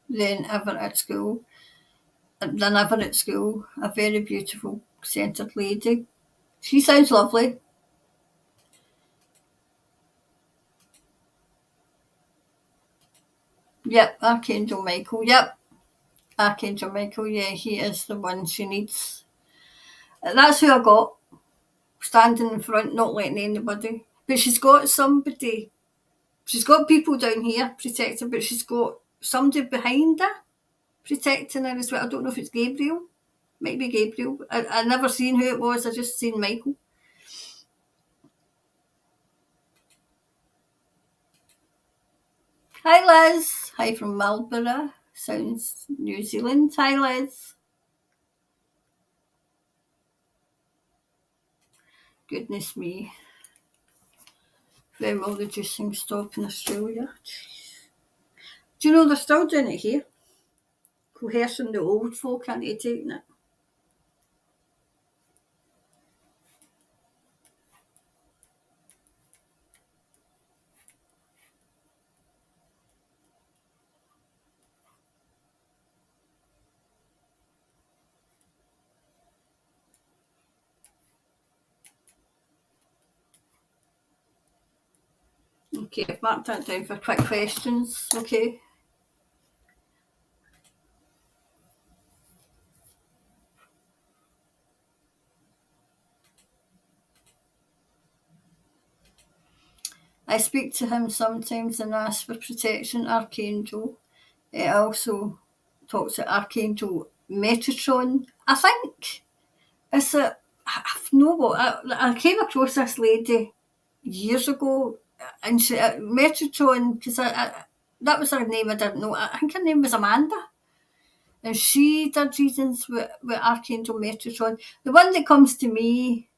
[SPEAKER 1] than ever at school. A very beautiful, centred lady. She sounds lovely. Yep, Archangel Michael. Yep, Archangel Michael. Yeah, he is the one she needs. That's who I got, standing in front, not letting anybody. But she's got somebody. She's got people down here protecting, but she's got somebody behind her protecting her as well. I don't know if it's Gabriel. Might be Gabriel. I never seen who it was. I just seen Michael. Hi, Liz. Hi from Marlborough. Sounds New Zealand. Hi, Liz. Goodness me. When will the juicing stop in Australia? Do you know they're still doing it here? Coercing the old folk into taking it. Okay, I've marked that down for quick questions. Okay. I speak to him sometimes and ask for protection, Archangel. It also talks to Archangel Metatron. I think it's a. I've no what I came across this lady years ago, and she Metatron because that was her name. I didn't know. I think her name was Amanda, and she did readings with Archangel Metatron. The one that comes to me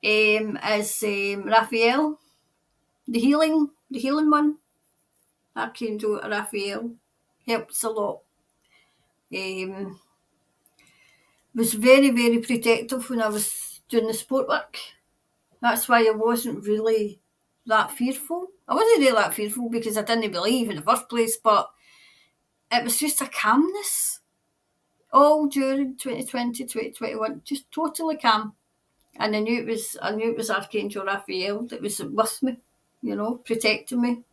[SPEAKER 1] is Raphael, the healing one. Archangel Raphael helps a lot. Was very, very protective when I was doing the sport work. That's why I wasn't really that fearful. I wasn't really that fearful because I didn't believe in the first place, but it was just a calmness all during 2020, 2021, just totally calm. And I knew it was Archangel Raphael that was with me, protecting me.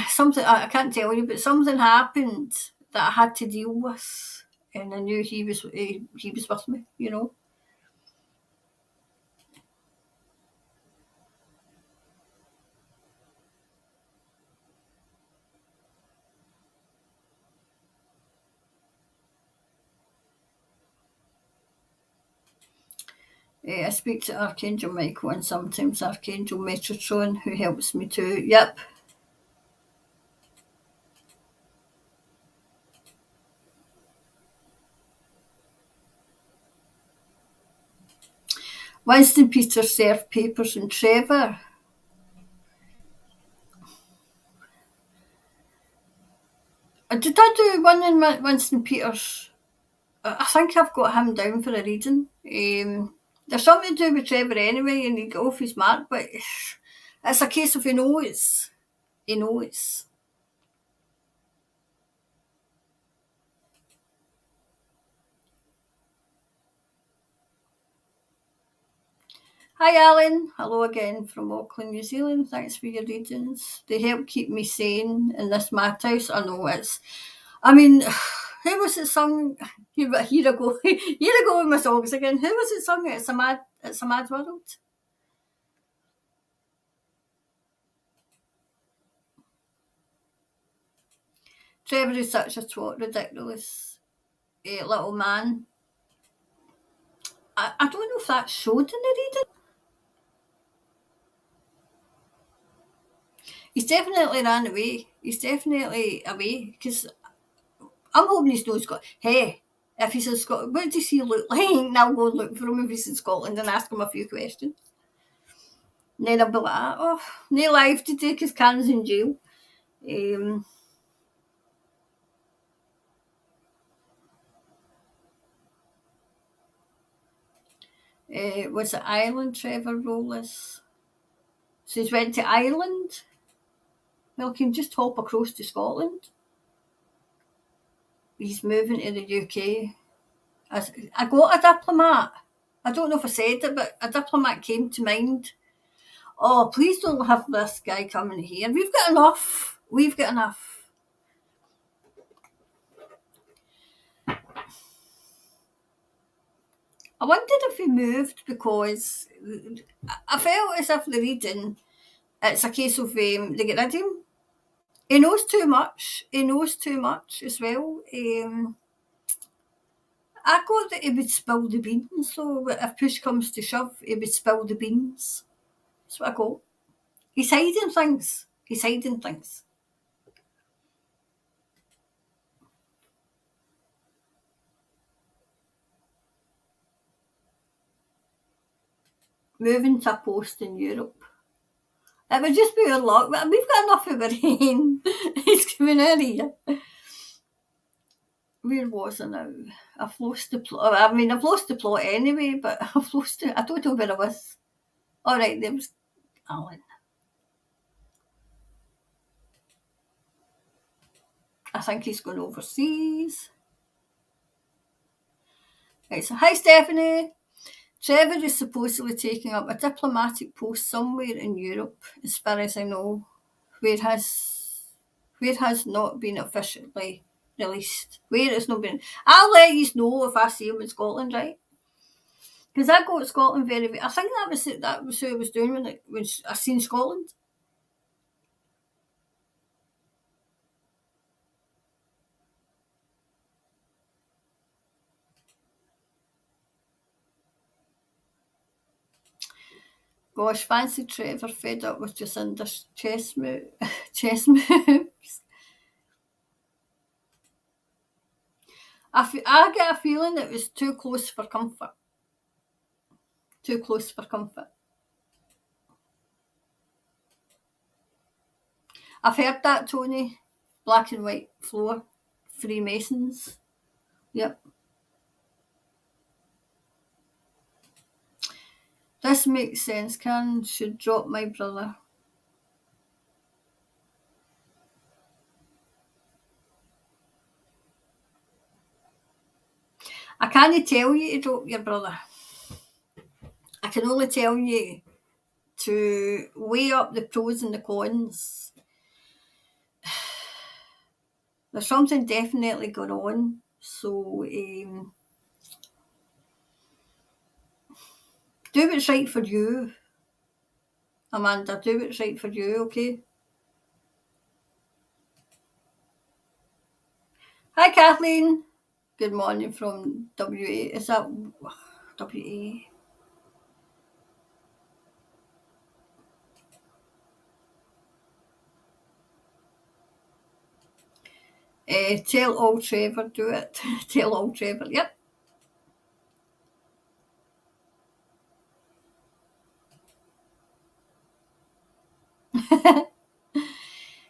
[SPEAKER 1] Something I can't tell you, but something happened that I had to deal with, and I knew he was with me. I speak to Archangel Michael and sometimes Archangel Metatron, who helps me too. Yep. Winston Peters served papers and Trevor. Did I do one in Winston Peters? I think I've got him down for a reading. There's something to do with Trevor anyway, and he got off his mark, but it's a case of he knows. He knows. Hi Alan, hello again from Auckland, New Zealand. Thanks for your readings. They help keep me sane in this madhouse. I know who was it sung? Here I go, here I go with my songs again. Who was it sung? It's a mad world. Trevor is such a twat, ridiculous little man. I don't know if that showed in the reading. He's definitely ran away. He's definitely away because I'm hoping he's not Scotland. Hey, if he's in Scotland, what does he look like? And I'll go and look for him if he's in Scotland and ask him a few questions. And then I'll be like, oh, no life today because Karen's in jail. Was it Ireland Trevor Rollis? So he's went to Ireland. Well, he can just hop across to Scotland. He's moving to the UK. I got a diplomat. I don't know if I said it, but a diplomat came to mind. Oh, please don't have this guy coming here. We've got enough. We've got enough. I wondered if he moved because I felt as if the reading, it's a case of they get rid of him. He knows too much. He knows too much as well. I got that he would spill the beans, so if push comes to shove, he would spill the beans. That's what I got. He's hiding things. He's hiding things. Moving to a post in Europe. It would just be our luck. We've got enough of the rain. It's coming in here. Where was I now? I've lost the plot. I've lost the plot anyway, but I've lost it. I don't know where I was. All right, there was Alan. I think he's going overseas. Right, so hi Stephanie. Trevor is supposedly taking up a diplomatic post somewhere in Europe, as far as I know, where has not been officially released. Where it's not been. I'll let you know if I see him in Scotland, right? Because I go to Scotland very. I think that was who I was doing when I seen Scotland. Gosh, fancy Trevor fed up with Jacinda's chess moves. I get a feeling it was too close for comfort. Too close for comfort. I've heard that, Tony. Black and white floor. Freemasons. Yep. This makes sense. Karen should drop my brother. I can't tell you to drop your brother. I can only tell you to weigh up the pros and the cons. There's something definitely going on. So do what's right for you, Amanda. Do what's right for you, okay? Hi, Kathleen. Good morning from WA. Is that WA? Tell all Trevor, do it. Tell all Trevor, yep.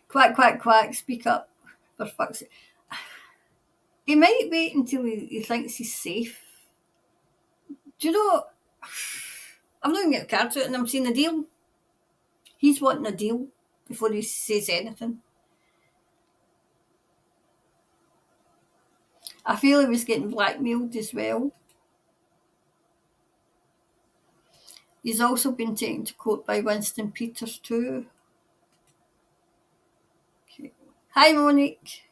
[SPEAKER 1] Quack, quack, quack, speak up, for fuck's sake. He might wait until he thinks he's safe. Do you know, I'm not even getting cards out and I'm seeing a deal. He's wanting a deal before he says anything. I feel he was getting blackmailed as well. He's also been taken to court by Winston Peters too. Okay. Hi, Monique.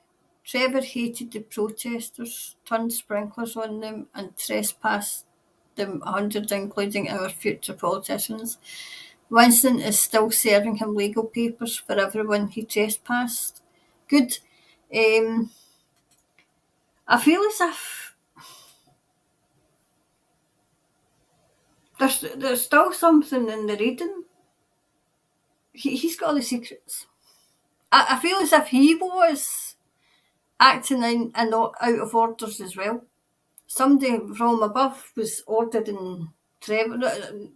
[SPEAKER 1] Trevor hated the protesters, turned sprinklers on them and trespassed them 100, including our future politicians. Winston is still serving him legal papers for everyone he trespassed. Good. I feel as if there's still something in the reading. He's got all the secrets. I feel as if he was acting in and not out of orders as well. Somebody from above was ordering Trevor.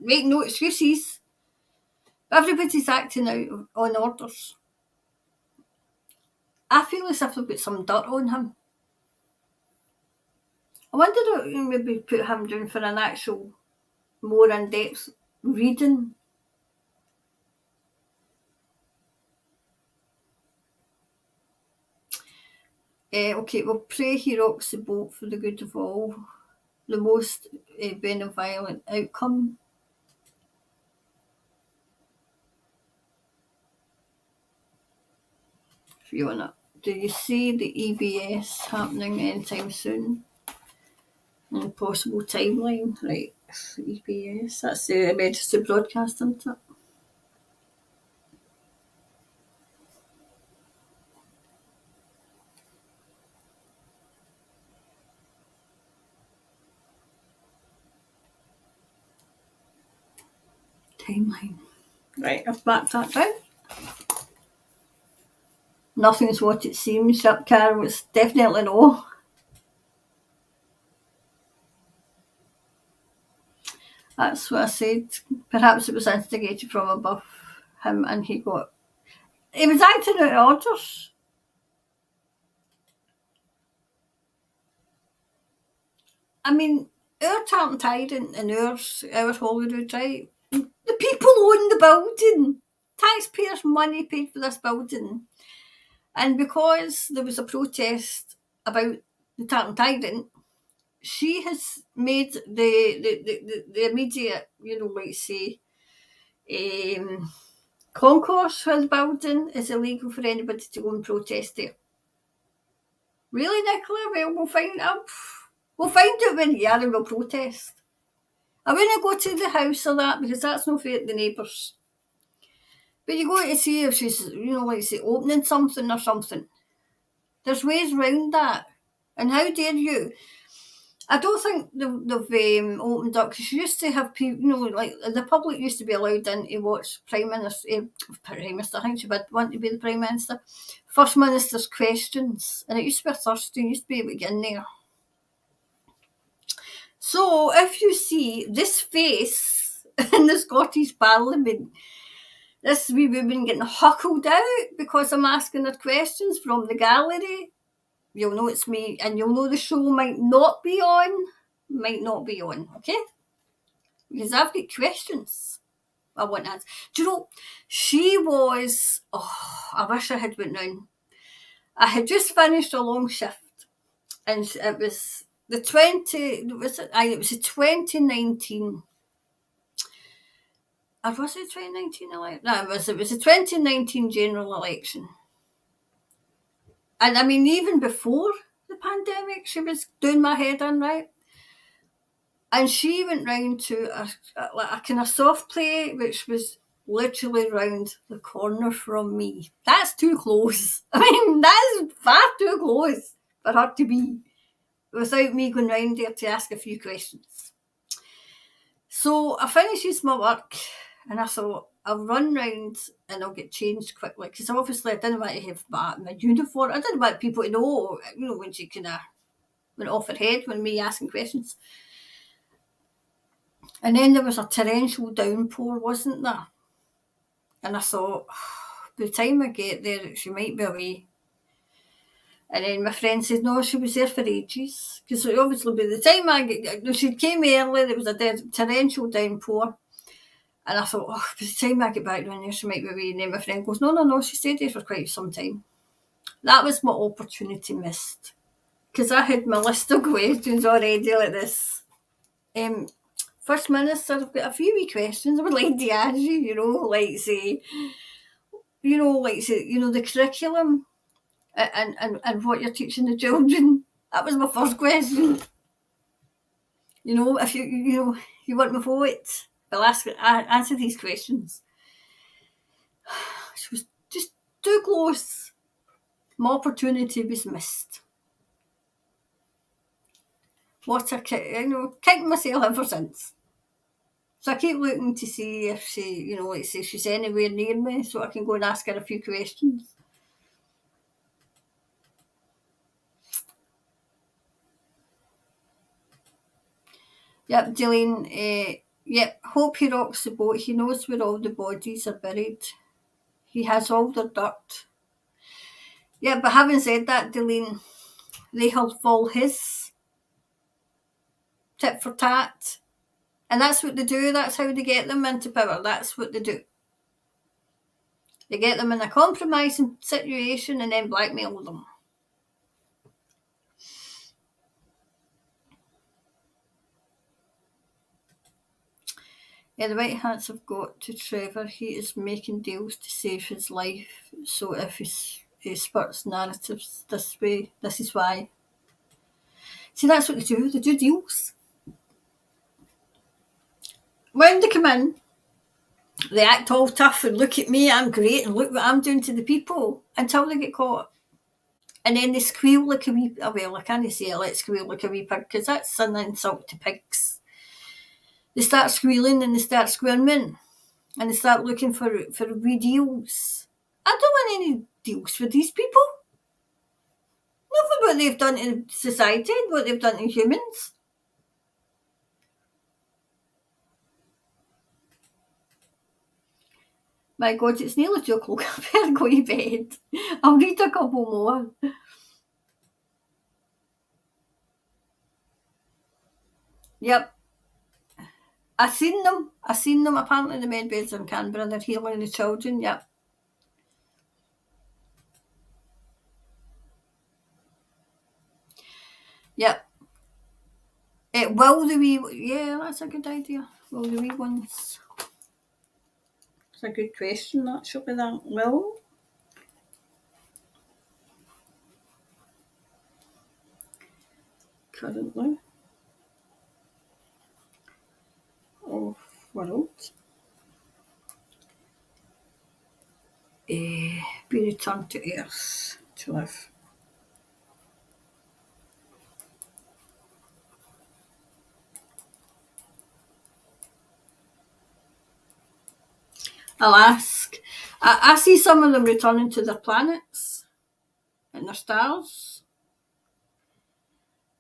[SPEAKER 1] Make no excuses. Everybody's acting out on orders. I feel as if they've got some dirt on him. I wonder if you maybe put him down for an actual more in-depth reading. Okay, we'll pray he rocks the boat for the good of all. The most benevolent outcome. Fiona, do you see the EBS happening anytime soon? And possible timeline, right? EBS, that's the emergency broadcast, isn't it? Timeline. Right, I've marked that down. Nothing's what it seems. That car was definitely no. That's what I said. Perhaps it was instigated from above him and he was acting out of orders. I mean, our Tartan Tyrant and our Holyrood, right? The people own the building. Taxpayers' money paid for this building. And because there was a protest about the Tartan Tyrant, she has made the immediate, like say, concourse for the building is illegal for anybody to go and protest there. Really, Nicola? Well, we'll find out. We'll find out when you are and we'll protest. I wouldn't go to the house or that because that's no fair to the neighbours. But you go to see if she's, like say, opening something or something. There's ways round that. And how dare you? I don't think they've opened up because you used to have people, like the public used to be allowed in to watch Prime Minister, I think she would want to be the Prime Minister, First Minister's questions. And it used to be a Thursday, you used to be able to get in there. So if you see this face in the Scottish Parliament, this wee woman getting huckled out because I'm asking her questions from the gallery, you'll know it's me, and you'll know the show might not be on, okay? Because I've got questions I want to ask. Do you know, she was, I wish I had went round. I had just finished a long shift, and it was the 2019, or was it 2019 election? No, it was the 2019 general election. And I mean, even before the pandemic, she was doing my head in, right? And she went round to a kind of soft play, which was literally round the corner from me. That's too close. I mean, that is far too close for her to be without me going round there to ask a few questions. So I finishes my work and I thought, I'll run round and I'll get changed quickly because obviously I didn't want to have my uniform. I didn't want people to know, when she kind of went off her head when me asking questions. And then there was a torrential downpour, wasn't there? And I thought, by the time I get there, she might be away. And then my friend said, no, she was there for ages. Because obviously by the time she came early, there was a torrential downpour. And I thought, by the time I get back down there, she might be away. And then my friend goes, no, she stayed there for quite some time. That was my opportunity missed. Because I had my list of questions already like this. First Minister, I've got a few wee questions I would like to ask you, the curriculum and what you're teaching the children. That was my first question. If you want my vote, I'll answer these questions. She was just too close. My opportunity was missed. Kicking myself ever since. So I keep looking to see if she, if she's anywhere near me so I can go and ask her a few questions. Yep, Jillian, hope he rocks the boat. He knows where all the bodies are buried. He has all the dirt. Yeah, but having said that, Jillian, they have all his tit for tat. And that's what they do. That's how they get them into power. That's what they do. They get them in a compromising situation and then blackmail them. Yeah, the White Hats have got to Trevor. He is making deals to save his life. So if he spurts narratives this way, this is why. See, that's what they do. They do deals. When they come in, they act all tough and look at me, I'm great, and look what I'm doing to the people until they get caught. And then they squeal like a wee, I can't say let's squeal like a wee pig because that's an insult to pigs. They start squealing and they start squirming and they start looking for wee deals. I don't want any deals with these people. Not for what they've done in society and what they've done to humans. My God, it's nearly 2 o'clock. I better go to bed. I'll read a couple more. Yep. I seen them. Apparently the med beds in Canberra, they're healing the children. Yep. Yep. Will the wee... Yeah, that's a good idea. Will the wee ones... It's a good question, actually, that. Will? Currently of world be returned to Earth to live. I'll ask. I see some of them returning to their planets and their stars.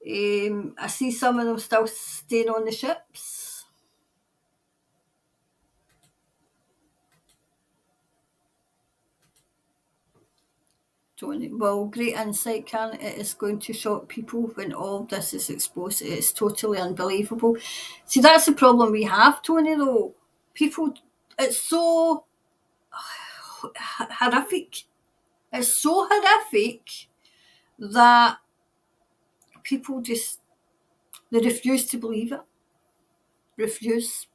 [SPEAKER 1] I see some of them still staying on the ships. Tony, well, great insight, Karen. It is going to shock people when all this is exposed. It's totally unbelievable. See, that's the problem we have, Tony, though. People, it's so horrific. It's so horrific that people just, they refuse to believe it. Refuse.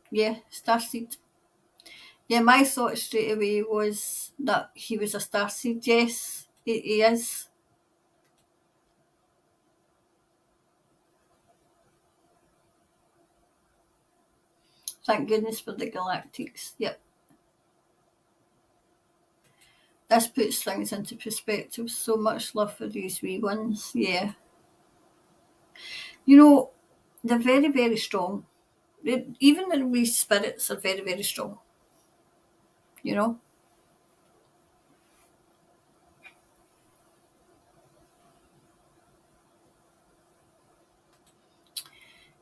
[SPEAKER 1] Yeah, starseed. Yeah, my thought straight away was that he was a starseed. Yes, he is. Thank goodness for the Galactics. Yep. This puts things into perspective. So much love for these wee ones. Yeah. You know, they're very, very strong. Even the wee spirits are very, very strong. You know?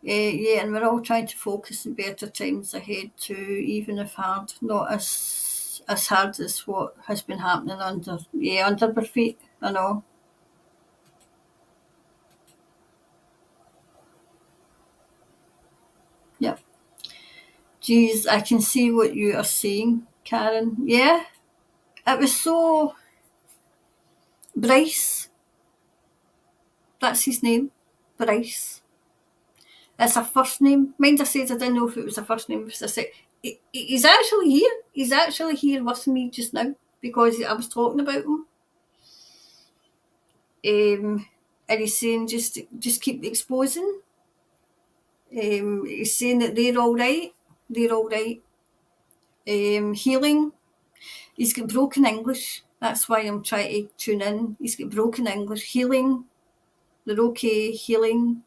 [SPEAKER 1] Yeah, and we're all trying to focus on better times ahead too, even if hard. Not as hard as what has been happening under our feet. I know. Yep. Geez, I can see what you are saying, Karen. Yeah, it was so... Bryce, that's his name, Bryce. It's a first name. Mind I said I didn't know if it was a first name. Because I said, he's actually here. He's actually here with me just now because I was talking about him. And he's saying just keep exposing. He's saying that they're all right. They're all right. Healing. He's got broken English. That's why I'm trying to tune in. He's got broken English. Healing. They're okay. Healing.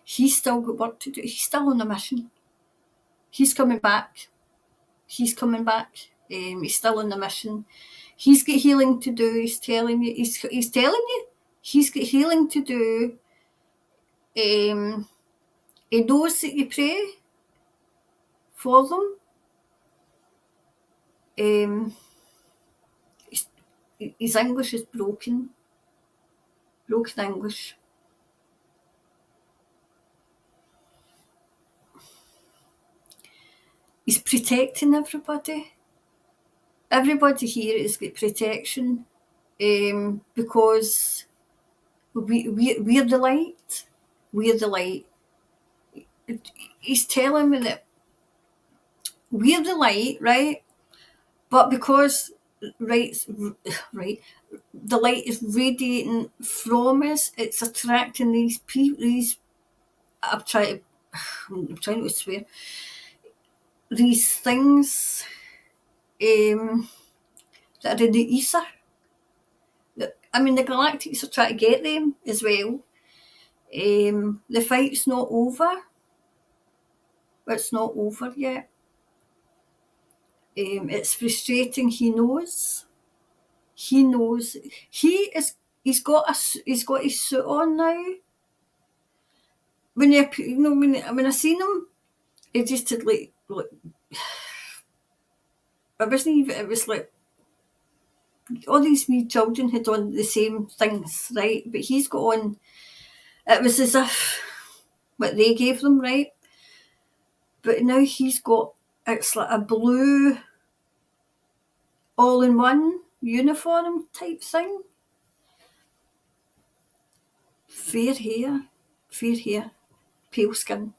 [SPEAKER 1] He's still got work to do. He's still on a mission. He's coming back. He's coming back. He's still on the mission. He's got healing to do. He's telling you. He's telling you. He's got healing to do. He knows that you pray for them. His English is broken. Broken English. He's protecting everybody. Everybody here has got protection because we're the light. We're the light. He's telling me that we're the light, right? But because right, the light is radiating from us, it's attracting these people. I'm trying not to swear. These things that are in the ether. I mean, the Galactics are trying to get them as well. The fight's not over. It's not over yet. It's frustrating. He knows. He knows. He's got his suit on now. When when I seen him, it just had like I wasn't even. It was like all these wee children had on the same things, right? But he's got on. It was as if what they gave them, right? But now he's got. It's like a blue all in one. uniform type thing. Fair hair, pale skin.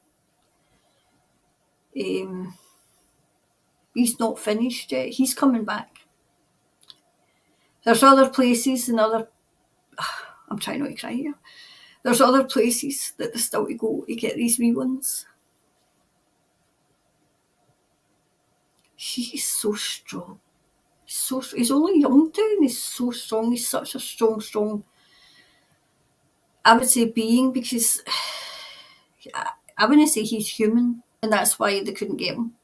[SPEAKER 1] He's not finished yet. He's coming back. There's other places and other. I'm trying not to cry here. There's other places that there's still to go to get these wee ones. He's so strong. He's only young too, and he's so strong. He's such a strong. I would say being, because I wouldn't say he's human, and that's why they couldn't get him.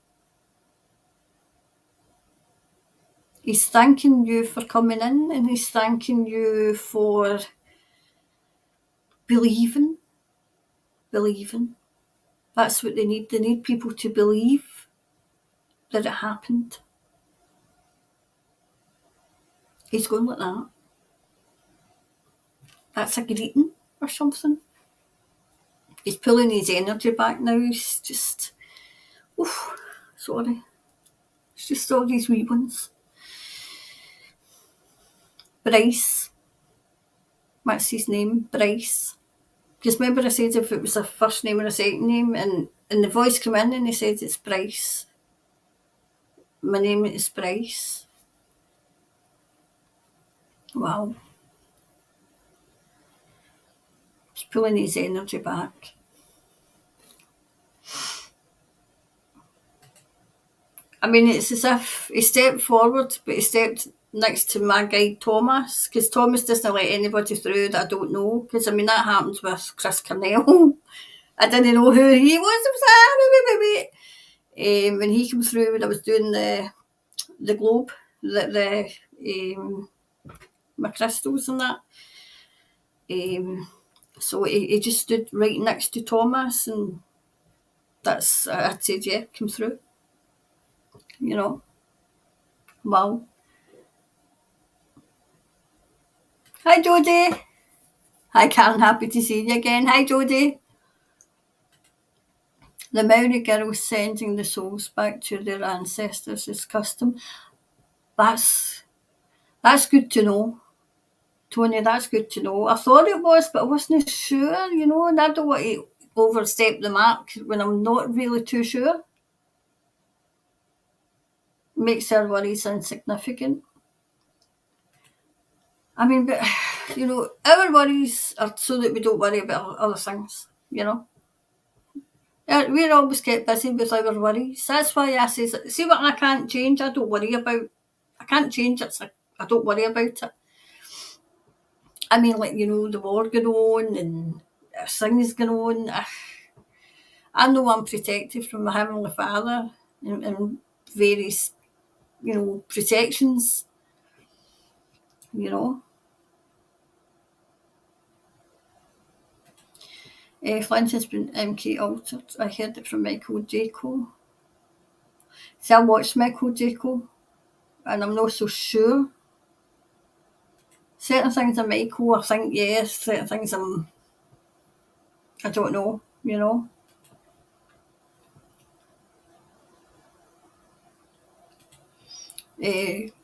[SPEAKER 1] He's thanking you for coming in, and he's thanking you for believing. That's what they need. They need people to believe that it happened. He's going like that. That's a greeting or something. He's pulling his energy back now. He's just, sorry. It's just all these wee ones. Bryce. That's his name, Bryce. Because remember I said if it was a first name or a second name, and the voice came in and he said it's Bryce. My name is Bryce. Wow. He's pulling his energy back. I mean, it's as if he stepped forward, but he stepped next to my guide Thomas, because Thomas doesn't let anybody through that I don't know, because I mean that happens with Chris Cornell. I didn't know who he was. When he came through, when I was doing the globe, my crystals and that, so he just stood right next to Thomas, and that's, I said, yeah, come through. You know, wow. Hi, Jodie. Hi, Karen. Happy to see you again. Hi, Jodie. The Maori girls sending the souls back to their ancestors is custom. That's good to know, Tony. That's good to know. I thought it was, but I wasn't sure. You know, and I don't want to overstep the mark when I'm not really too sure. Makes our worries insignificant. I mean, but, you know, our worries are so that we don't worry about other things, you know. We're always kept busy with our worries. That's why I say, see what I can't change, I don't worry about. I can't change it, so I don't worry about it. I mean, like, you know, the war going on and things going on. I know I'm protected from my Heavenly Father and various, you know, protections, you know. Flynn has been MK altered. I heard it from Michael Jaco. See, I watched Michael Jaco, and I'm not so sure. Certain things are Michael, I think yes. Certain things I don't know, you know.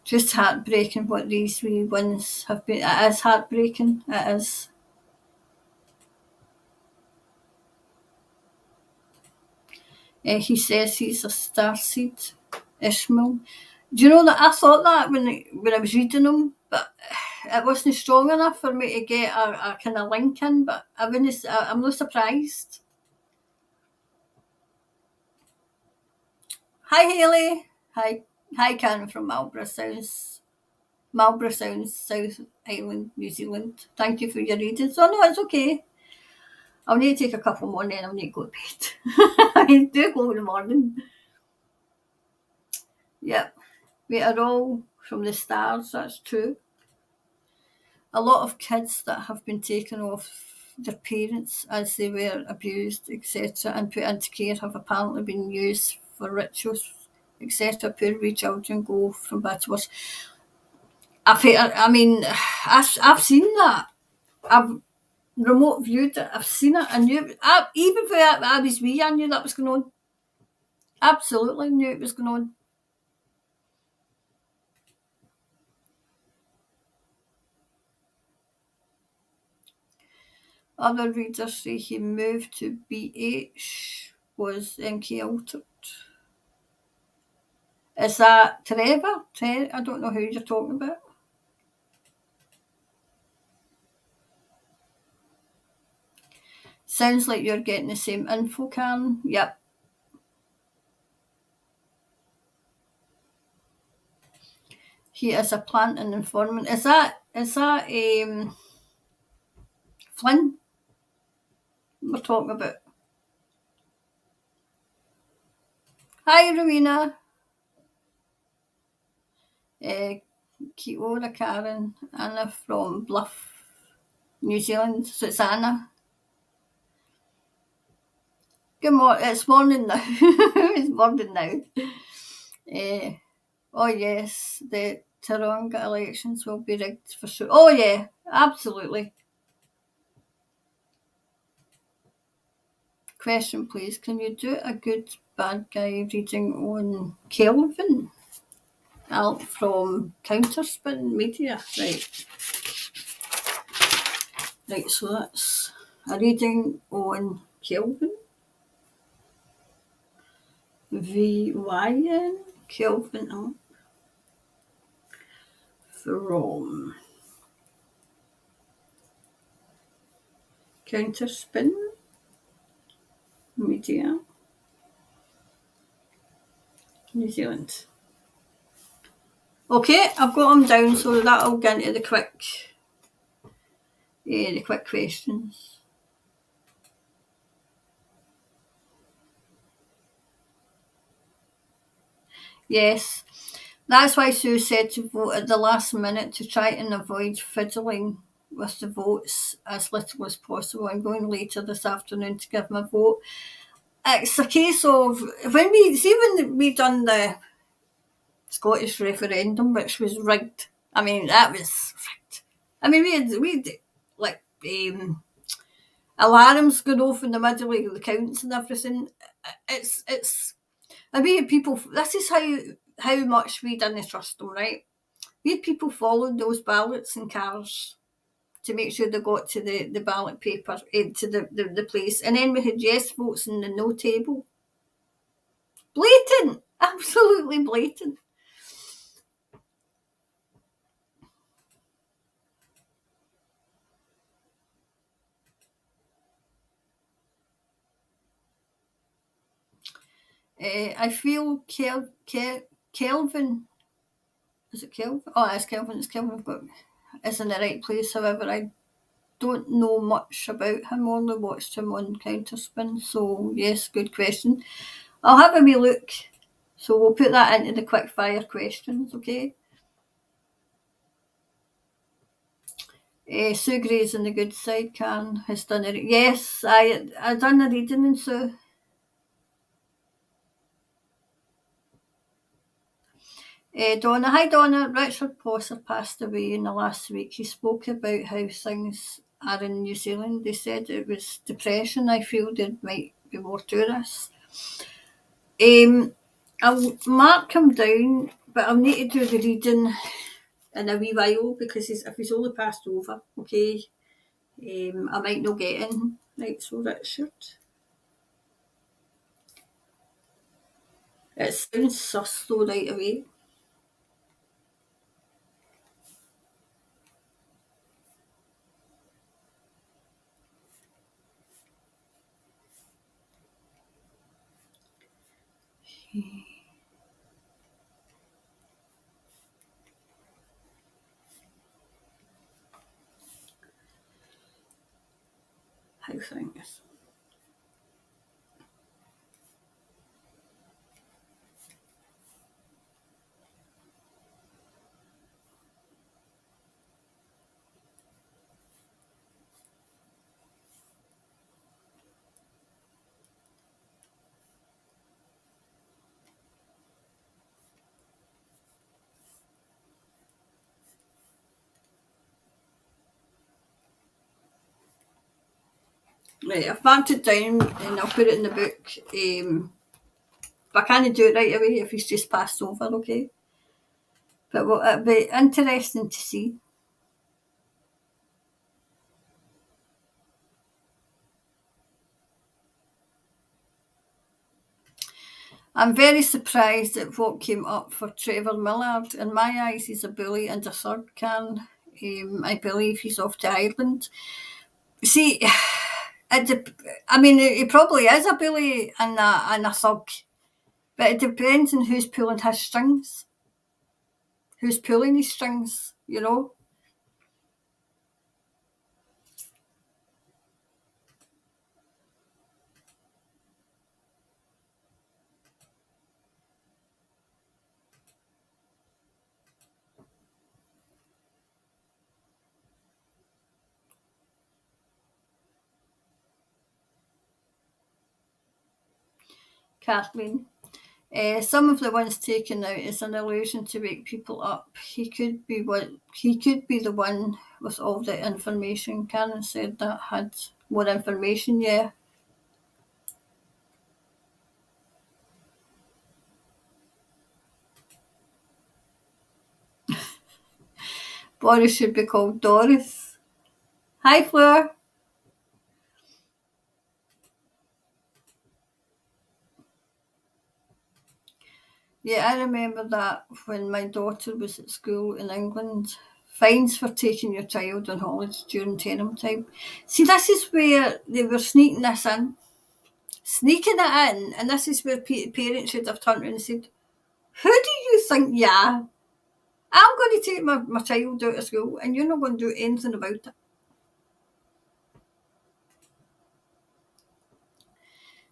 [SPEAKER 1] Just heartbreaking what these wee ones have been. It is heartbreaking. It is. He says he's a starseed, Ishmael. Do you know that I thought that when I was reading them, but it wasn't strong enough for me to get a kind of link in. But I'm not surprised. Hi, Hayley. Hi, Karen from Marlborough South, South Island, New Zealand. Thank you for your reading. So no, it's okay. I'll need to take a couple more, and then I'll need to go to bed. I do go in the morning. Yep, we are all from the stars. That's true. A lot of kids that have been taken off their parents as they were abused, etc., and put into care have apparently been used for rituals, etc. Poor wee children go from bad to worse. I mean, I've seen that. I've remote viewed it. I've seen it. I knew it. Even when I was wee, I knew that was going on. Absolutely knew it was going on. Other readers say he moved to BH, was MK altered. Is that Trevor? I don't know who you're talking about. Sounds like you're getting the same info, Karen. Yep. He is a plant and informant. Is that Flynn we're talking about? Hi, Rowena. Kia Karen. Anna from Bluff, New Zealand. So it's Anna. Good morning. It's morning now. It's morning now. Oh yes, the Taronga elections will be rigged for sure. Oh yeah, absolutely. Question please, can you do a good bad guy reading on Kelvin? Out from Counterspin Media, right. Right, so that's a reading on Kelvin. VYN Kelvin up from Counterspin Media, New Zealand. Okay, I've got them down, so that'll get into the quick questions. Yes, that's why Sue said to vote at the last minute to try and avoid fiddling with the votes as little as possible. I'm going later this afternoon to give my vote. It's a case of when we done the Scottish referendum, which was rigged. I mean, that was rigged. I mean, we had like alarms going off in the middle of the counts and everything. It's. I mean, people. This is how much we didn't trust them, right? We had people following those ballots in cars to make sure they got to the ballot paper, to the place. And then we had yes votes in the no table. Blatant. Absolutely blatant. I feel Kelvin. Is it Kelvin? Oh, it's Kelvin. It's Kelvin. But is in the right place. However, I don't know much about him. Only watched him on Counterspin. So yes, good question. I'll have a wee look. So we'll put that into the quick fire questions, okay? Sue Gray's on the good side. Karen has done it. Yes, I done the reading and Sue. Donna. Hi Donna. Richard Posser passed away in the last week. He spoke about how things are in New Zealand. They said it was depression. I feel there might be more to this. I'll mark him down, but I'll need to do the reading in a wee while because if he's only passed over, okay, I might not get in. Right, so Richard. It sounds sus though right away. How things. Right, I've marked it down and I'll put it in the book. But I can't do it right away if he's just passed over, okay? But it'll be interesting to see. I'm very surprised at what came up for Trevor Mallard. In my eyes, he's a bully and a thug, Karen. I believe he's off to Ireland. See, I mean, he probably is a bully and a thug, but it depends on who's pulling his strings, who's pulling his strings, you know. Kathleen. Some of the ones taken out is an illusion to wake people up. He could be the one with all the information. Karen said that had more information, yeah. Boris should be called Doris. Hi, Fleur. Yeah, I remember that when my daughter was at school in England. Fines for taking your child on holidays during term time. See, this is where they were sneaking this in. Sneaking it in, and this is where parents should have turned around and said, who do you think you are? I'm going to take my child out of school and you're not going to do anything about it.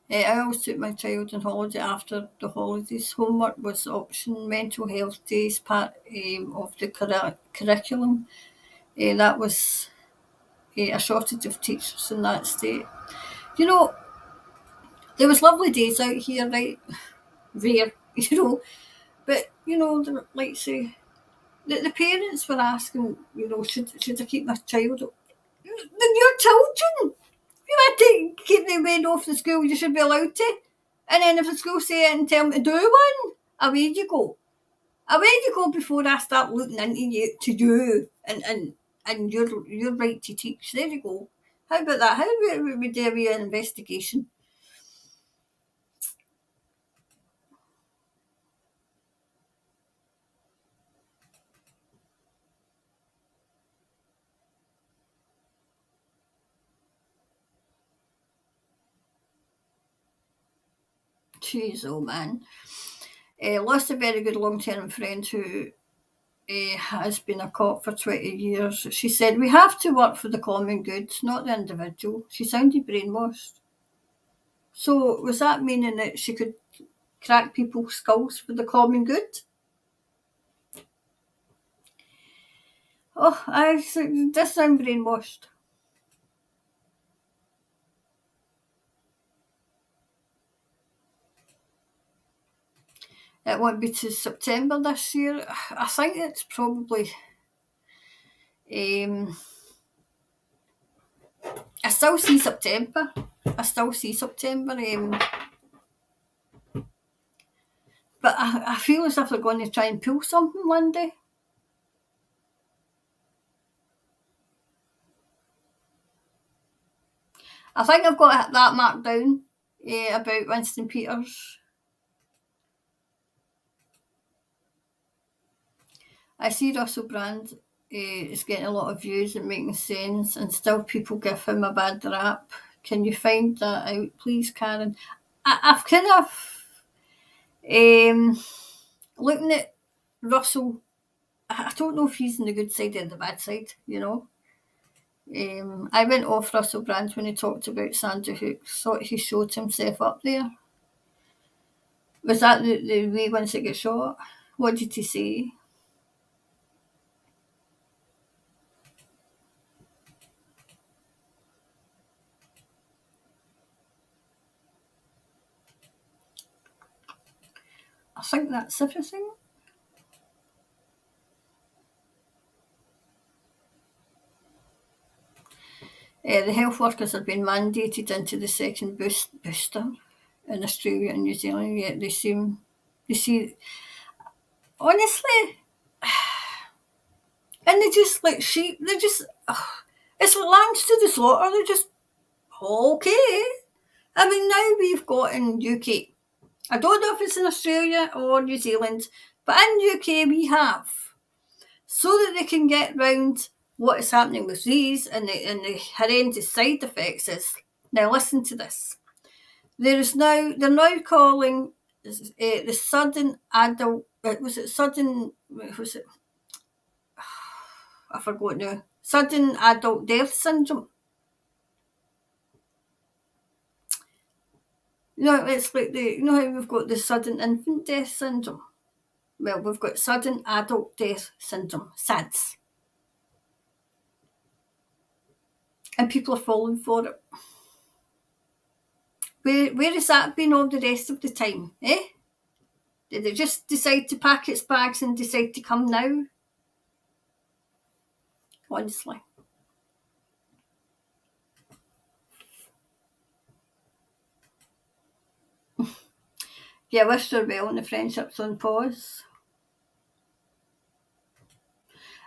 [SPEAKER 1] I always took my child on holiday after the holidays. Homework was option, mental health days part of the curriculum. That was a shortage of teachers in that state. You know, there was lovely days out here, right? Rare, but like say, the parents were asking, should I keep my child? Then your children. You had to keep them away off the school, you should be allowed to. And then if the school say it and tell them to do one, away you go. Away you go before I start looking into you to do and your right to teach. There you go. How about that? How about we do an investigation? Jeez, oh man. Lost a very good long term friend who has been a cop for 20 years. She said, we have to work for the common good, not the individual. She sounded brainwashed. So was that meaning that she could crack people's skulls for the common good? Oh, I this sound brainwashed. It won't be to September this year. I think it's probably. Um, I still see September. I still see September. But I feel as if they're going to try and pull something one day. I think I've got that marked down about Winston Peters. I see Russell Brand is getting a lot of views and making sense, and still people give him a bad rap. Can you find that out, please, Karen? I've kind of looking at Russell. I don't know if he's on the good side or the bad side. I went off Russell Brand when he talked about Sandy Hook. Thought he showed himself up there. Was that the wee ones that get shot? What did he say? I think that's everything. The health workers have been mandated into the second booster in Australia and New Zealand, yet they see, honestly, and they just like sheep, they just, it's like lambs to the slaughter, they're just, okay. I mean, now we've got in UK, I don't know if it's in Australia or New Zealand, but in UK we have, so that they can get round what is happening with these and the horrendous side effects is. Now listen to this. They're now calling the sudden adult. Was it sudden? Was it? I forgot now. Sudden adult death syndrome. It's like how we've got the sudden infant death syndrome. Well, we've got sudden adult death syndrome, SADS, and people are falling for it. Where has that been all the rest of the time, eh? Did it just decide to pack its bags and decide to come now? Honestly. Yeah, I wish they're well and the friendship's on pause.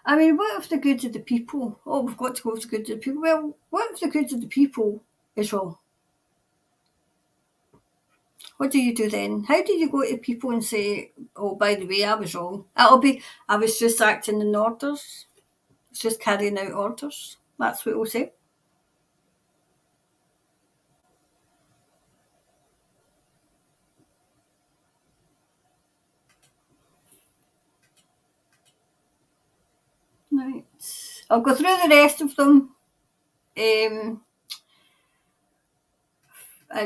[SPEAKER 1] I mean, what if the good of the people? Oh, we've got to go to the good of the people. Well, what if the good of the people is wrong? What do you do then? How do you go to people and say, oh, by the way, I was wrong? I was just acting in orders. It's just carrying out orders. That's what we'll say. Right. I'll go through the rest of them. And I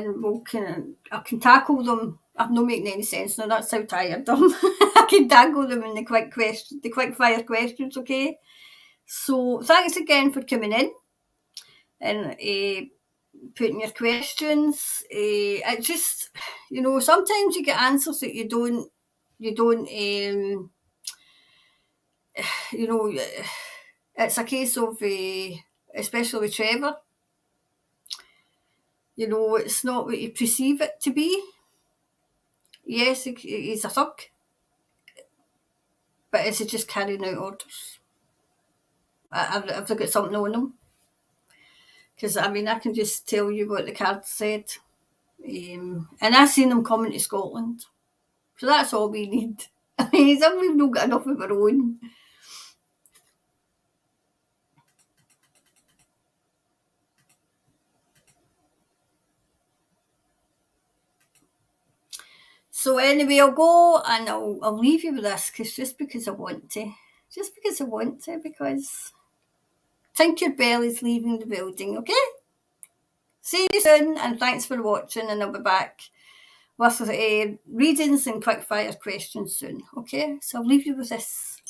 [SPEAKER 1] can tackle them. I'm not making any sense now. That's how tired I'm. I can tackle them in the quick fire questions. Okay. So thanks again for coming in and putting your questions. It just, sometimes you get answers that you don't. You know, it's a case of, especially with Trevor. It's not what you perceive it to be. Yes, he's a thug, but is he just carrying out orders? Have they got something on him? Because, I mean, I can just tell you what the card said. And I seen him coming to Scotland. So that's all we need. I mean, we've not got enough of our own. So anyway, I'll go and I'll leave you with this, because just because I want to. Just because I want to, because Tinkerbell is leaving the building, okay? See you soon, and thanks for watching, and I'll be back with readings and quick fire questions soon, okay? So I'll leave you with this.